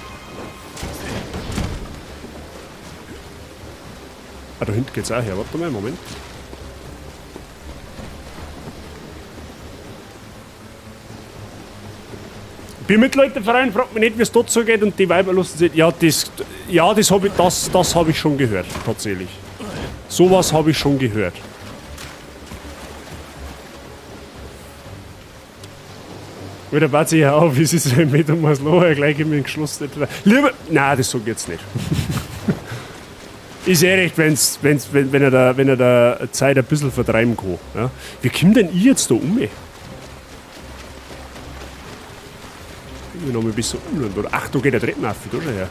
Ah, da hinten geht's auch her. Warte mal, Moment. Biermittelleute-Verein fragt mich nicht, wie es dort so geht und die Weiber lassen sich. Ja, das habe ich schon gehört, tatsächlich. Sowas habe ich schon gehört. Oder wart sich ja auf, wie sie sich mit um das Loch gleich in den geschlossen hat. Lieber. Nein, das sag ich jetzt nicht. Ist eh recht, wenn er da Zeit ein bisschen vertreiben kann. Ja? Wie kommt denn ich jetzt da um? Ich noch mal ein bisschen um. Ach, da geht der Treppen auf, da schon her.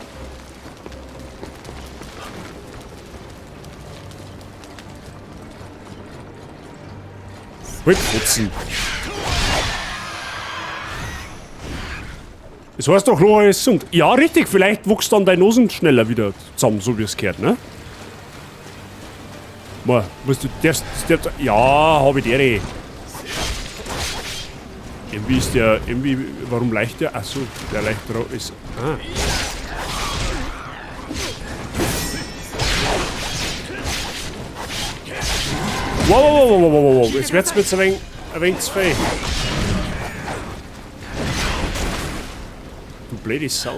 Halt putzen. Das heißt doch, Rohr ist gesund. Ja, richtig, vielleicht wächst dann dein Nosen schneller wieder zusammen, so wie es gehört, ne? Mal, musst du, ja, hab ich der. Irgendwie ist der, warum leicht der? Achso, der leichter ist, Wow, jetzt wird's mir ein wenig zu viel. Du blöde Sau.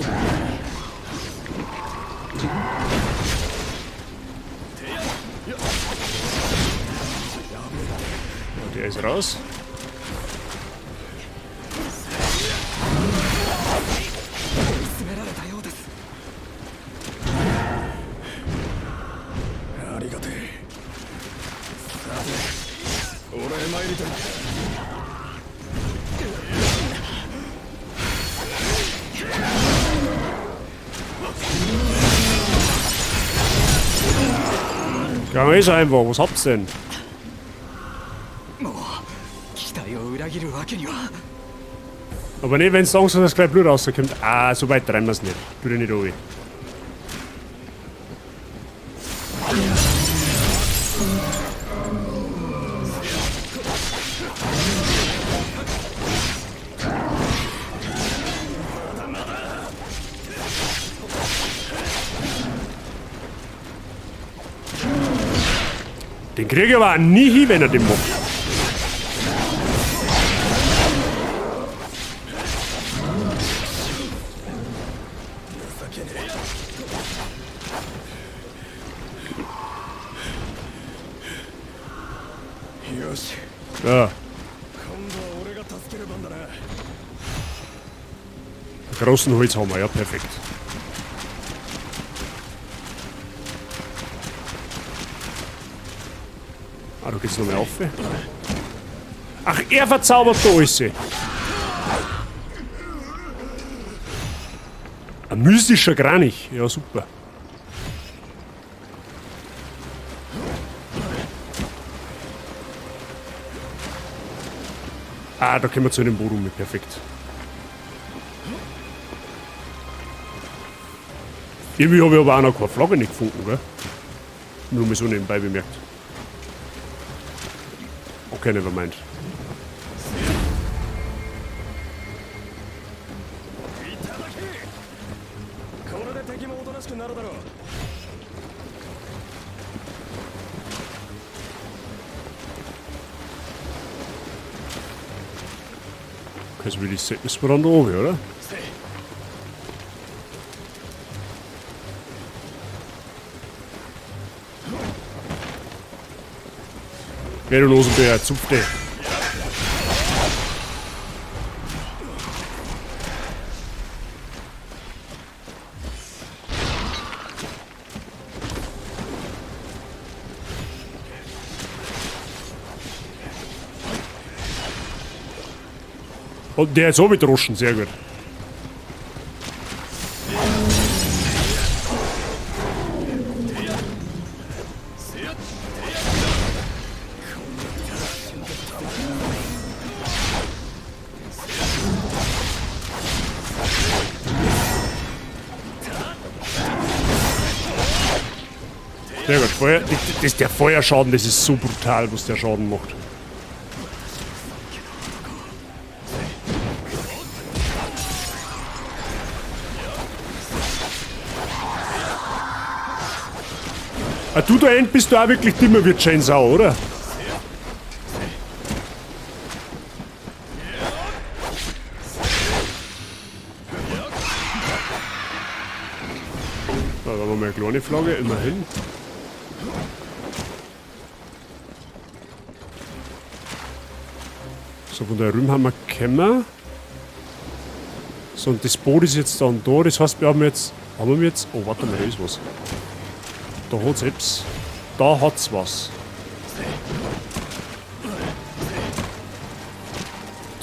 Der ist raus. Ja, ist einfach, was habt's denn? Aber nicht, wenn du Angst hast, dass gleich Blut rauskommt. Ah, so weit rennen wir's nicht. Tu dir nicht ruhig. Den krieg ich aber auch nie hin, wenn er den macht. Ja. Den großen Holzhammer, ja, perfekt. Ah, da geht's noch mehr auf. Ach, er verzaubert da alles. Ein mystischer Kranich. Ja, super. Ah, da können wir zu dem Boden mit. Perfekt. Irgendwie habe ich aber auch noch keine Flagge nicht gefunden, gell? Nur mal so nebenbei bemerkt. Okay, nevermind. Okay, so wie die Set ist man dann da oben, oder? Wer du los und der zupfte. Und der ist auch gedroschen, sehr gut. Sehr gut, Feuer, der Feuerschaden, das ist so brutal, was der Schaden macht. Ah, du da End bist du auch wirklich dimmer wie Chainsaw, oder? Da haben wir mal eine kleine Flagge, immerhin. So, von der Rüm haben wir Kämmer. So, und das Boot ist jetzt dann da. Das heißt, haben wir jetzt. Oh, warte mal, da ist was. Da hat's etwas. Da hat's was.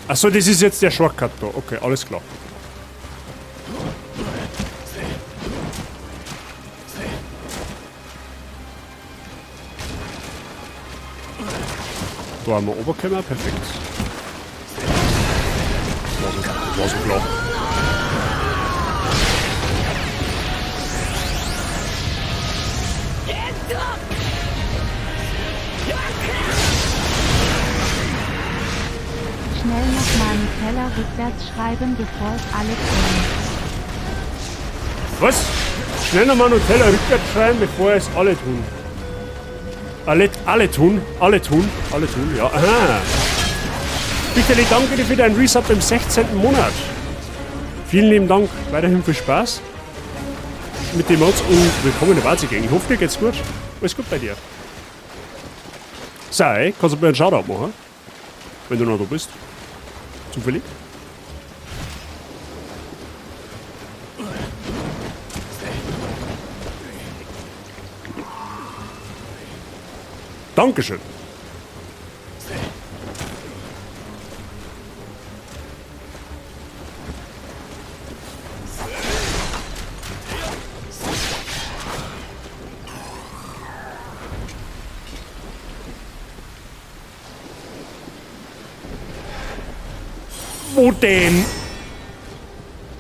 Achso, das ist jetzt der Shortcut da. Okay, alles klar. Da haben wir Oberkämmer, perfekt. Das war so klar. rückwärts schreiben, bevor es alle tun. Was? Schnell nochmal Nutella rückwärts schreiben, bevor es alle tun. Alle tun, ja. Aha. Bitte danke dir für deinen Resub im 16. Monat. Vielen lieben Dank. Weiterhin viel Spaß mit den Mods und willkommen in der Warzig-Gang. Ich hoffe, dir geht's gut. Alles gut bei dir. Sei, kannst du mir einen Shoutout machen? Wenn du noch da bist. Zufällig. Dankeschön. Wo denn?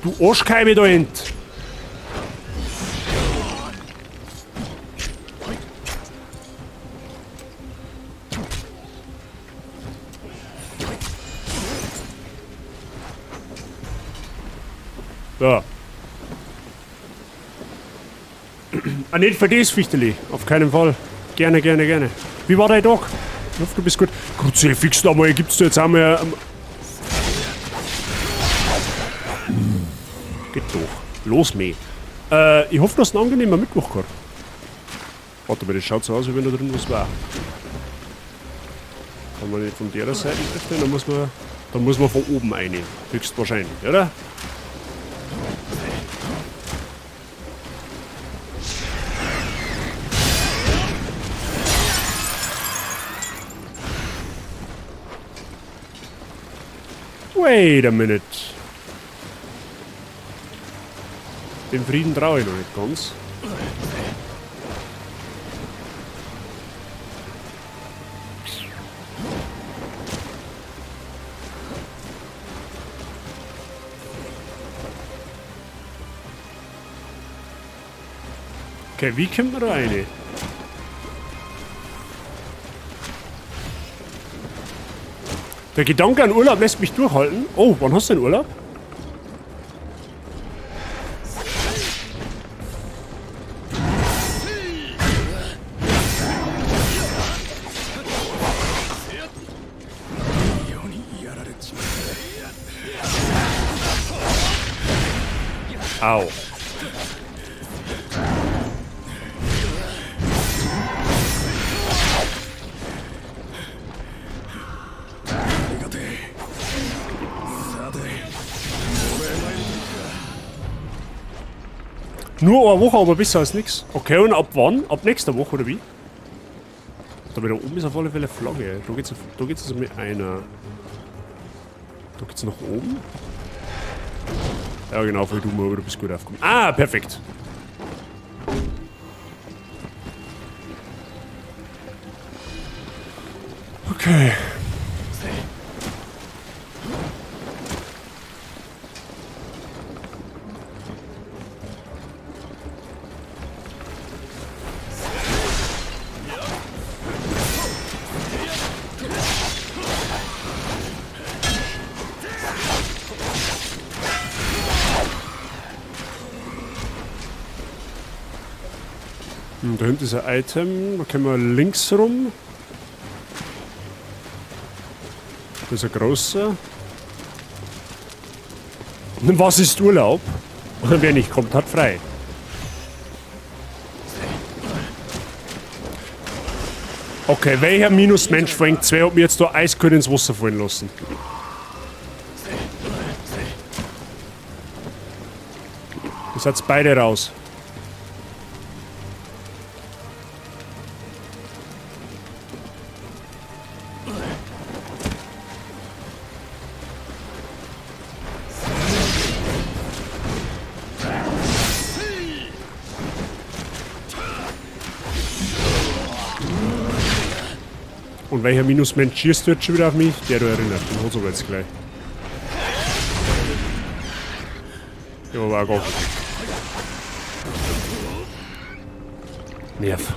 Du Arschkeibe da hint. Ja. Ah, nicht für das, Fichteli. Auf keinen Fall. Gerne, gerne, gerne. Wie war dein Tag? Ich hoffe, du bist gut. Gut, sehr fix da mal. Gibt's da jetzt einmal. Geht doch. Los, Meh. Ich hoffe, du hast einen angenehmen Mittwoch gehabt. Warte mal, das schaut so aus, wie wenn da drin was war. Kann man nicht von der Seite öffnen, dann muss man von oben rein. Höchstwahrscheinlich, oder? Wait a minute. Den Frieden traue ich noch nicht ganz. Okay, wie kommt man da rein? Der Gedanke an Urlaub lässt mich durchhalten. Oh, wann hast du denn Urlaub? Au. Nur eine Woche, aber besser als nichts. Okay, und ab wann? Ab nächster Woche, oder wie? Da oben ist auf alle Fälle Flagge. Da geht's also mit einer. Da geht's nach oben. Ja, genau, voll dumm, aber du bist gut aufgekommen. Ah, perfekt. Okay. Da hinten ist ein Item, da können wir links rum. Da ist ein großer. Was ist Urlaub? Wer nicht kommt, hat frei. Okay, welcher Minusmensch fängt 2 hat mir jetzt da eiskalt ins Wasser fallen lassen? Ihr seid beide raus. Und welcher Minusmensch schießt jetzt schon wieder auf mich? Der da erinnert, den hol's aber jetzt gleich. Ja, war gar nicht. Nerv.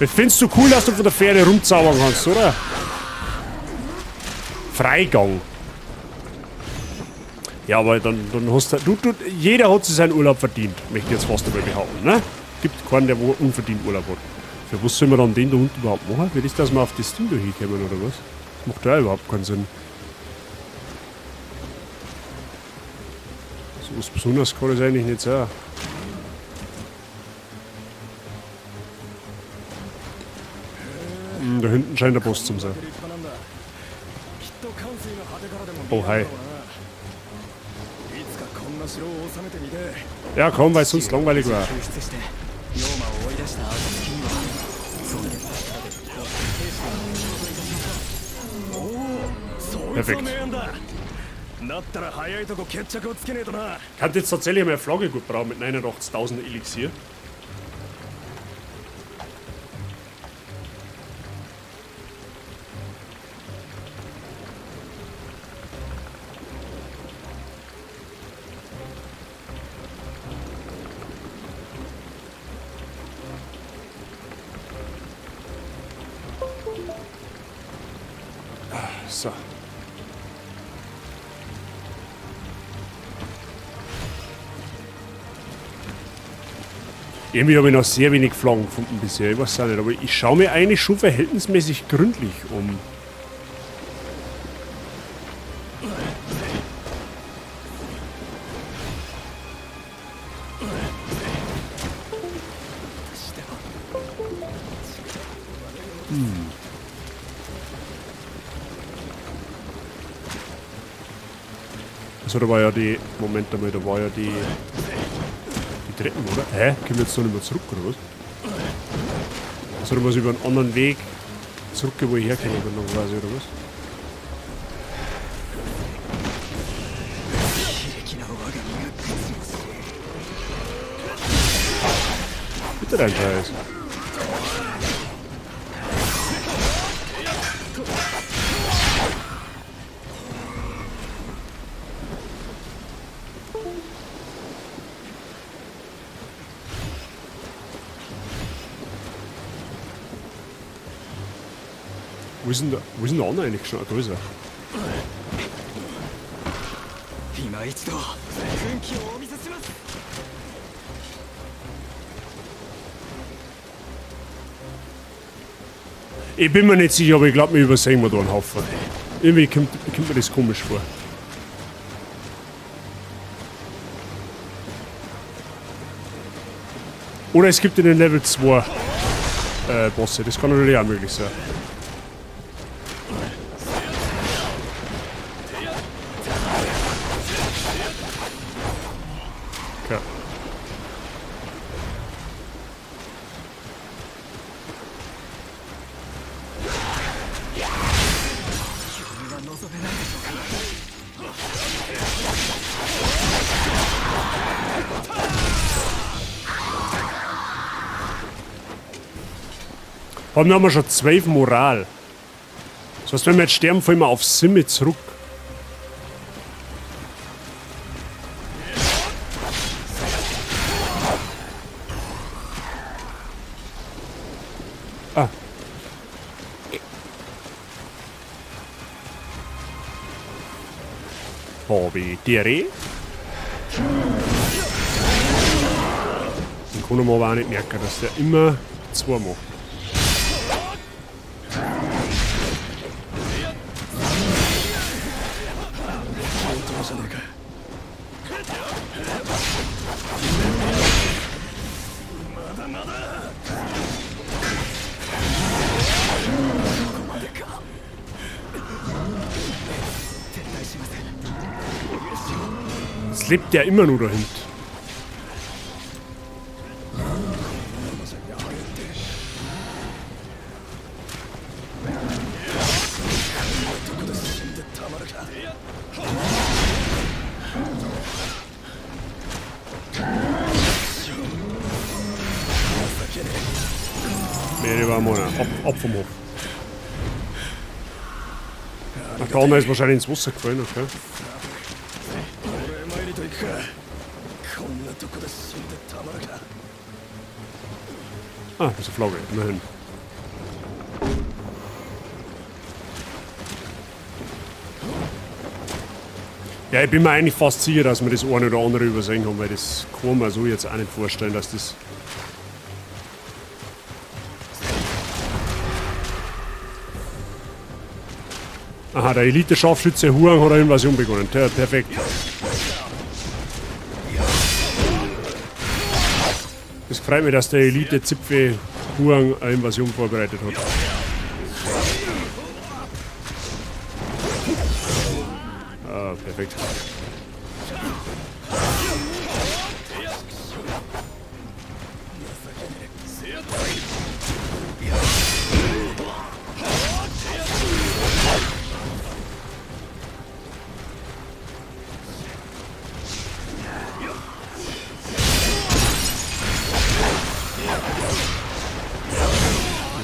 Das findest du cool, dass du von der Fähre rumzaubern kannst, oder? Freigang. Ja, aber dann hast du... Jeder hat sich seinen Urlaub verdient, möchte ich jetzt fast einmal behaupten, ne? Gibt keinen, der wo unverdient Urlaub hat. Für was soll man dann den da unten überhaupt machen? Will ich, dass wir auf das Ding da hinkommen, oder was? Das macht ja überhaupt keinen Sinn. So was Besonderes kann das eigentlich nicht sein. Da hinten scheint der Boss zu sein. Oh, hi. Ja, komm, weil es sonst langweilig war. Perfekt. Kann jetzt tatsächlich mal eine Flagge gut brauchen mit 89.000 Elixier. So. Irgendwie habe ich noch sehr wenig Flaggen gefunden bisher, ich weiß auch nicht, aber ich schaue mir eigentlich schon verhältnismäßig gründlich um. Also da war ja die... Moment einmal, da war ja die Treppen, oder? Hä? Können wir jetzt da nicht mehr zurück, oder was? Also da muss ich über einen anderen Weg zurückgehen, wo ich herkomme, dann quasi, oder was? Bitte dein Scheiß. Wo ist denn der andere eigentlich schon? Da ist er. Ich bin mir nicht sicher, aber ich glaube, wir übersehen wir da einen Haufen. Irgendwie kommt mir das komisch vor. Oder es gibt in den Level 2 Bosse, das kann natürlich auch möglich sein. Okay. Dann haben wir schon 12 Moral. Das heißt, wenn wir jetzt sterben, fallen wir auf Simme zurück. Ah. Hobby Diarrhee. Den kann man aber auch nicht merken, dass der immer 2 macht. Es lebt ja immer nur dahinter. Nee, war mal ab vom Hof. Der andere ist wahrscheinlich ins Wasser gefallen, okay. Ah, das ist eine Flagge, immerhin. Ja, ich bin mir eigentlich fast sicher, dass wir das eine oder andere übersehen haben, weil das kann man so jetzt auch nicht vorstellen, dass das... Aha, der Elite-Scharfschütze Huang hat eine Invasion begonnen. Perfekt. Es freut mich, dass der Elite-Zipfel Huang eine Invasion vorbereitet hat. Ah, perfekt.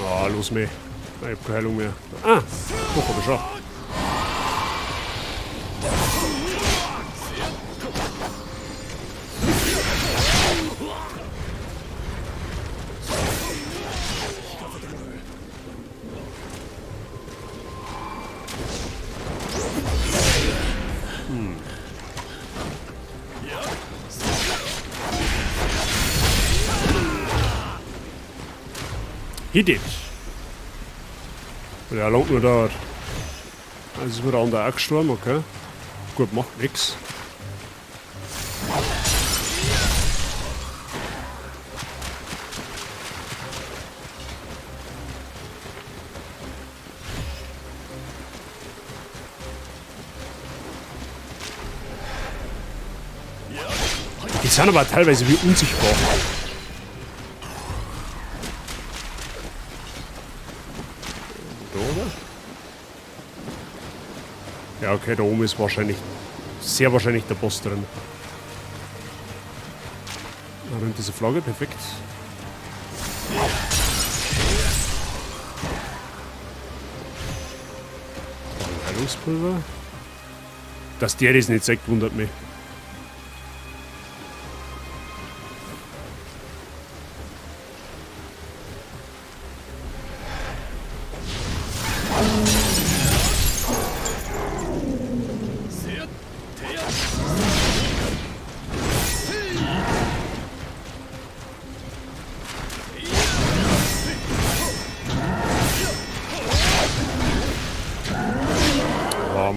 Ja, los mehr. Ich hab keine Heilung mehr. Ah, doch, hab ich schon. Hit it. Ja, lang nur dauert. Also ist wieder an der auch gestorben, okay. Gut, macht nix. Die sind aber teilweise wie unsichtbar. Ja, okay, da oben ist wahrscheinlich, sehr wahrscheinlich der Boss drin. Da nimmt diese Flagge, perfekt. Heilungspulver. Dass der das nicht sagt, wundert mich.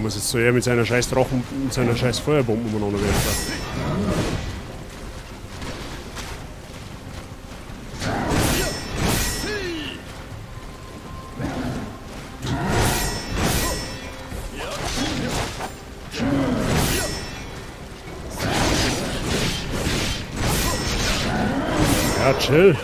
Muss jetzt so eher mit seiner scheiß Drachen und seiner scheiß Feuerbombe umeinander werfen. Ja, chill.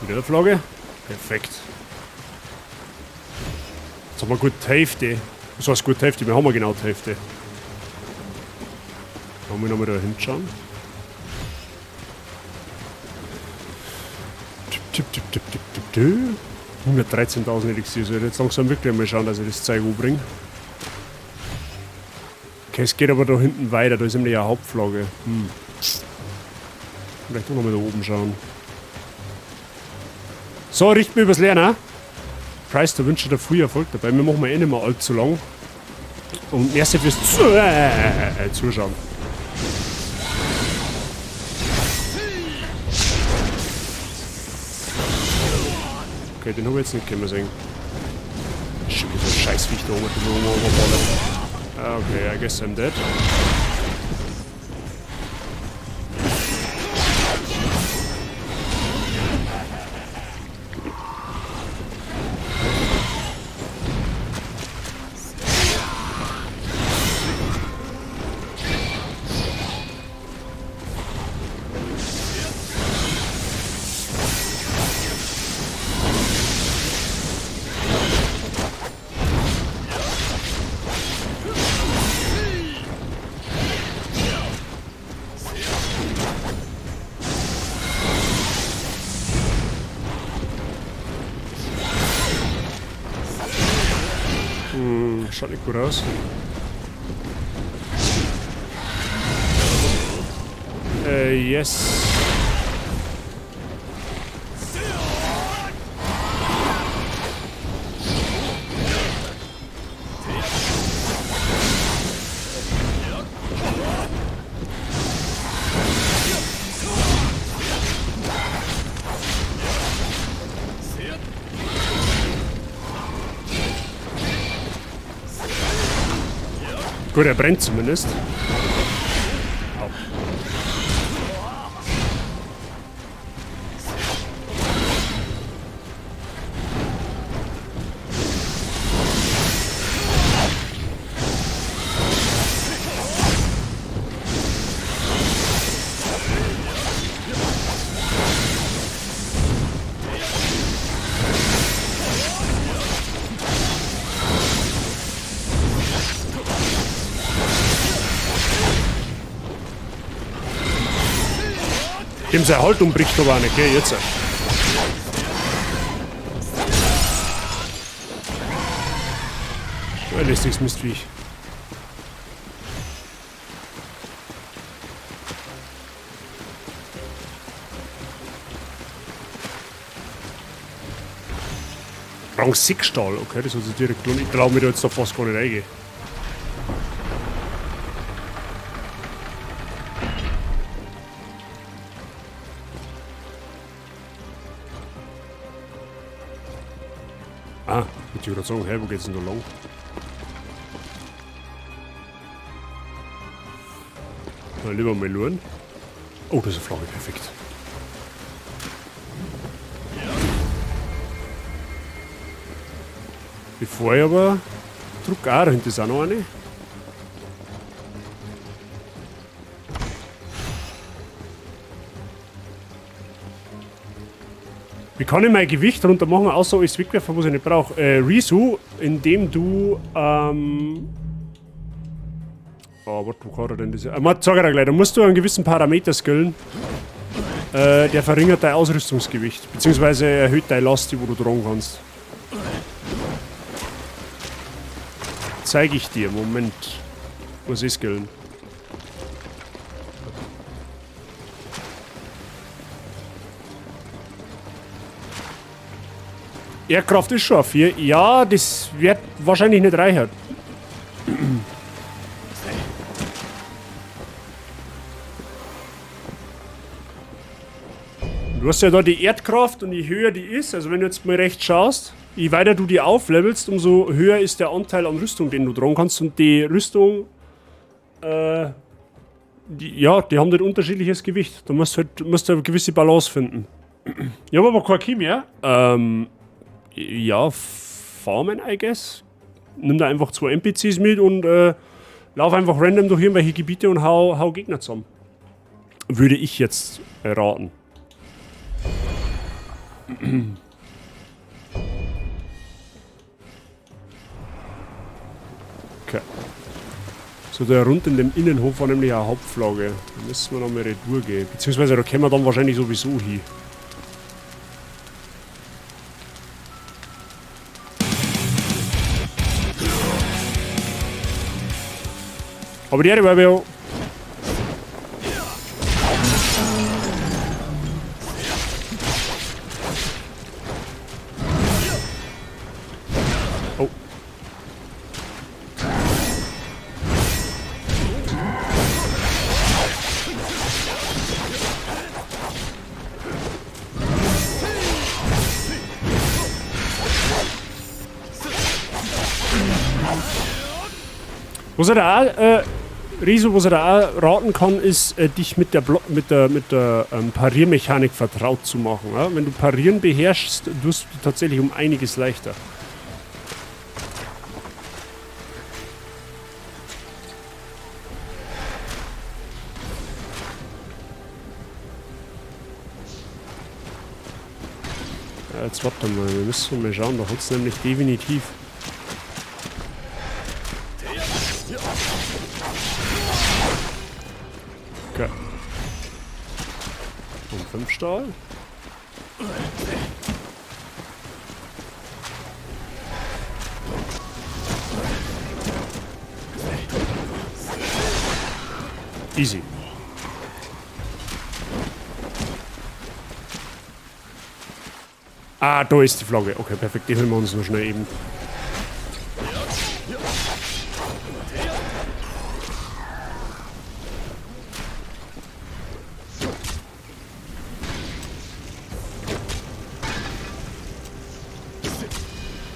Wieder eine Flagge. Perfekt. Jetzt haben wir gut die Hälfte. Was heißt gut die Hälfte? Wir haben genau die Hälfte. Wollen wir nochmal da hinschauen? 113.000 Elixier. Soll ich jetzt langsam wirklich mal schauen, dass ich das Zeug umbringe. Okay, es geht aber da hinten weiter. Da ist nämlich eine Hauptflagge. Vielleicht auch nochmal da oben schauen. So, richten wir übers Lernen. Price, da wünsche ich dir viel Erfolg dabei. Wir machen eh nicht mehr allzu lang. Und merci fürs Zuschauen. Okay, den habe ich jetzt nicht können sehen. Schon wieder so ein Scheißviech da oben. Okay, I guess I'm dead. Schaut nicht gut aus. Yes. Gut, er brennt zumindest. Au. Dem seine Haltung bricht aber auch nicht, gell, jetzt. Ein lästiges Mistviech. Rang 6 Stahl, okay, das hat sich direkt gelohnt. Ich traue mir da jetzt da fast gar nicht reingehen. Ah, ich würde sagen, hey, wo geht's denn da lang? Mal lieber Melonen. Oh, das ist eine Flagge, perfekt. Bevor ich aber druck auch, dahinter ist auch noch eine. Wie kann ich mein Gewicht runter machen, außer alles wegwerfen, was ich nicht brauche? Risu, indem du, oh, warte, wo kann er denn das? Sag ich dir gleich, da musst du einen gewissen Parameter skillen. Der verringert dein Ausrüstungsgewicht, beziehungsweise erhöht deine Last, die wo du tragen kannst. Zeige ich dir, Moment. Muss ich skillen. Aircraft ist schon auf 4. Ja, das wird wahrscheinlich nicht reichen. Du hast ja da die Erdkraft und je höher die ist, also wenn du jetzt mal recht schaust, je weiter du die auflevelst, umso höher ist der Anteil an Rüstung, den du tragen kannst. Und die Rüstung, die haben halt unterschiedliches Gewicht. Da musst du eine gewisse Balance finden. Ich habe aber kein Ki mehr. Ja, farmen, I guess. Nimm da einfach 2 NPCs mit und lauf einfach random durch irgendwelche Gebiete und hau Gegner zusammen. Würde ich jetzt raten. Okay. So, da rund in dem Innenhof war nämlich eine Hauptflagge. Da müssen wir noch mal retour gehen. Beziehungsweise da können wir dann wahrscheinlich sowieso hin. Aber die Erde war ja. Oh. Was er da auch, Riso, was er da auch raten kann, ist, dich mit der Pariermechanik vertraut zu machen. Ja? Wenn du Parieren beherrschst, wirst du tatsächlich um einiges leichter. Ja, jetzt warte mal, wir müssen mal schauen, da hat es nämlich definitiv. Okay. Und 5 Stahl. Easy. Ah, da ist die Flagge. Okay, perfekt. Die holen wir uns noch schnell eben.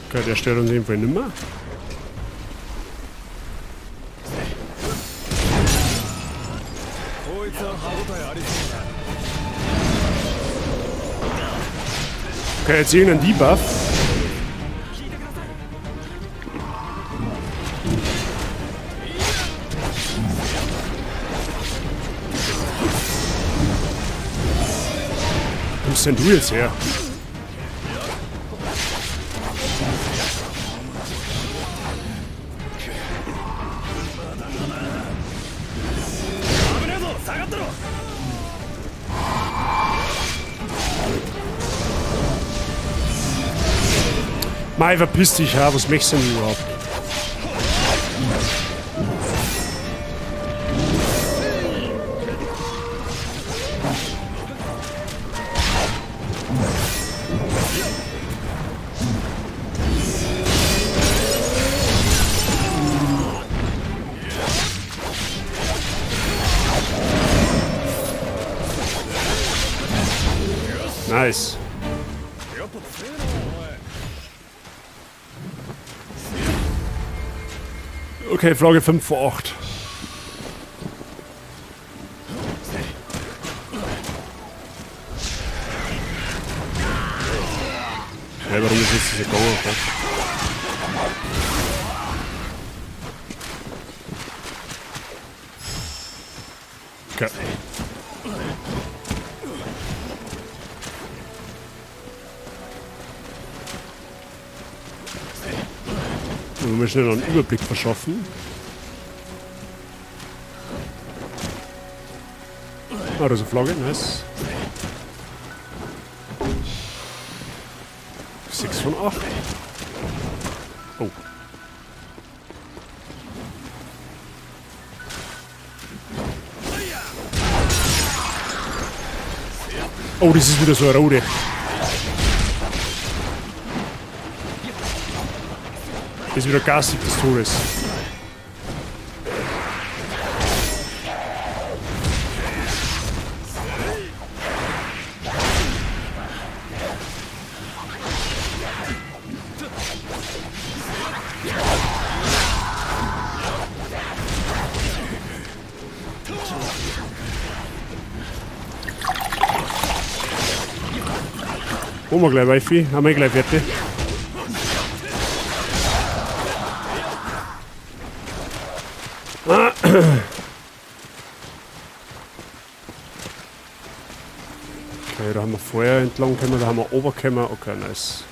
Okay, der stört uns jedenfalls nicht mehr. Okay, jetzt irgendein Debuff. Wo kommst denn du jetzt her? Mai, verpiss dich, ja, was machst du denn überhaupt? Nice. Okay, Flagge 5 vor 8. Hey, warum ist jetzt diese gegangen? Okay. Wir müssen schnell einen Überblick verschaffen. Ah, da ist eine Flagge, nice. 6 von 8. Oh. Oh, das ist wieder so eine rote. Das ist wieder garstig des Todes. Holen wir gleich Wifi, haben wir gleich fertig. Okay, da haben wir Feuer entlang gekommen, da haben wir obergekommen. Okay, nice.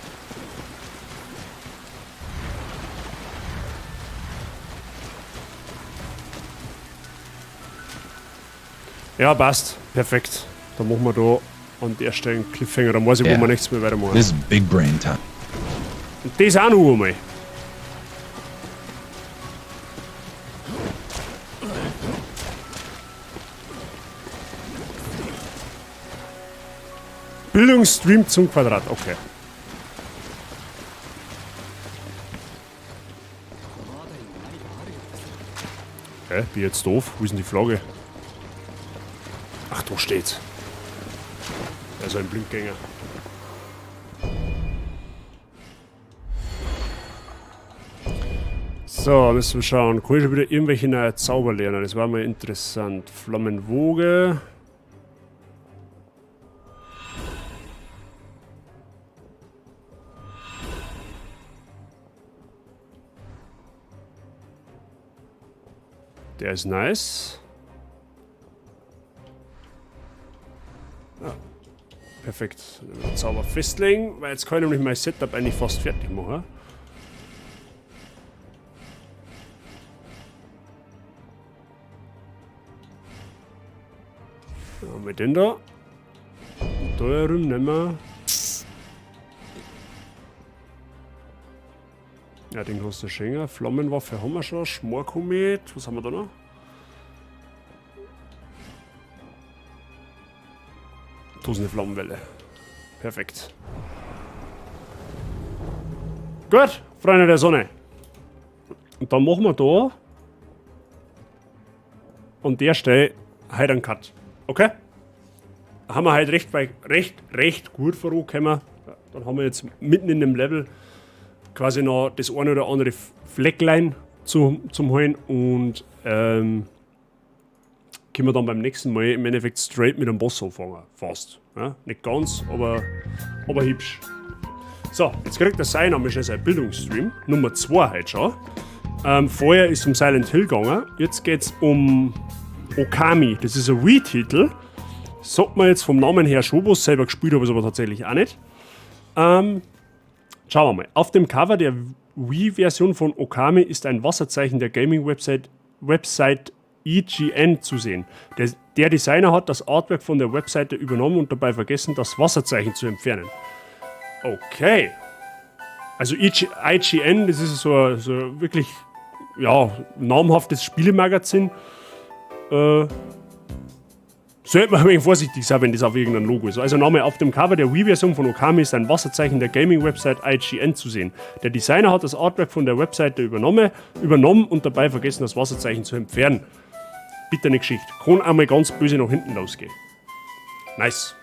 Ja, passt. Perfekt. Dann machen wir da an der Stelle einen Cliffhanger. Dann weiß ich, wo wir nichts mehr weitermachen. This is big brain time. Und das auch noch einmal. Bildungsstream zum Quadrat, okay. Hä? Bin jetzt doof? Wo ist denn die Flagge? Ach, da steht's. Also ein Blindgänger. So, müssen wir schauen. Kann ich schon wieder irgendwelche neue Zauber lernen? Das war mal interessant. Flammenwoge. Der ist nice. Ah, perfekt. Zauber festlegen, weil jetzt kann ich nämlich mein Setup eigentlich fast fertig machen. Dann haben wir den da. Und da herum nehmen wir. Ja, den kannst du schenken. Flammenwaffe haben wir schon. Schmorkomet. Was haben wir da noch? Tosende Flammenwelle. Perfekt. Gut, Freunde der Sonne. Und dann machen wir da an der Stelle heute einen Cut. Okay? Haben wir halt recht gut vorangekommen. Dann haben wir jetzt mitten in dem Level quasi noch das eine oder andere Flecklein zum Holen und können wir dann beim nächsten Mal im Endeffekt straight mit dem Boss anfangen. Fast. Ja? Nicht ganz, aber hübsch. So, jetzt kriegt der Sein nämlich schon sein Bildungsstream. Nummer 2 heute schon. Vorher ist es um Silent Hill gegangen. Jetzt geht es um Okami. Das ist ein Wii-Titel. Sagt man jetzt vom Namen her schon was. Selber gespielt habe ich es aber tatsächlich auch nicht. Schauen wir mal. Auf dem Cover der Wii-Version von Okami ist ein Wasserzeichen der Gaming-Website IGN zu sehen. Der Designer hat das Artwork von der Webseite übernommen und dabei vergessen, das Wasserzeichen zu entfernen. Okay. Also IGN, das ist so wirklich namhaftes Spielemagazin. Sollte man ein wenig vorsichtig sein, wenn das auf irgendein Logo ist. Also Name auf dem Cover der Wii-Version von Okami ist ein Wasserzeichen der Gaming-Website IGN zu sehen. Der Designer hat das Artwork von der Webseite übernommen und dabei vergessen, das Wasserzeichen zu entfernen. Bitte eine Geschichte. Kann einmal ganz böse nach hinten losgehen. Nice.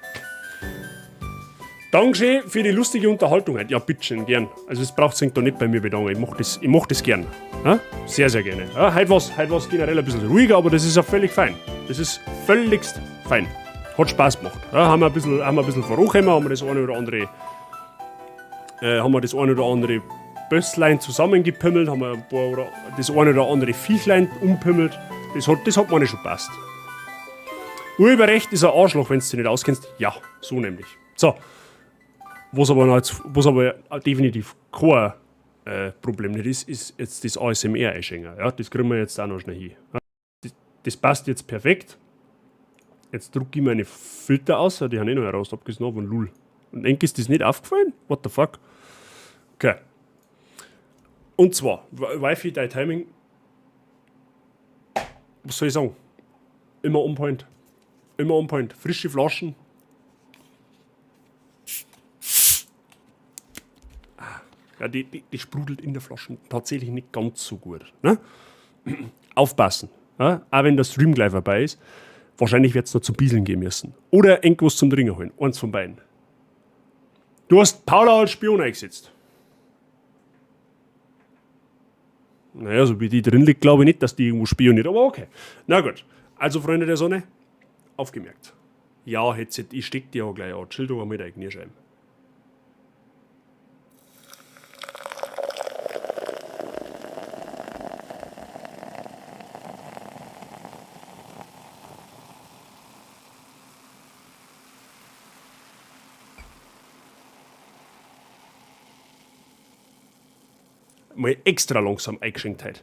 Dankeschön für die lustige Unterhaltung heute. Ja, bitteschön, gern. Also es braucht sich da nicht bei mir bedanken. Ich mach das gern. Ja? Sehr, sehr gerne. Ja, heute war's generell ein bisschen ruhiger, aber das ist auch völlig fein. Das ist völligst fein. Hat Spaß gemacht. Ja, haben wir ein bisschen vorangekommen, haben wir das eine oder andere Bösslein zusammengepimmelt, haben wir das eine oder andere Viechlein umpimmelt. Das hat mir schon passt. Urheberrecht ist ein Arschloch, wenn du dich nicht auskennst. Ja, so nämlich. So. Was aber definitiv kein Problem nicht ist jetzt das ASMR-Einschenken. Ja, das kriegen wir jetzt auch noch schnell hin. Ja, das passt jetzt perfekt. Jetzt drücke ich meine Filter aus, die habe ich noch heraus, abgesehen von Lul. Und denke, ist das nicht aufgefallen? What the fuck? Okay. Und zwar, Wi-Fi, dein Timing. Was soll ich sagen? Immer on point. Immer on point. Frische Flaschen. Ja, die sprudelt in der Flasche tatsächlich nicht ganz so gut. Ne? Aufpassen. Ja? Auch wenn der Stream gleich vorbei ist. Wahrscheinlich wird es noch zum Bieseln gehen müssen. Oder irgendwas zum Trinken holen. Eins von beiden. Du hast Paula als Spion eingesetzt. Naja, so wie die drin liegt, glaube ich nicht, dass die irgendwo spioniert. Aber okay. Na gut. Also, Freunde der Sonne, aufgemerkt. Ja, Headset, ich stecke dir auch gleich an. Chill doch mit der Ignierscheiben. Mal extra langsam eingeschenkt heute.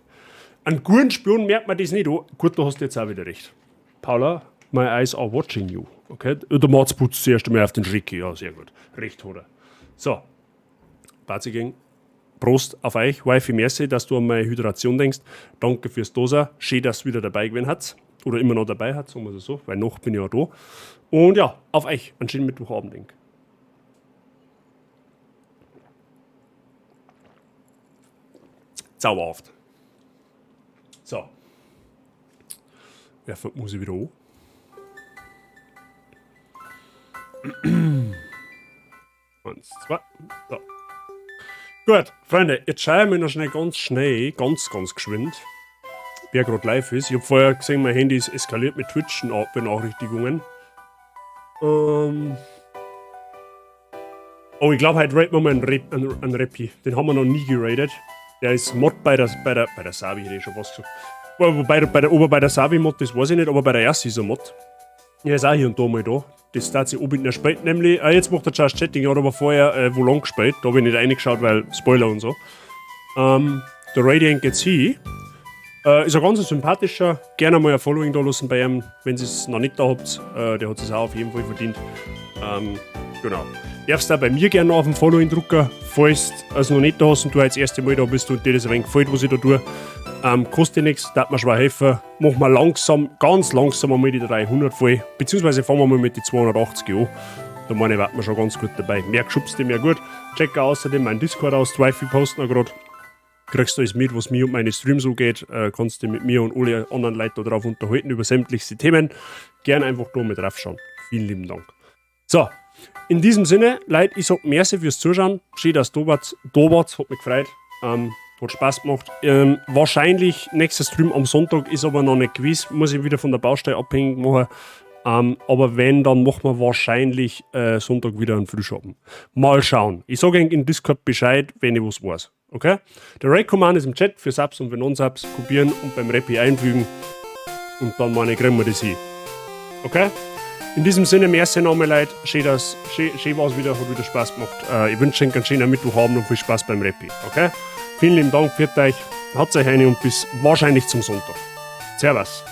An guten Spion merkt man das nicht. Oh, gut, da hast du jetzt auch wieder recht. Paula, my eyes are watching you. Okay? Der Mats putzt zuerst einmal auf den Schrecki. Ja, sehr gut. Recht hat er. So. Bazigang. Prost auf euch. Wifi, merci, dass du an meine Hydration denkst. Danke fürs Dosen. Schön, dass du wieder dabei gewesen hast. Oder immer noch dabei hat, sagen wir es so. Weil noch bin ich ja da. Und ja, auf euch. Einen schönen Mittwochabend, denk. Zauberhaft. So. Werfen muss ich wieder an. Eins, zwei. So. Gut, Freunde, jetzt schauen wir noch ganz geschwind, wer gerade live ist. Ich habe vorher gesehen, mein Handy ist eskaliert mit Twitch-Benachrichtigungen. Oh, ich glaube, heute raten wir mal einen Rappi. Den haben wir noch nie geratet. Der ist Mod bei der Sabi, hätte ich schon was gesagt. Wobei bei der Sabi-Mod, das weiß ich nicht, aber bei der ersten ist er Mod. Er ist auch hier und da mal da. Das tat sich oben gespielt, nämlich, jetzt macht der Just Chatting, er hat aber vorher wo lang gespielt, da habe ich nicht reingeschaut, weil Spoiler und so. Der Radiant geht's hin. Ist ein ganz sympathischer, gerne mal ein Following da lassen bei ihm, wenn ihr es noch nicht da habt. Der hat es auch auf jeden Fall verdient. Genau. Darfst auch bei mir gerne noch auf den Following drücken, falls du es noch nicht da hast und du das erste Mal da bist und dir das ein wenig gefällt, was ich da tue. Kostet nichts, darf mir schwer helfen. Machen wir langsam, ganz langsam einmal die 300 voll. Beziehungsweise fangen wir mal mit die 280 an. Da meine ich, warten wir schon ganz gut dabei. Mehr geschubst, mehr gut. Check außerdem meinen Discord aus, die Wifi posten wir gerade. Kriegst du alles mit, was mir und meine Streams so geht. Kannst dich mit mir und alle anderen Leuten darauf unterhalten über sämtliche Themen. Gerne einfach da mit draufschauen. Vielen lieben Dank. So, in diesem Sinne, Leute, ich sag merci fürs Zuschauen. Schön, dass du da warst. Hat mich gefreut. Hat Spaß gemacht. Wahrscheinlich nächster Stream am Sonntag ist aber noch nicht gewiss. Muss ich wieder von der Baustelle abhängig machen. Aber wenn, dann machen wir wahrscheinlich Sonntag wieder einen Frühschoppen. Mal schauen. Ich sage in Discord Bescheid, wenn ich was weiß. Okay? Der Raid-Command ist im Chat für Subs und für Non-Subs. Kopieren und beim Rappi einfügen. Und dann meine ich, kriegen wir das hin. Okay? In diesem Sinne, merci nochmal, Leute. Schön war es wieder, hat wieder Spaß gemacht. Ich wünsche euch einen schönen Mittwoch und viel Spaß beim Rappi. Okay? Vielen lieben Dank, für euch. Haut euch eine und bis wahrscheinlich zum Sonntag. Servus.